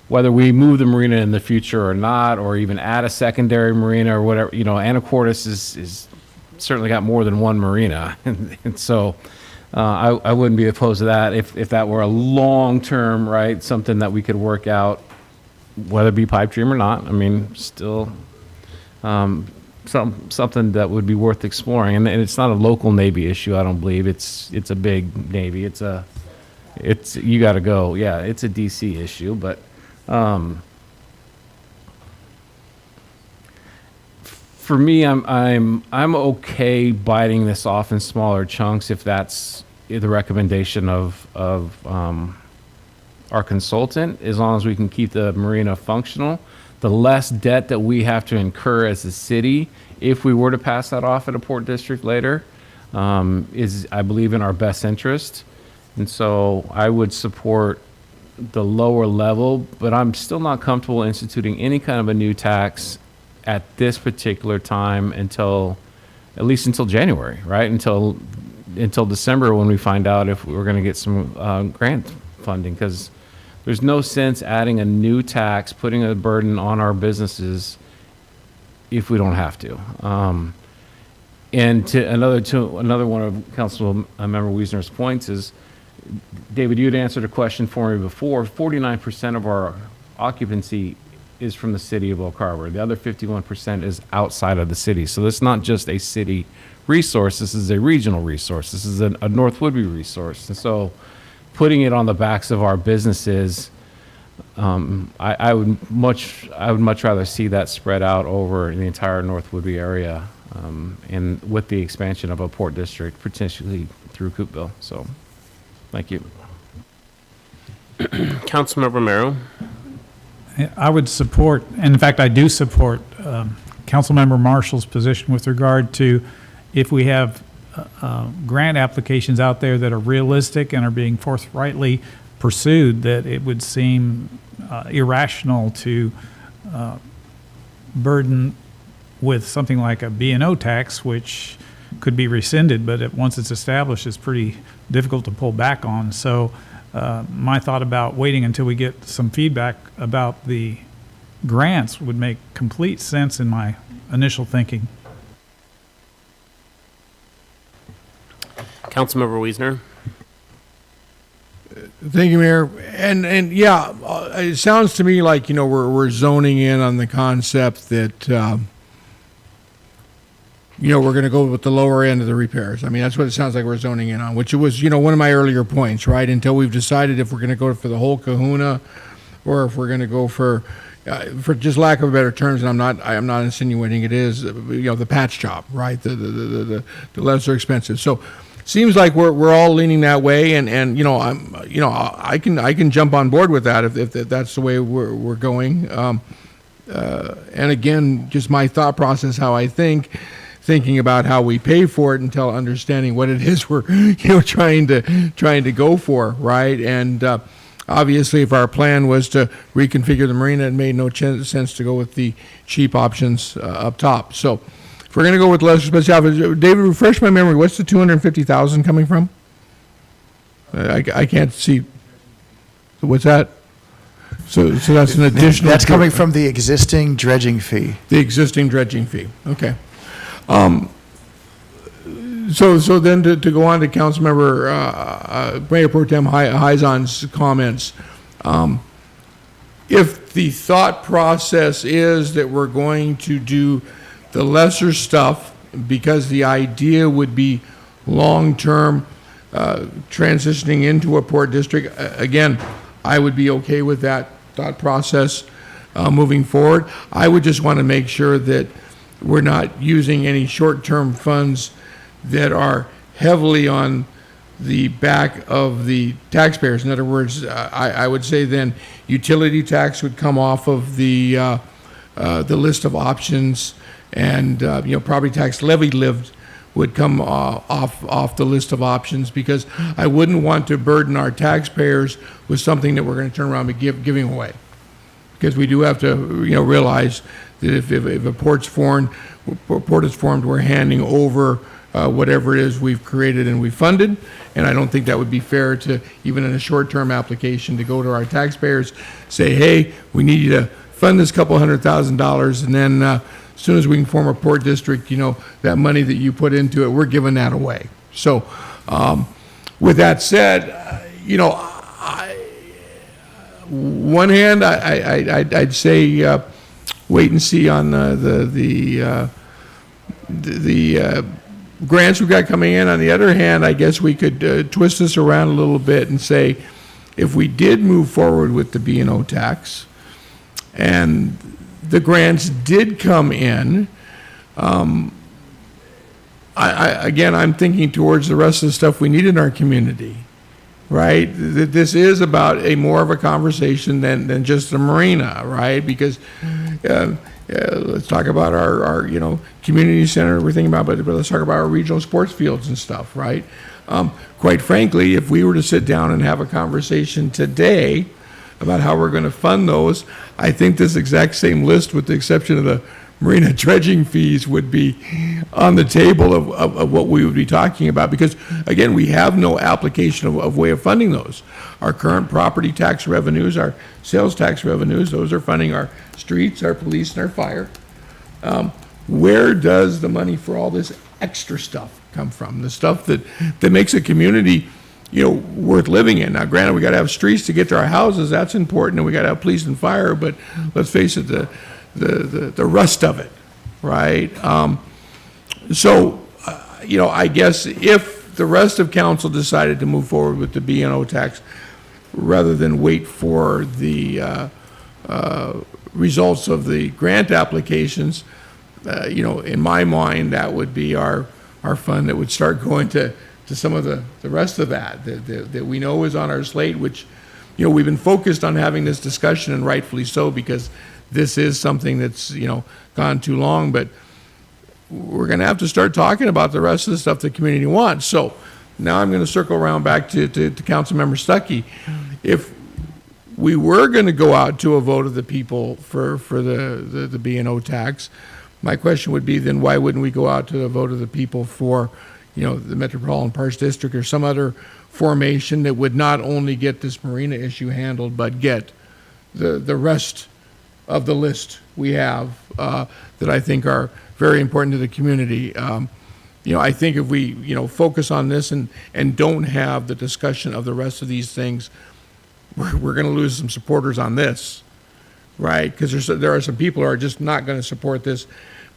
whether we move the marina in the future or not, or even add a secondary marina or whatever. Anacortes is certainly got more than one marina, and so I wouldn't be opposed to that if that were a long-term, right, something that we could work out, whether it be pipe dream or not. Still something that would be worth exploring, and it's not a local Navy issue. I don't believe it's a big Navy. It's you got to go. Yeah, it's a DC issue, but For me, I'm okay biting this off in smaller chunks if that's the recommendation of our consultant, as long as we can keep the marina functional. The less debt that we have to incur as a city, if we were to pass that off at a port district later, is, I believe, in our best interest. And so I would support the lower level, but I'm still not comfortable instituting any kind of a new tax at this particular time until, at least until January, right? Until December, when we find out if we're going to get some grant funding, because there's no sense adding a new tax, putting a burden on our businesses if we don't have to. And to another one of Councilmember Wiesner's points is, David, you had answered a question for me before. 49% of our occupancy is from the city of Oak Harbor. The other 51% is outside of the city. So it's not just a city resource. This is a regional resource. This is a North Woodbury resource. And so putting it on the backs of our businesses, I would much rather see that spread out over the entire North Woodbury area, and with the expansion of a port district, potentially through Coopville. So, thank you. Councilmember Merrill. I would support, and in fact, I do support Councilmember Marshall's position with regard to if we have grant applications out there that are realistic and are being forthrightly pursued, that it would seem irrational to burden with something like a B&O tax, which could be rescinded, but once it's established, it's pretty difficult to pull back on. So my thought about waiting until we get some feedback about the grants would make complete sense in my initial thinking. Councilmember Wiesner. Thank you, Mayor. And yeah, it sounds to me like, we're zoning in on the concept that, we're going to go with the lower end of the repairs. I mean, that's what it sounds like we're zoning in on, which was, one of my earlier points, right? Until we've decided if we're going to go for the whole kahuna or if we're going to go for just lack of better terms, and I'm not insinuating it is, the patch job, right? The lesser expensive. So seems like we're all leaning that way, and I can jump on board with that if that's the way we're going. And again, just my thought process, how I thinking about how we pay for it until understanding what it is we're trying to go for, right? And obviously, if our plan was to reconfigure the marina, it made no sense to go with the cheap options up top. So if we're going to go with lesser expensive, David, refresh my memory. What's the $250,000 coming from? I can't see. What's that? So that's an additional. That's coming from the existing dredging fee. The existing dredging fee. Okay. So then to go on to Councilmember Mayor Pro Tem Heizon's comments, if the thought process is that we're going to do the lesser stuff because the idea would be long-term transitioning into a port district, again, I would be okay with that thought process moving forward. I would just want to make sure that we're not using any short-term funds that are heavily on the back of the taxpayers. In other words, I would say then utility tax would come off of the list of options, and property tax levy would come off the list of options, because I wouldn't want to burden our taxpayers with something that we're going to turn around and giving away. Because we do have to realize that if a port is formed, we're handing over whatever it is we've created and we've funded, and I don't think that would be fair to, even in a short-term application, to go to our taxpayers, say, hey, we need you to fund this couple $100,000, and then as soon as we can form a port district, that money that you put into it, we're giving that away. So with that said, one hand, I'd say wait and see on the grants we've got coming in. On the other hand, I guess we could twist this around a little bit and say, if we did move forward with the B&O tax and the grants did come in, Again, I'm thinking towards the rest of the stuff we need in our community, right? That this is about a more of a conversation than just the marina, right? Because let's talk about our community center we're thinking about, but let's talk about our regional sports fields and stuff, right? Quite frankly, if we were to sit down and have a conversation today about how we're going to fund those, I think this exact same list, with the exception of the marina dredging fees, would be on the table of what we would be talking about, because again, we have no application of way of funding those. Our current property tax revenues, our sales tax revenues, those are funding our streets, our police, and our fire. Where does the money for all this extra stuff come from? The stuff that makes a community, worth living in. Now, granted, we got to have streets to get to our houses. That's important, and we got to have police and fire. But let's face it, the rest of it, right? I guess if the rest of council decided to move forward with the B&O tax rather than wait for the results of the grant applications, in my mind, that would be our fund that would start going to some of the rest of that we know is on our slate, which, we've been focused on having this discussion, and rightfully so, because this is something that's, gone too long, but we're going to have to start talking about the rest of the stuff the community wants. So now I'm going to circle around back to Councilmember Stuckey. If we were going to go out to a vote of the people for the B&O tax, my question would be, then why wouldn't we go out to a vote of the people for, the Metropolitan Parks District or some other formation that would not only get this marina issue handled, but get the rest of the list we have that I think are very important to the community. I think if we, focus on this and don't have the discussion of the rest of these things, we're going to lose some supporters on this, right? Because there are some people who are just not going to support this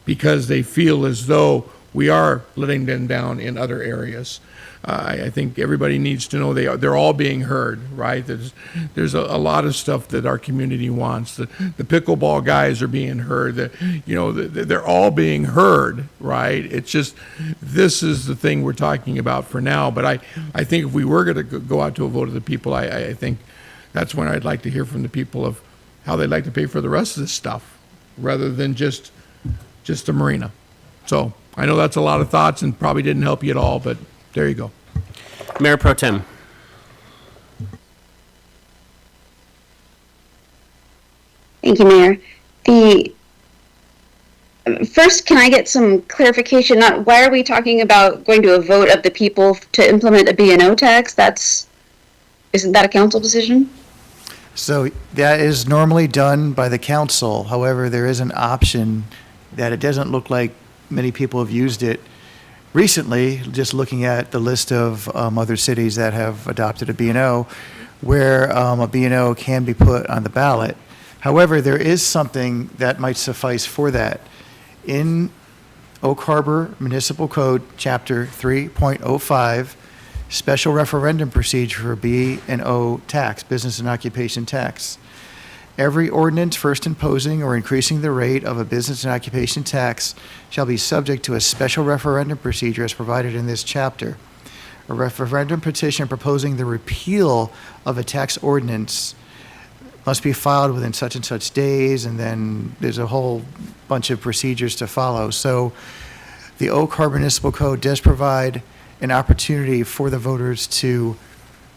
because they feel as though we are letting them down in other areas. I think everybody needs to know they're all being heard, right? There's a lot of stuff that our community wants. The pickleball guys are being heard. They're all being heard, right? It's just, this is the thing we're talking about for now. But I think if we were going to go out to a vote of the people, I think that's when I'd like to hear from the people of how they'd like to pay for the rest of this stuff, rather than just the marina. So I know that's a lot of thoughts and probably didn't help you at all, but there you go. Mayor Pro Tem. Thank you, Mayor. First, can I get some clarification? Why are we talking about going to a vote of the people to implement a B&O tax? Isn't that a council decision? So that is normally done by the council. However, there is an option that it doesn't look like many people have used it recently, just looking at the list of other cities that have adopted a B&O, where a B&O can be put on the ballot. However, there is something that might suffice for that. In Oak Harbor Municipal Code, Chapter 3.05, special referendum procedure for B&O tax, business and occupation tax. Every ordinance first imposing or increasing the rate of a business and occupation tax shall be subject to a special referendum procedure as provided in this chapter. A referendum petition proposing the repeal of a tax ordinance must be filed within such and such days, and then there's a whole bunch of procedures to follow. So the Oak Harbor Municipal Code does provide an opportunity for the voters to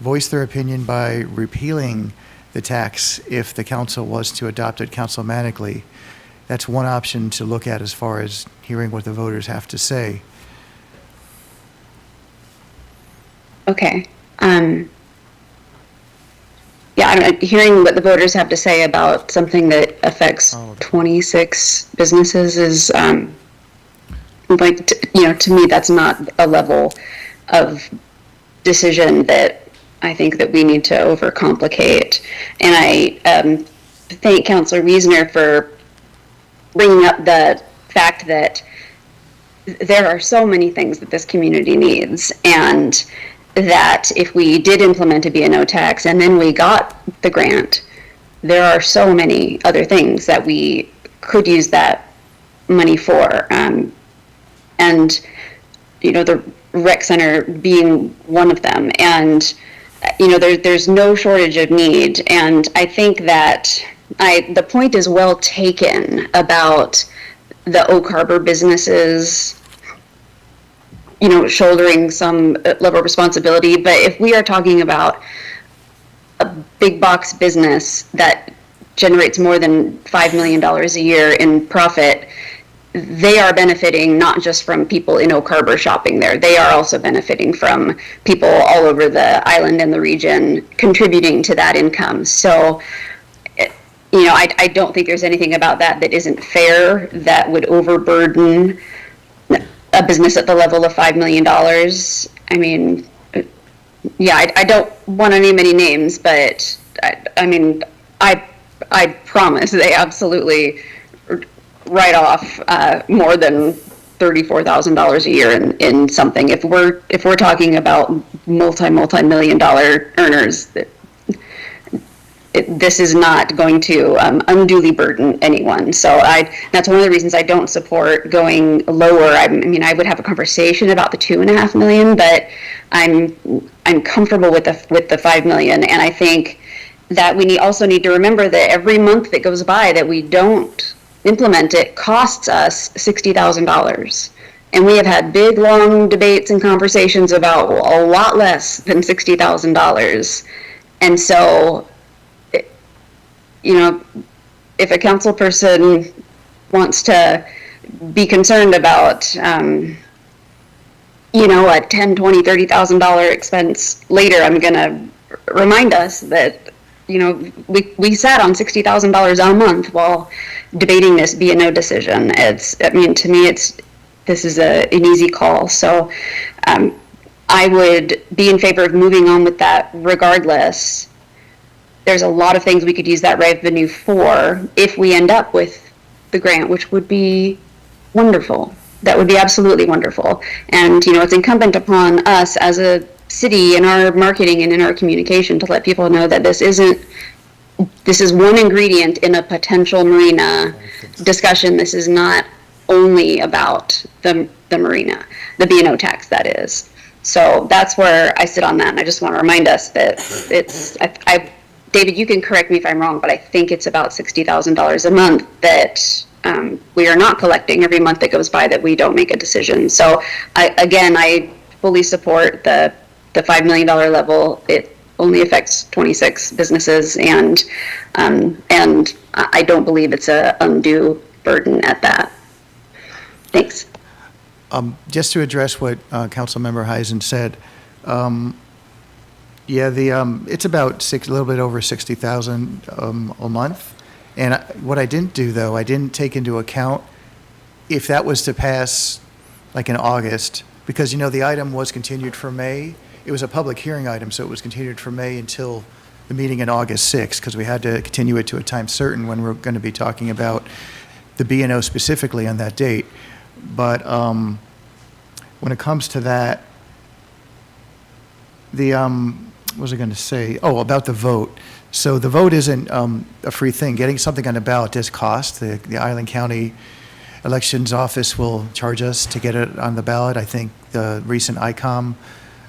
voice their opinion by repealing the tax if the council was to adopt it councilmanically. That's one option to look at as far as hearing what the voters have to say. Okay. Hearing what the voters have to say about something that affects 26 businesses is, to me, that's not a level of decision that I think that we need to overcomplicate. And I thank Councilor Wiesner for bringing up the fact that there are so many things that this community needs, and that if we did implement a B&O tax and then we got the grant, there are so many other things that we could use that money for. And, you know, the rec center being one of them. And, you know, there's no shortage of need. And I think that the point is well taken about the Oak Harbor businesses, you know, shouldering some level of responsibility. But if we are talking about a big box business that generates more than $5 million a year in profit, they are benefiting not just from people in Oak Harbor shopping there. They are also benefiting from people all over the island and the region contributing to that income. So, you know, I don't think there's anything about that isn't fair, that would overburden a business at the level of $5 million. I mean, yeah, I don't want to name any names, but I mean, I promise they absolutely write off more than $34,000 a year in something. If we're talking about multi-million dollar earners, this is not going to unduly burden anyone. So that's one of the reasons I don't support going lower. I mean, I would have a conversation about the $2.5 million, but I'm comfortable with the $5 million. And I think that we also need to remember that every month that goes by that we don't implement it costs us $60,000. And we have had big, long debates and conversations about a lot less than $60,000. And so, you know, if a council person wants to be concerned about, you know, a $10,000, $20,000, $30,000 expense later, I'm going to remind us that, you know, we sat on $60,000 a month while debating this B&O decision. I mean, to me, this is an easy call. So I would be in favor of moving on with that regardless. There's a lot of things we could use that revenue for if we end up with the grant, which would be wonderful. That would be absolutely wonderful. And, you know, it's incumbent upon us as a city in our marketing and in our communication to let people know that this is one ingredient in a potential marina discussion. This is not only about the marina, the B&O tax, that is. So that's where I sit on that. And I just want to remind us that David, you can correct me if I'm wrong, but I think it's about $60,000 a month that we are not collecting every month that goes by that we don't make a decision. So I fully support the $5 million level. It only affects 26 businesses, and I don't believe it's an undue burden at that. Thanks. Just to address what Councilmember Heisen said, yeah, it's about a little bit over 60,000 a month. And what I didn't do, though, I didn't take into account if that was to pass like in August, because, you know, the item was continued for May. It was a public hearing item, so it was continued for May until the meeting in August 6th, because we had to continue it to a time certain when we're going to be talking about the B&O specifically on that date. But when it comes to that, what was I going to say? Oh, about the vote. So the vote isn't a free thing. Getting something on the ballot does cost. The Island County Elections Office will charge us to get it on the ballot. I think the recent ICOM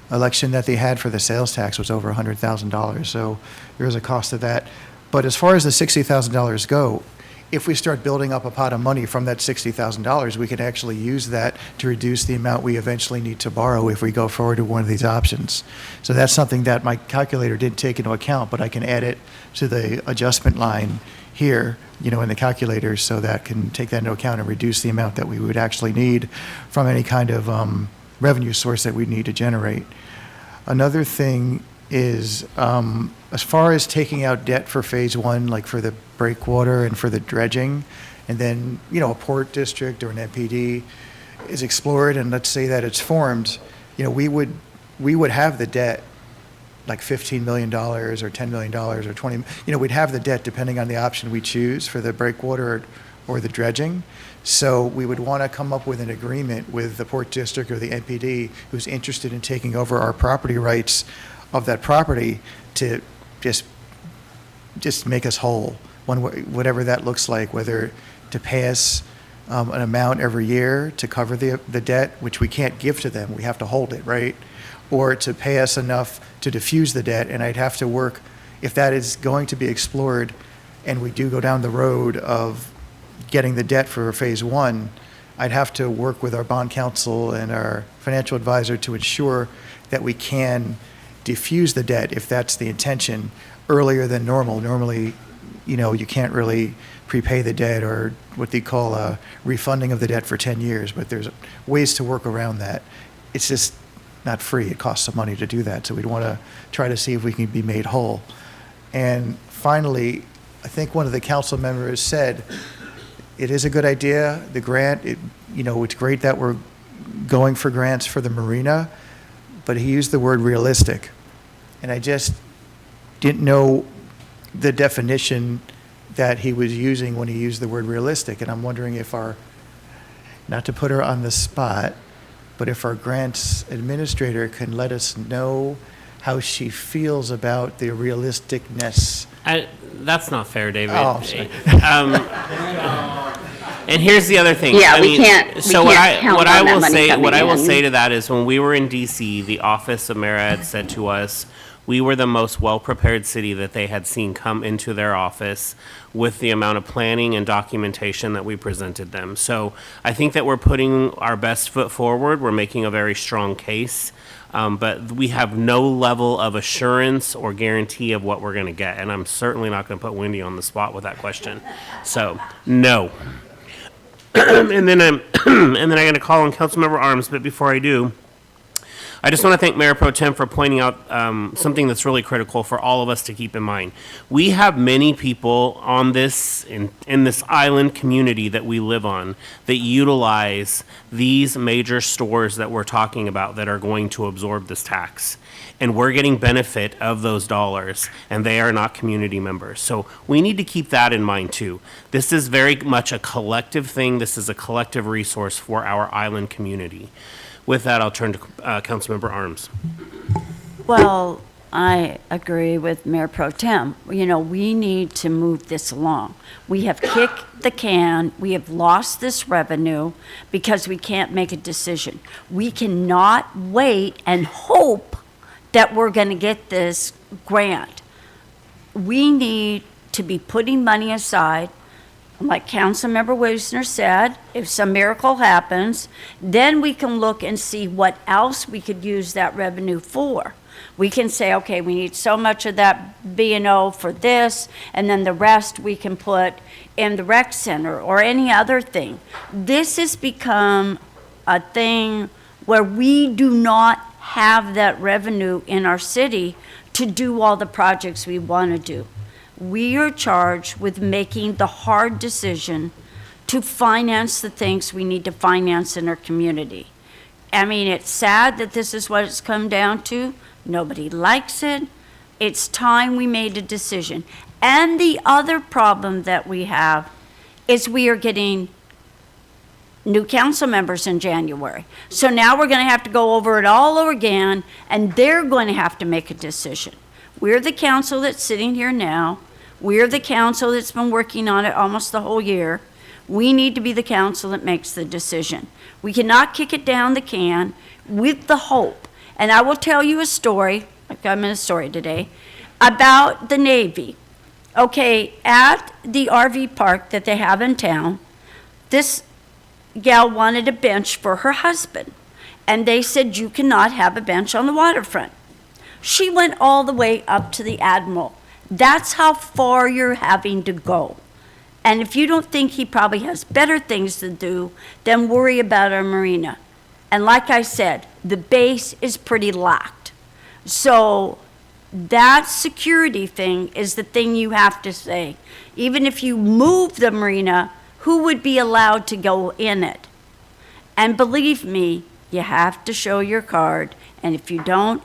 election that they had for the sales tax was over $100,000. So there is a cost to that. But as far as the $60,000 go, if we start building up a pot of money from that $60,000, we could actually use that to reduce the amount we eventually need to borrow if we go forward with one of these options. So that's something that my calculator didn't take into account, but I can add it to the adjustment line here, you know, in the calculator, so that can take that into account and reduce the amount that we would actually need from any kind of revenue source that we need to generate. Another thing is, as far as taking out debt for phase one, like for the breakwater and for the dredging, and then, you know, a port district or an MPD is explored, and let's say that it's formed, you know, we would have the debt like $15 million or $10 million or 20, you know, we'd have the debt depending on the option we choose for the breakwater or the dredging. So we would want to come up with an agreement with the port district or the MPD who's interested in taking over our property rights of that property to just make us whole, whatever that looks like, whether to pass an amount every year to cover the debt, which we can't give to them. We have to hold it, right? Or to pay us enough to diffuse the debt, and I'd have to work, if that is going to be explored, and we do go down the road of getting the debt for phase one, I'd have to work with our bond counsel and our financial advisor to ensure that we can diffuse the debt, if that's the intention, earlier than normal. Normally, you can't really prepay the debt or what they call a refunding of the debt for 10 years, but there's ways to work around that. It's just not free. It costs some money to do that, so we'd want to try to see if we can be made whole. And finally, I think one of the council members said, it is a good idea, the grant, it's great that we're going for grants for the marina, but he used the word realistic. And I just didn't know the definition that he was using when he used the word realistic. And I'm wondering if not to put her on the spot, but if our grants administrator can let us know how she feels about the realisticness. That's not fair, David. Oh, sorry. And here's the other thing. Yeah, we can't count on that money coming what I will in. say to that is, when we were in DC, the office of Mayor had said to us, we were the most well-prepared city that they had seen come into their office with the amount of planning and documentation that we presented them. So I think that we're putting our best foot forward. We're making a very strong case. But we have no level of assurance or guarantee of what we're going to get. And I'm certainly not going to put Wendy on the spot with that question. So, no. And then I'm going to call on Councilmember Arms, but before I do, I just want to thank Mayor Pro Tem for pointing out something that's really critical for all of us to keep in mind. We have many people on this, in this island community that we live on, that utilize these major stores that we're talking about that are going to absorb this tax. And we're getting benefit of those dollars, and they are not community members. So we need to keep that in mind too. This is very much a collective thing. This is a collective resource for our island community. With that, I'll turn to Councilmember Arms. Well, I agree with Mayor Pro Tem. We need to move this along. We have kicked the can. We have lost this revenue because we can't make a decision. We cannot wait and hope that we're going to get this grant. We need to be putting money aside. Like Councilmember Wisner said, if some miracle happens, then we can look and see what else we could use that revenue for. We can say, okay, we need so much of that B&O for this, and then the rest we can put in the rec center or any other thing. This has become a thing where we do not have that revenue in our city to do all the projects we want to do. We are charged with making the hard decision to finance the things we need to finance in our community. I mean, it's sad that this is what it's come down to. Nobody likes it. It's time we made a decision. And the other problem that we have is we are getting new council members in January. So now we're going to have to go over it all over again, and they're going to have to make a decision. We're the council that's sitting here now. We're the council that's been working on it almost the whole year. We need to be the council that makes the decision. We cannot kick it down the can with the hope. And I will tell you a story, like I'm in a story today, about the Navy. Okay, at the RV park that they have in town, this gal wanted a bench for her husband. And they said, you cannot have a bench on the waterfront. She went all the way up to the Admiral. That's how far you're having to go. And if you don't think he probably has better things to do, then worry about our marina. And like I said, the base is pretty locked. So that security thing is the thing you have to say. Even if you move the marina, who would be allowed to go in it? And believe me, you have to show your card. And if you don't,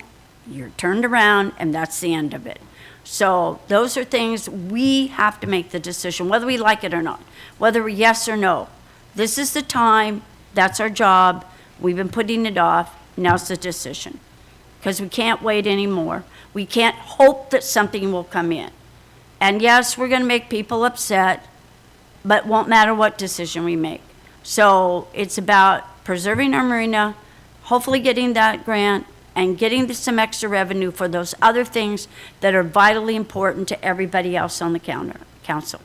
you're turned around, and that's the end of it. So those are things we have to make the decision, whether we like it or not, whether we're yes or no. This is the time. That's our job. We've been putting it off. Now's the decision. Because we can't wait anymore. We can't hope that something will come in. And yes, we're going to make people upset, but it won't matter what decision we make. So it's about preserving our marina, hopefully getting that grant, and getting some extra revenue for those other things that are vitally important to everybody else on the council.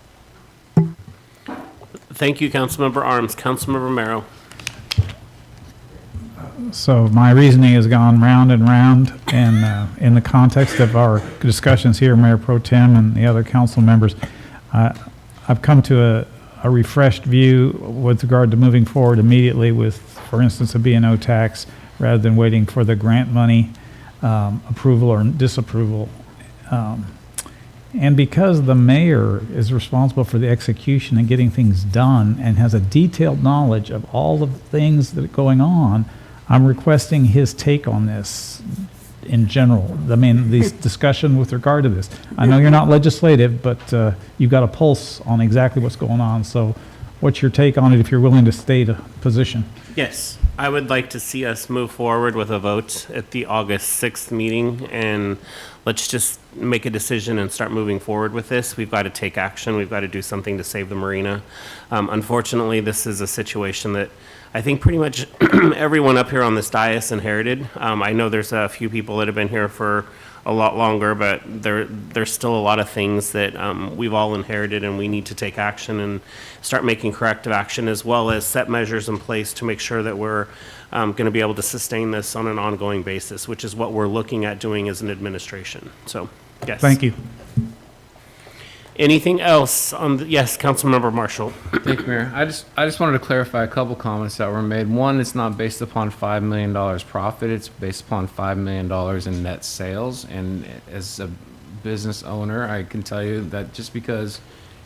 Thank you, Councilmember Arms. Councilmember Romero. So my reasoning has gone round and round, and in the context of our discussions here, Mayor Pro Tem and the other council members, I've come to a refreshed view with regard to moving forward immediately with, for instance, a B&O tax, rather than waiting for the grant money approval or disapproval. And because the mayor is responsible for the execution and getting things done and has a detailed knowledge of all the things that are going on, I'm requesting his take on this in general. I mean, this discussion with regard to this. I know you're not legislative, but you've got a pulse on exactly what's going on. So what's your take on it if you're willing to state a position? Yes, I would like to see us move forward with a vote at the August 6th meeting, and let's just make a decision and start moving forward with this. We've got to take action. We've got to do something to save the marina. Unfortunately, this is a situation that I think pretty much everyone up here on this dais inherited. I know there's a few people that have been here for a lot longer, but there's still a lot of things that we've all inherited, and we need to take action and start making corrective action, as well as set measures in place to make sure that we're going to be able to sustain this on an ongoing basis, which is what we're looking at doing as an administration. So, yes. Thank you. Anything else on yes, Councilmember Marshall. Thank you, Mayor. I just wanted to clarify a couple comments that were made. One, it's not based upon $5 million profit. It's based upon $5 million in net sales. And as a business owner, I can tell you that just because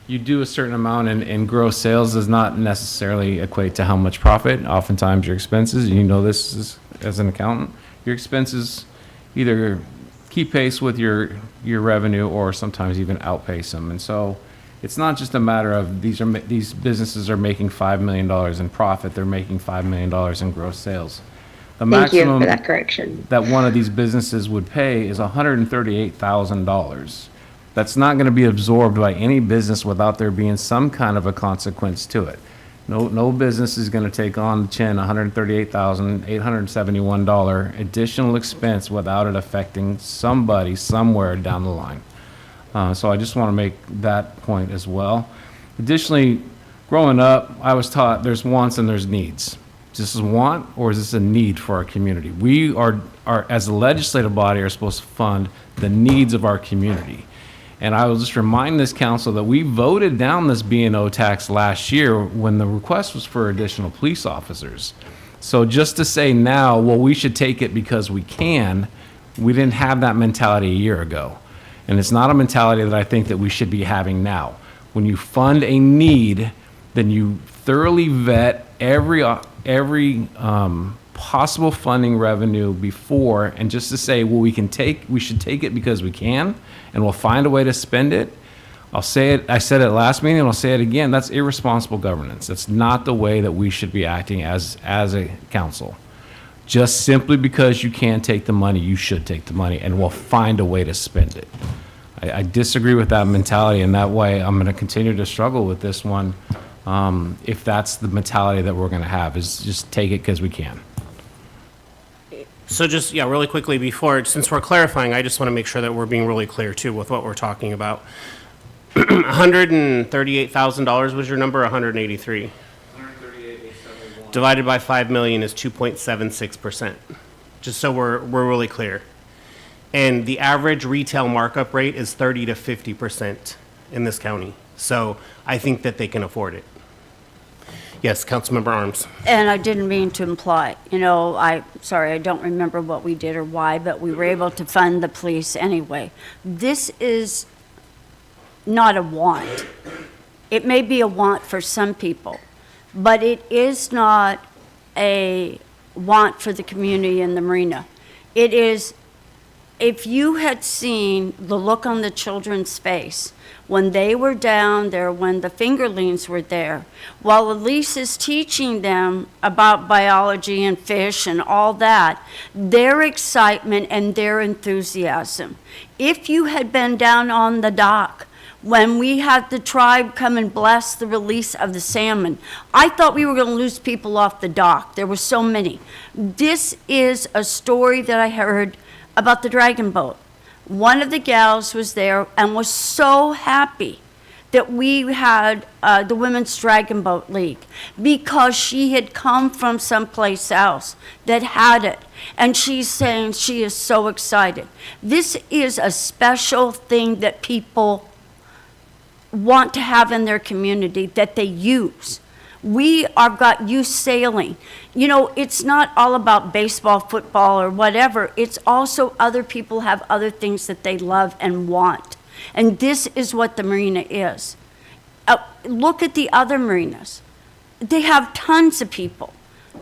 you do a certain amount in gross sales does not necessarily equate to how much profit. Oftentimes your expenses, you know this as an accountant, your expenses either keep pace with your revenue or sometimes even outpace them. And so it's not just a matter of these businesses are making $5 million in profit, they're making $5 million in gross sales. The Thank you maximum for that correction. that one of these businesses would pay is $138,000. That's not going to be absorbed by any business without there being some kind of a consequence to it. No business is going to take on the chin $138,871 additional expense without it affecting somebody somewhere down the line. So I just want to make that point as well. Additionally, growing up, I was taught there's wants and there's needs. Is this a want or is this a need for our community? We are as a legislative body, are supposed to fund the needs of our community. And I will just remind this council that we voted down this B&O tax last year when the request was for additional police officers. So just to say now, well, we should take it because we can, we didn't have that mentality a year ago. And it's not a mentality that I think that we should be having now. When you fund a need, then you thoroughly vet every possible funding revenue before, and just to say, well, we should take it because we can, and we'll find a way to spend it. I'll say it, I said it last meeting, and I'll say it again, that's irresponsible governance. That's not the way that we should be acting as a council. Just simply because you can take the money, you should take the money, and we'll find a way to spend it. I disagree with that mentality, and that way I'm gonna continue to struggle with this one. If that's the mentality that we're gonna have, is just take it because we can. So just, yeah, really quickly before, since we're clarifying, I just want to make sure that we're being really clear too with what we're talking about. $138,000 was your number, 183? 138,871. Divided by 5 million is 2.76%. Just so we're really clear. And the average retail markup rate is 30 to 50% in this county. So I think that they can afford it. Yes, Councilmember Arms. And I didn't mean to imply, sorry, I don't remember what we did or why, but we were able to fund the police anyway. This is not a want. It may be a want for some people, but it is not a want for the community in the marina. It is, if you had seen the look on the children's face when they were down there, when the fingerlings were there, while Elise is teaching them about biology and fish and all that, their excitement and their enthusiasm. If you had been down on the dock when we had the tribe come and bless the release of the salmon. I thought we were going to lose people off the dock. There were so many. This is a story that I heard about the Dragon Boat. One of the gals was there and was so happy that we had the Women's Dragon Boat League because she had come from someplace else that had it. And she's saying she is so excited. This is a special thing that people want to have in their community that they use. We have got youth sailing. You know, it's not all about baseball, football, or whatever. It's also other people have other things that they love and want. And this is what the marina is. Look at the other marinas. They have tons of people.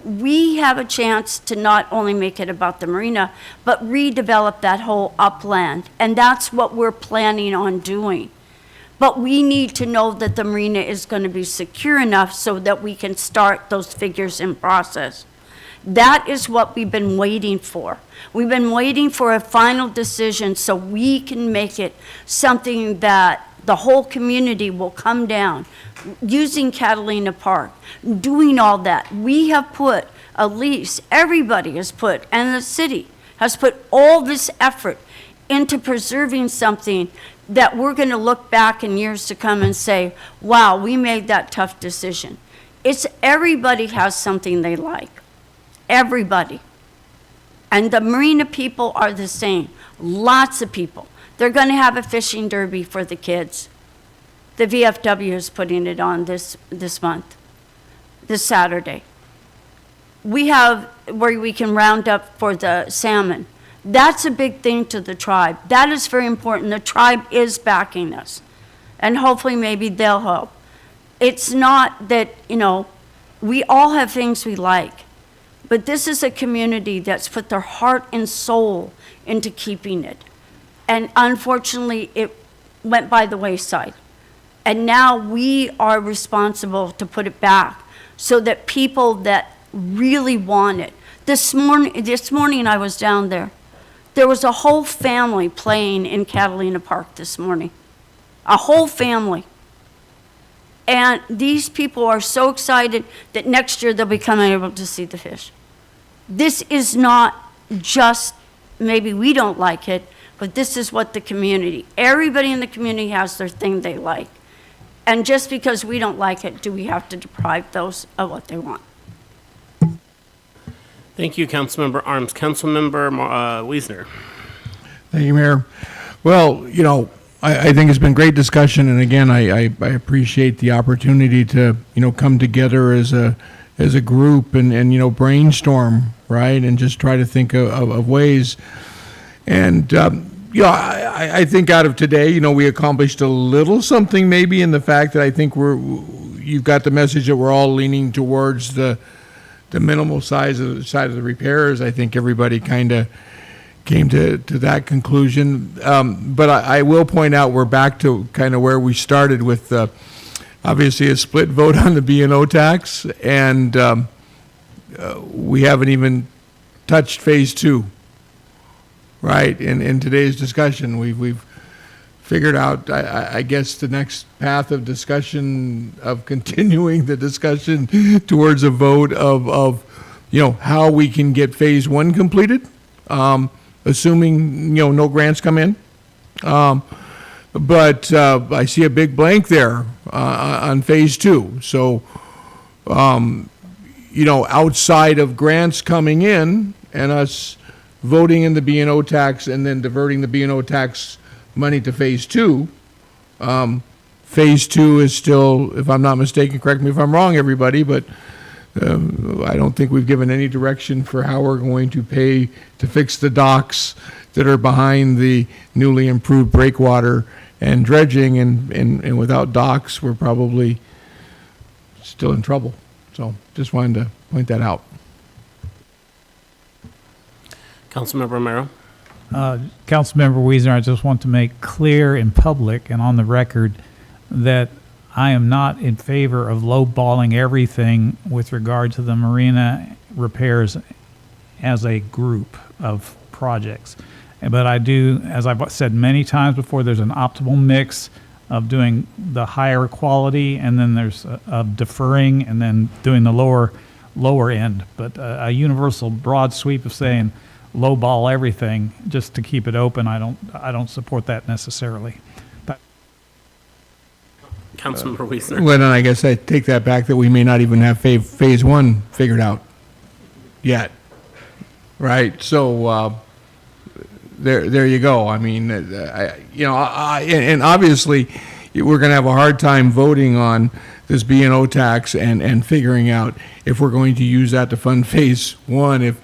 We have a chance to not only make it about the marina, but redevelop that whole upland. And that's what we're planning on doing. But we need to know that the marina is going to be secure enough so that we can start those figures in process. That is what we've been waiting for. We've been waiting for a final decision so we can make it something that the whole community will come down, using Catalina Park, doing all that. We have put a lease, everybody has put, and the city has put all this effort into preserving something that we're going to look back in years to come and say, wow, we made that tough decision. It's everybody has something they like. Everybody. And the marina people are the same. Lots of people. They're going to have a fishing derby for the kids. The VFW is putting it on this month, this Saturday. We have where we can round up for the salmon. That's a big thing to the tribe. That is very important. The tribe is backing us. And hopefully maybe they'll help. It's not that, you know, we all have things we like. But this is a community that's put their heart and soul into keeping it. And unfortunately, it went by the wayside. And now we are responsible to put it back so that people that really want it. This morning I was down there. There was a whole family playing in Catalina Park this morning. A whole family. And these people are so excited that next year they'll be coming able to see the fish. This is not just, maybe we don't like it, but this is what the community, everybody in the community has their thing they like. And just because we don't like it, do we have to deprive those of what they want? Thank you, Councilmember Arms. Councilmember Wiesner. Thank you, Mayor. Well, you know, I think it's been great discussion, and again, I appreciate the opportunity to, you know, come together as a group and you know, brainstorm, right, and just try to think of ways. And you know, I think out of today, you know, we accomplished a little something maybe in the fact that I think you've got the message that we're all leaning towards the minimal side of the repairs. I think everybody kind of came to that conclusion. But I will point out we're back to kind of where we started with obviously a split vote on the B&O tax, and we haven't even touched phase 2. Right, in today's discussion, we've figured out, I guess, the next path of discussion, of continuing the discussion towards a vote of you know, how we can get phase 1 completed, assuming, you know, no grants come in. But I see a big blank there on phase 2. So, you know, outside of grants coming in and us voting in the B&O tax and then diverting the B&O tax money to phase 2. Phase 2 is still, if I'm not mistaken, correct me if I'm wrong, everybody, but I don't think we've given any direction for how we're going to pay to fix the docks that are behind the newly improved breakwater and dredging, and without docks, we're probably still in trouble. So just wanted to point that out. Councilmember Romero. Councilmember Wiesner, I just want to make clear in public and on the record that I am not in favor of lowballing everything with regard to the marina repairs as a group of projects. But I do, as I've said many times before, there's an optimal mix of doing the higher quality, and then there's of deferring, and then doing the lower end. But a universal broad sweep of saying low ball everything just to keep it open, I don't support that necessarily. But Councilmember Wiesner. Well, then I guess I take that back, that we may not even have phase one figured out yet. Right? So, there you go. I mean, and obviously, we're going to have a hard time voting on this B&O tax and figuring out if we're going to use that to fund phase one if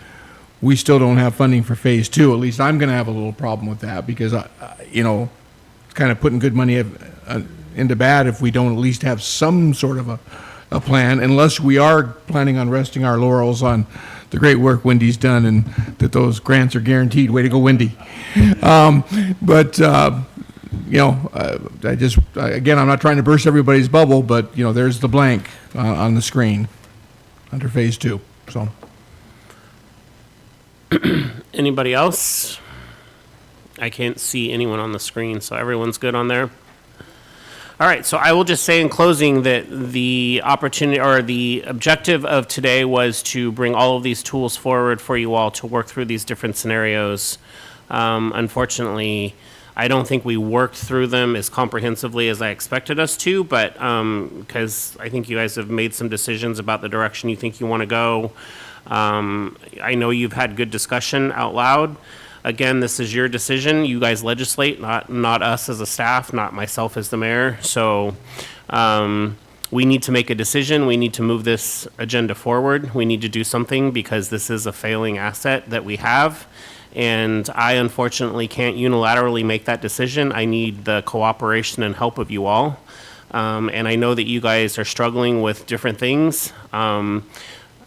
we still don't have funding for phase two. At least I'm going to have a little problem with that, because, it's kind of putting good money into bad if we don't at least have some sort of a plan, unless we are planning on resting our laurels on the great work Wendy's done and that those grants are guaranteed. Way to go, Wendy. Again, I'm not trying to burst everybody's bubble, but, there's the blank on the screen under phase two. So, Anybody else? I can't see anyone on the screen, so everyone's good on there. All right, so I will just say in closing that the opportunity or the objective of today was to bring all of these tools forward for you all to work through these different scenarios. Unfortunately, I don't think we worked through them as comprehensively as I expected us to, but because I think you guys have made some decisions about the direction you think you want to go. I know you've had good discussion out loud. Again, this is your decision. You guys legislate, not us as a staff, not myself as the mayor. So we need to make a decision. We need to move this agenda forward. We need to do something, because this is a failing asset that we have. And I unfortunately can't unilaterally make that decision. I need the cooperation and help of you all. And I know that you guys are struggling with different things.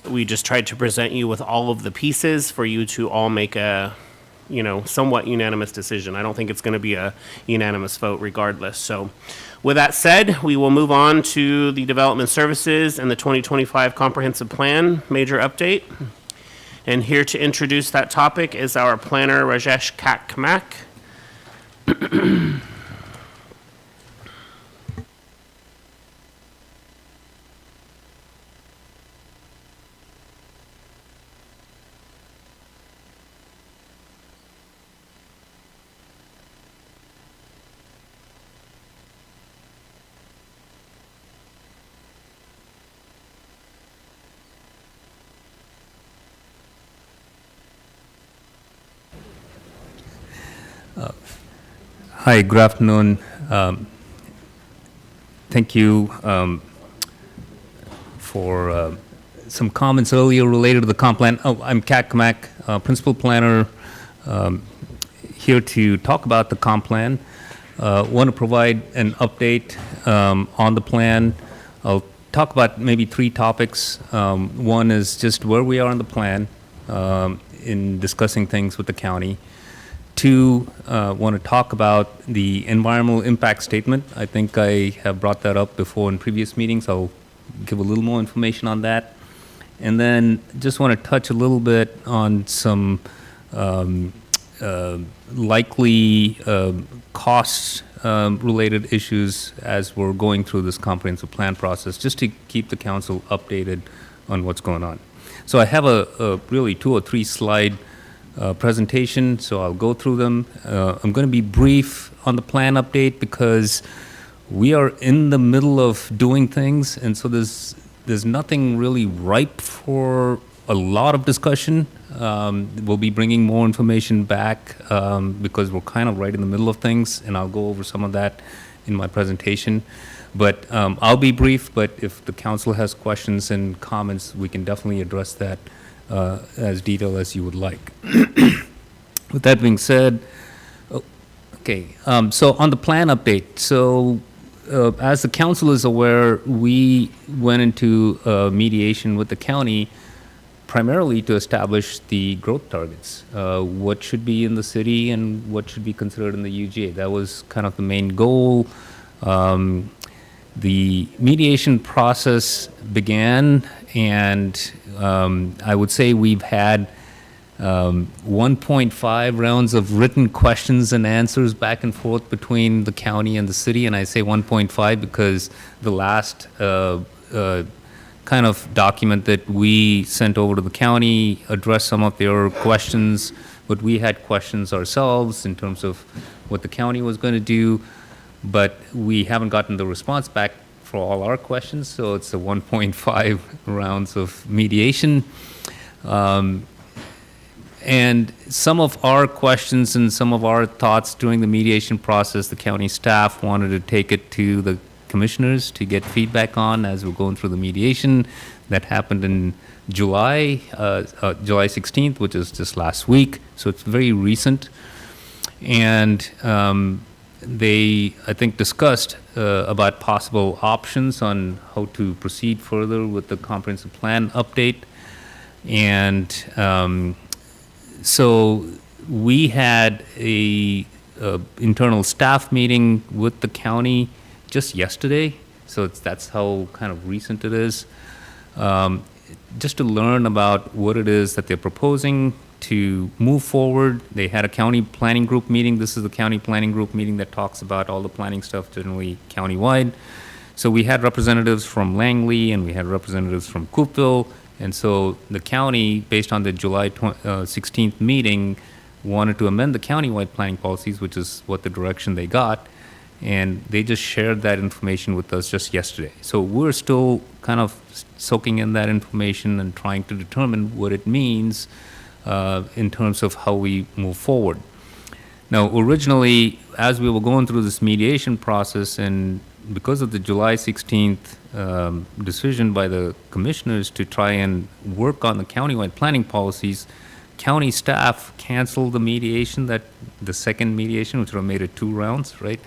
We just tried to present you with all of the pieces for you to all make a somewhat unanimous decision. I don't think it's going to be a unanimous vote regardless. So with that said, we will move on to the development services and the 2025 comprehensive plan major update. And here to introduce that topic is our planner, Rajesh Kamak. Hi, good afternoon. Thank you for some comments earlier related to the comp plan. I'm Kat Kamak, Principal Planner, here to talk about the comp plan. Want to provide an update on the plan. I'll talk about maybe three topics. One is just where we are on the plan in discussing things with the county. Two, want to talk about the environmental impact statement. I think I have brought that up before in previous meetings. I'll give a little more information on that. And then just want to touch a little bit on some likely costs related issues as we're going through this comprehensive plan process, just to keep the council updated on what's going on. So I have a really 2 or 3 slide presentation, so I'll go through them. I'm going to be brief on the plan update because we are in the middle of doing things, and so there's nothing really ripe for a lot of discussion. We'll be bringing more information back because we're kind of right in the middle of things, and I'll go over some of that in my presentation. But I'll be brief, but if the council has questions and comments, we can definitely address that as detailed as you would like. With that being said, so on the plan update, so as the council is aware, we went into mediation with the county primarily to establish the growth targets, what should be in the city and what should be considered in the UGA. That was kind of the main goal. The mediation process began, and I would say we've had 1.5 rounds of written questions and answers back and forth between the county and the city. And I say 1.5 because the last kind of document that we sent over to the county addressed some of their questions, but we had questions ourselves in terms of what the county was going to do, but we haven't gotten the response back for all our questions, so it's a 1.5 rounds of mediation. And some of our questions and some of our thoughts during the mediation process, the county staff wanted to take it to the commissioners to get feedback on as we're going through the mediation. That happened in July 16th, which is just last week, so it's very recent. And they, I think, discussed about possible options on how to proceed further with the comprehensive plan update. And so we had a internal staff meeting with the county just yesterday, so that's how kind of recent it is, just to learn about what it is that they're proposing to move forward. They had a county planning group meeting. This is the county planning group meeting that talks about all the planning stuff generally countywide. So we had representatives from Langley and we had representatives from Coupeville. And so the county, based on the July 16th meeting, wanted to amend the countywide planning policies, which is what the direction they got. And they just shared that information with us just yesterday. So we're still kind of soaking in that information and trying to determine what it means in terms of how we move forward. Now, originally, as we were going through this mediation process, and because of the July 16th decision by the commissioners to try and work on the countywide planning policies, county staff canceled the mediation, the second mediation, which were made at 2 rounds, right?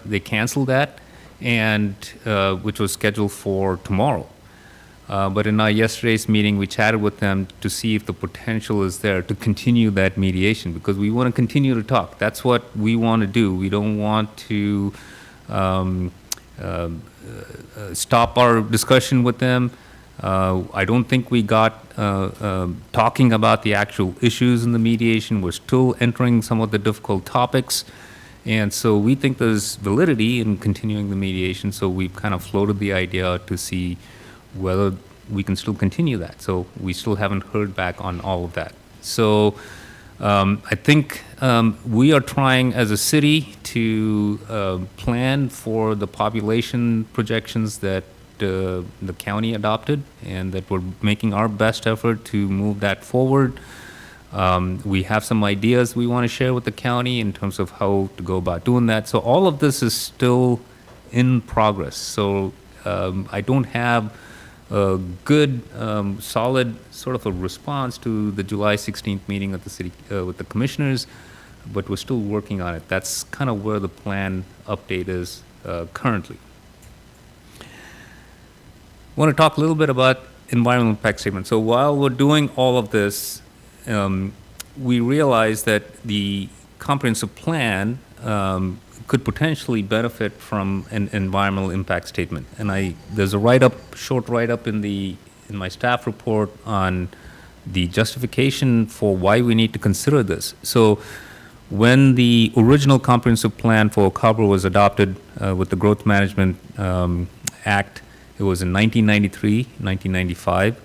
They canceled that, and which was scheduled for tomorrow. But in our yesterday's meeting, we chatted with them to see if the potential is there to continue that mediation, because we want to continue to talk. That's what we want to do. We don't want to stop our discussion with them. I don't think we got talking about the actual issues in the mediation. We're still entering some of the difficult topics. And so we think there's validity in continuing the mediation. So we've kind of floated the idea to see whether we can still continue that. So we still haven't heard back on all of that. So I think we are trying as a city to plan for the population projections that the county adopted, and that we're making our best effort to move that forward. We have some ideas we want to share with the county in terms of how to go about doing that. So all of this is still in progress. So I don't have a good, solid sort of a response to the July 16th meeting at the city with the commissioners, but we're still working on it. That's kind of where the plan update is currently. I want to talk a little bit about environmental impact statement. So while we're doing all of this, we realize that the comprehensive plan could potentially benefit from an environmental impact statement. And there's a write-up, short write-up in my staff report on the justification for why we need to consider this. So when the original comprehensive plan for Carver was adopted with the Growth Management Act, it was in 1993, 1995,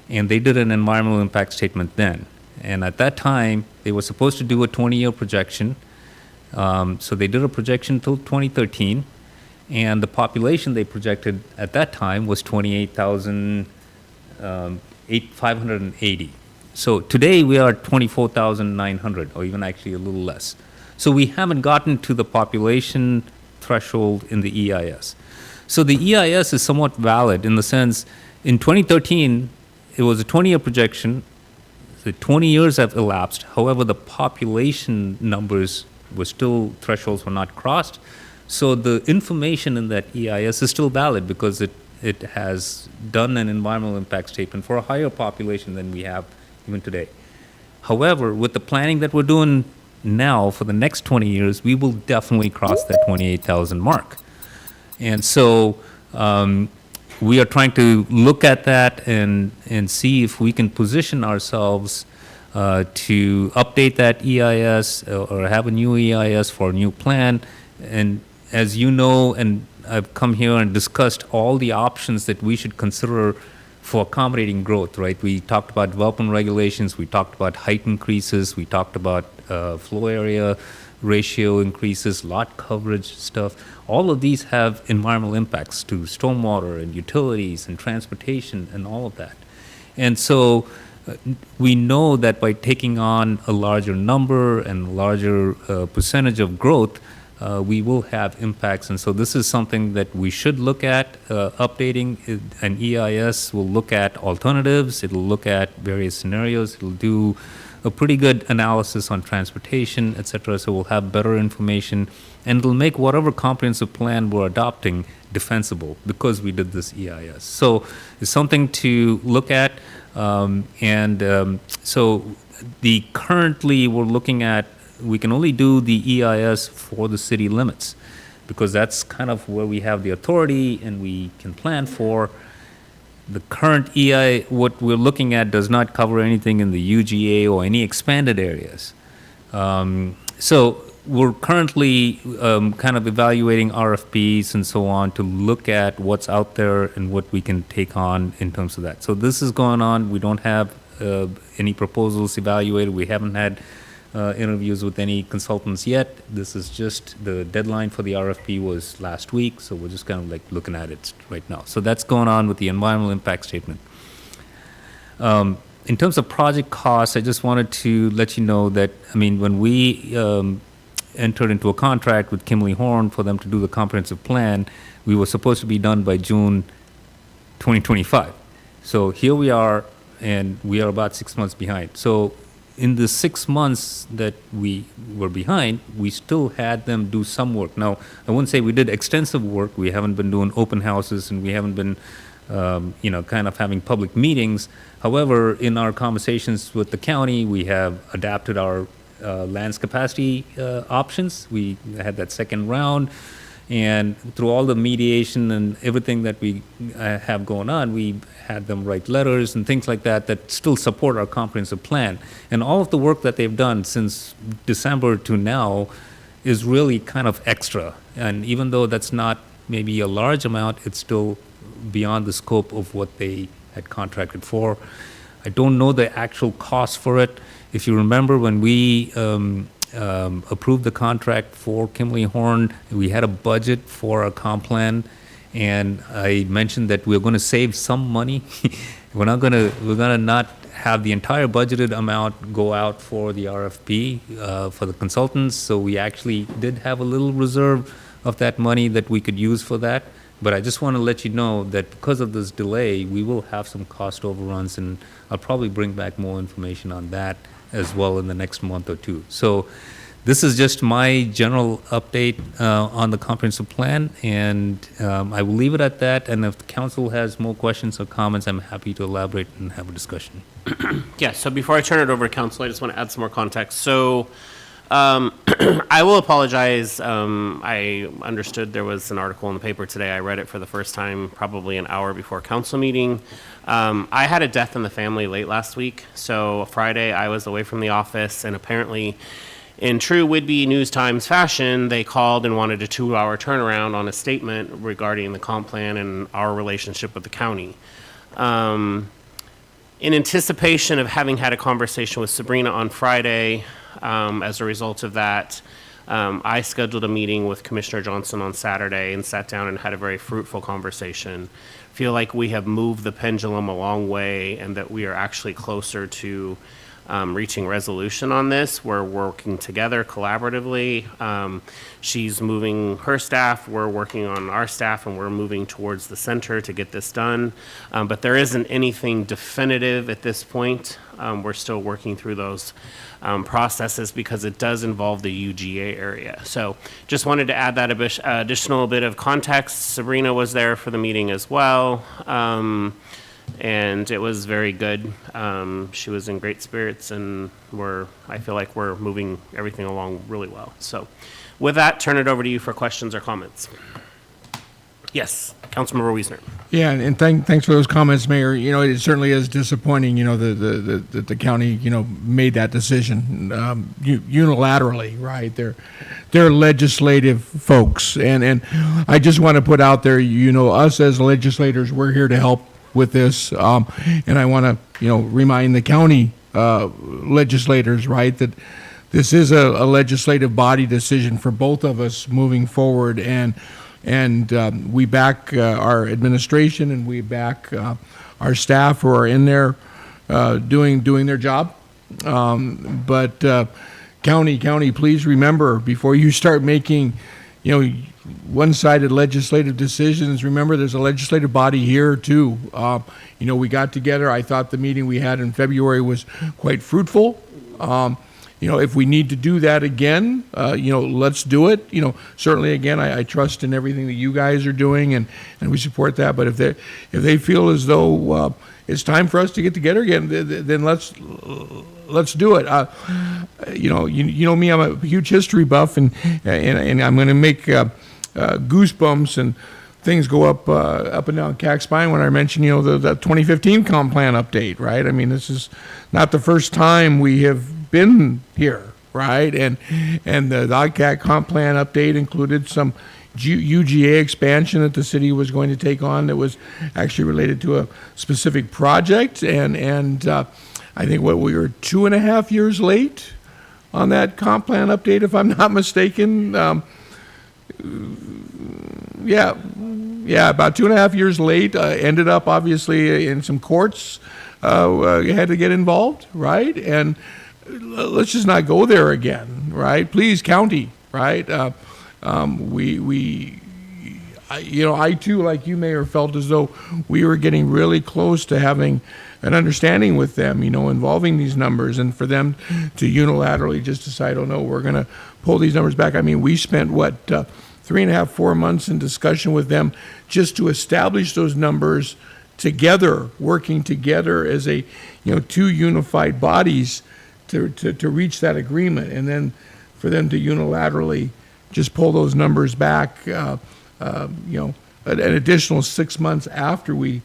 and they did an environmental impact statement then. And at that time, they were supposed to do a 20-year projection. So they did a projection till 2013, and the population they projected at that time was 28,580. So today we are 24,900, or even actually a little less. So we haven't gotten to the population threshold in the EIS. So the EIS is somewhat valid in the sense, in 2013, it was a 20-year projection. The 20 years have elapsed. However, the population numbers thresholds were not crossed. So the information in that EIS is still valid because it has done an environmental impact statement for a higher population than we have even today. However, with the planning that we're doing now for the next 20 years, we will definitely cross that 28,000 mark. And so we are trying to look at that and see if we can position ourselves to update that EIS or have a new EIS for a new plan. And as you know, and I've come here and discussed all the options that we should consider for accommodating growth, right? We talked about development regulations, we talked about height increases, we talked about floor area ratio increases, lot coverage stuff. All of these have environmental impacts to stormwater and utilities and transportation and all of that. And so we know that by taking on a larger number and larger percentage of growth, we will have impacts. And so this is something that we should look at. Updating an EIS will look at alternatives, it'll look at various scenarios, it'll do a pretty good analysis on transportation, et cetera, so we'll have better information, and it'll make whatever comprehensive plan we're adopting defensible because we did this EIS. So it's something to look at, so currently we're looking at, we can only do the EIS for the city limits because that's kind of where we have the authority and we can plan for. The current what we're looking at does not cover anything in the UGA or any expanded areas. So we're currently kind of evaluating RFPs and so on to look at what's out there and what we can take on in terms of that. So this is going on. We don't have any proposals evaluated. We haven't had interviews with any consultants yet. This is just the deadline for the RFP was last week, so we're just kind of like looking at it right now. So that's going on with the environmental impact statement. In terms of project costs, I just wanted to let you know that, I mean, when we entered into a contract with Kimley Horn for them to do the comprehensive plan, we were supposed to be done by June 2025. So here we are, and we are about 6 months behind. So in the 6 months that we were behind, we still had them do some work. Now, I wouldn't say we did extensive work. We haven't been doing open houses, and we haven't been, kind of having public meetings. However, in our conversations with the county, we have adapted our lands capacity options. We had that second round. And through all the mediation and everything that we have going on, we had them write letters and things like that that still support our comprehensive plan. And all of the work that they've done since December to now is really kind of extra. And even though that's not maybe a large amount, it's still beyond the scope of what they had contracted for. I don't know the actual cost for it. If you remember when we approved the contract for Kimley Horn, we had a budget for a comp plan, and I mentioned that we're going to save some money. we're gonna not have the entire budgeted amount go out for the RFP for the consultants. So we actually did have a little reserve of that money that we could use for that. But I just want to let you know that because of this delay, we will have some cost overruns, and I'll probably bring back more information on that as well in the next month or two. So this is just my general update on the comprehensive plan, and I will leave it at that. And if the council has more questions or comments, I'm happy to elaborate and have a discussion. Yeah, so before I turn it over to council, I just want to add some more context. So I will apologize. I understood there was an article in the paper today. I read it for the first time probably an hour before council meeting. I had a death in the family late last week. So Friday I was away from the office, and apparently in true Whidbey News Times fashion, they called and wanted a 2-hour turnaround on a statement regarding the comp plan and our relationship with the county. In anticipation of having had a conversation with Sabrina on Friday, as a result of that, I scheduled a meeting with Commissioner Johnson on Saturday and sat down and had a very fruitful conversation. Feel like we have moved the pendulum a long way and that we are actually closer to reaching resolution on this. We're working together collaboratively. She's moving her staff, we're working on our staff, and we're moving towards the center to get this done. But there isn't anything definitive at this point. We're still working through those processes because it does involve the UGA area. So just wanted to add that additional bit of context. Sabrina was there for the meeting as well. And it was very good. She was in great spirits, and I feel like we're moving everything along really well. So with that, turn it over to you for questions or comments. Yes, Councilmember Wiesner. Yeah, and thanks for those comments, Mayor. You know, it certainly is disappointing, you know, the county, you know, made that decision unilaterally, right? They're legislative folks. And I just want to put out there, you know, us as legislators, we're here to help with this. And I want to, you know, remind the county legislators, right, that this is a legislative body decision for both of us moving forward. And we back our administration, and we back our staff who are in there doing their job. But county, please remember, before you start making, you know, one-sided legislative decisions, remember there's a legislative body here too. You know, we got together. I thought the meeting we had in February was quite fruitful. You know, if we need to do that again, you know, let's do it. You know, certainly, again, I trust in everything that you guys are doing, and we support that. But if they feel as though it's time for us to get together again, then let's do it. You know me, I'm a huge history buff, and I'm going to make goosebumps and things go up and down CAC spine when I mention, you know, the 2015 comp plan update, right? I mean, this is not the first time we have been here, right? And the ICAC comp plan update included some UGA expansion that the city was going to take on that was actually related to a specific project. And I think we were 2.5 years late on that comp plan update, if I'm not mistaken. Yeah, about 2.5 years late. Ended up obviously in some courts. You had to get involved, right? And let's just not go there again, right? Please, county, right? I too, like you, Mayor, felt as though we were getting really close to having an understanding with them, you know, involving these numbers, and for them to unilaterally just decide, oh no, we're going to pull these numbers back. I mean, we spent 3.5, 4 months in discussion with them just to establish those numbers together, working together as a, you know, two unified bodies to reach that agreement, and then for them to unilaterally just pull those numbers back, you know, an additional 6 months after we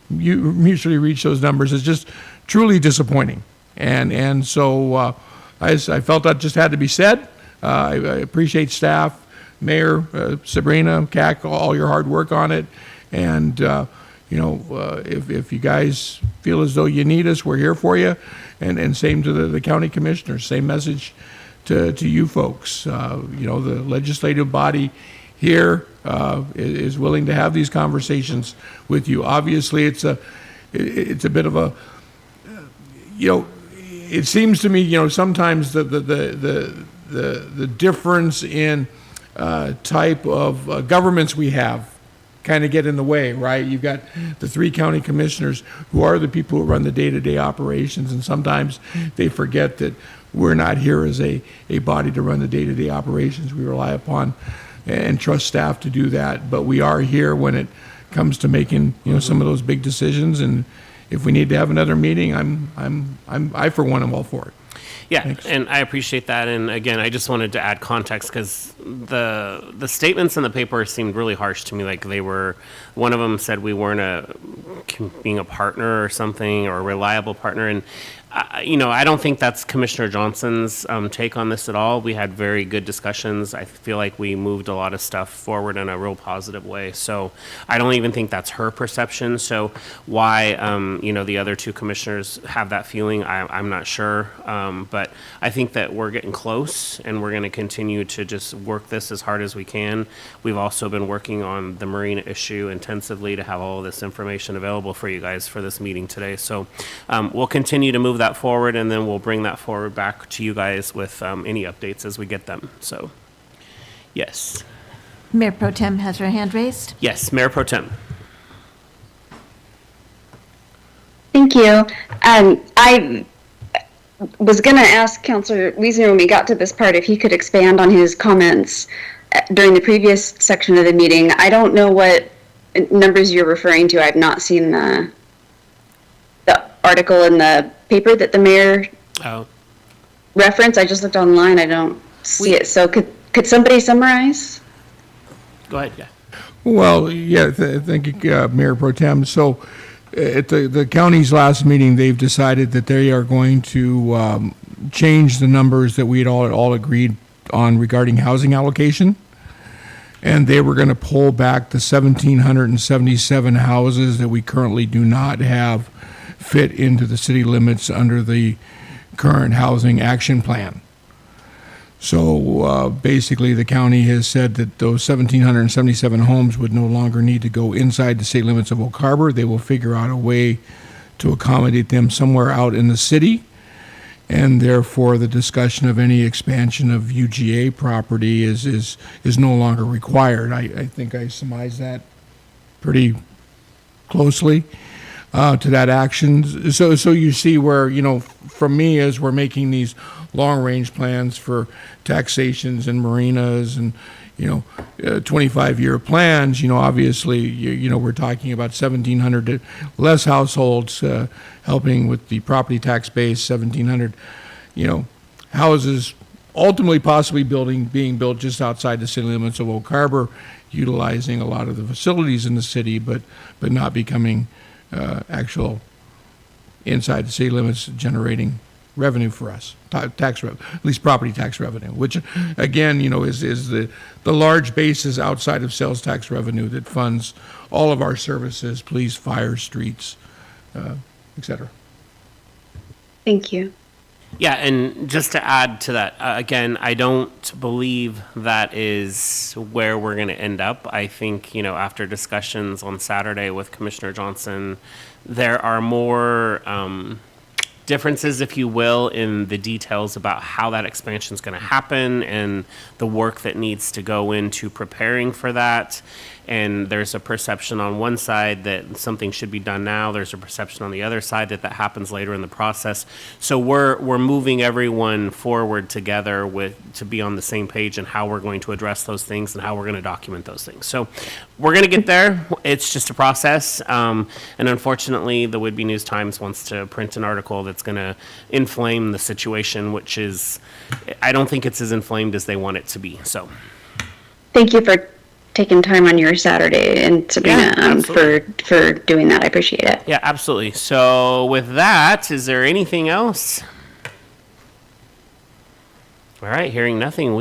mutually reach those numbers is just truly disappointing. And so I felt that just had to be said. I appreciate staff, Mayor, Sabrina, CAC, all your hard work on it. And, you know, if you guys feel as though you need us, we're here for you. And same to the county commissioners, same message to you folks. You know, the legislative body here is willing to have these conversations with you. Obviously, it's a bit of a, you know, it seems to me, you know, sometimes the difference in type of governments we have kind of get in the way, right? You've got the 3 county commissioners who are the people who run the day-to-day operations, and sometimes they forget that we're not here as a body to run the day-to-day operations. We rely upon and trust staff to do that, but we are here when it comes to making, you know, some of those big decisions. And if we need to have another meeting, I for one am all for it. Yeah, Thanks. and I appreciate that. And again, I just wanted to add context because the statements in the paper seemed really harsh to me. Like they were, one of them said we weren't being a partner or something, or a reliable partner. And you know, I don't think that's Commissioner Johnson's take on this at all. We had very good discussions. I feel like we moved a lot of stuff forward in a real positive way. So I don't even think that's her perception. So why, you know, the other 2 commissioners have that feeling, I'm not sure. But I think that we're getting close, and we're going to continue to just work this as hard as we can. We've also been working on the marina issue intensively to have all of this information available for you guys for this meeting today. So we'll continue to move that forward, and then we'll bring that forward back to you guys with any updates as we get them. So, yes. Mayor Pro Tem has her hand raised. Yes, Mayor Pro Tem. Thank you. I was going to ask Councilor Wiesner when we got to this part if he could expand on his comments during the previous section of the meeting. I don't know what numbers you're referring to. I've not seen the article in the paper that the mayor referenced. I just looked online. I don't see it. So could somebody summarize? Go ahead, yeah. Well, yeah, thank you, Mayor Pro Tem. So at the county's last meeting, they've decided that they are going to change the numbers that we had all agreed on regarding housing allocation. And they were going to pull back the 1,777 houses that we currently do not have fit into the city limits under the current housing action plan. So basically, the county has said that those 1,777 homes would no longer need to go inside the city limits of Oak Harbor. They will figure out a way to accommodate them somewhere out in the city. And therefore, the discussion of any expansion of UGA property is no longer required. I think I surmised that pretty closely to that action. So you see where, you know, from me, as we're making these long-range plans for taxations and marinas and, you know, 25-year plans, you know, obviously, you know, we're talking about 1,700 less households, helping with the property tax base, 1,700, you know, houses ultimately possibly being built just outside the city limits of Oak Harbor, utilizing a lot of the facilities in the city, but not becoming actual inside the city limits, generating revenue for us, tax revenue, at least property tax revenue, which again, you know, is the large basis outside of sales tax revenue that funds all of our services, police, fire, streets, et cetera. Thank you. Yeah, and just to add to that, again, I don't believe that is where we're going to end up. I think, you know, after discussions on Saturday with Commissioner Johnson, there are more differences, if you will, in the details about how that expansion is going to happen and the work that needs to go into preparing for that. And there's a perception on one side that something should be done now. There's a perception on the other side that happens later in the process. So we're moving everyone forward together to be on the same page and how we're going to address those things and how we're going to document those things. So we're going to get there. It's just a process. And unfortunately, the Whidbey News Times wants to print an article that's going to inflame the situation, which is, I don't think it's as inflamed as they want it to be. So thank you for taking time on your Saturday, and Sabrina, for doing that. I appreciate it. Yeah, absolutely. So with that, is there anything else? All right, hearing nothing.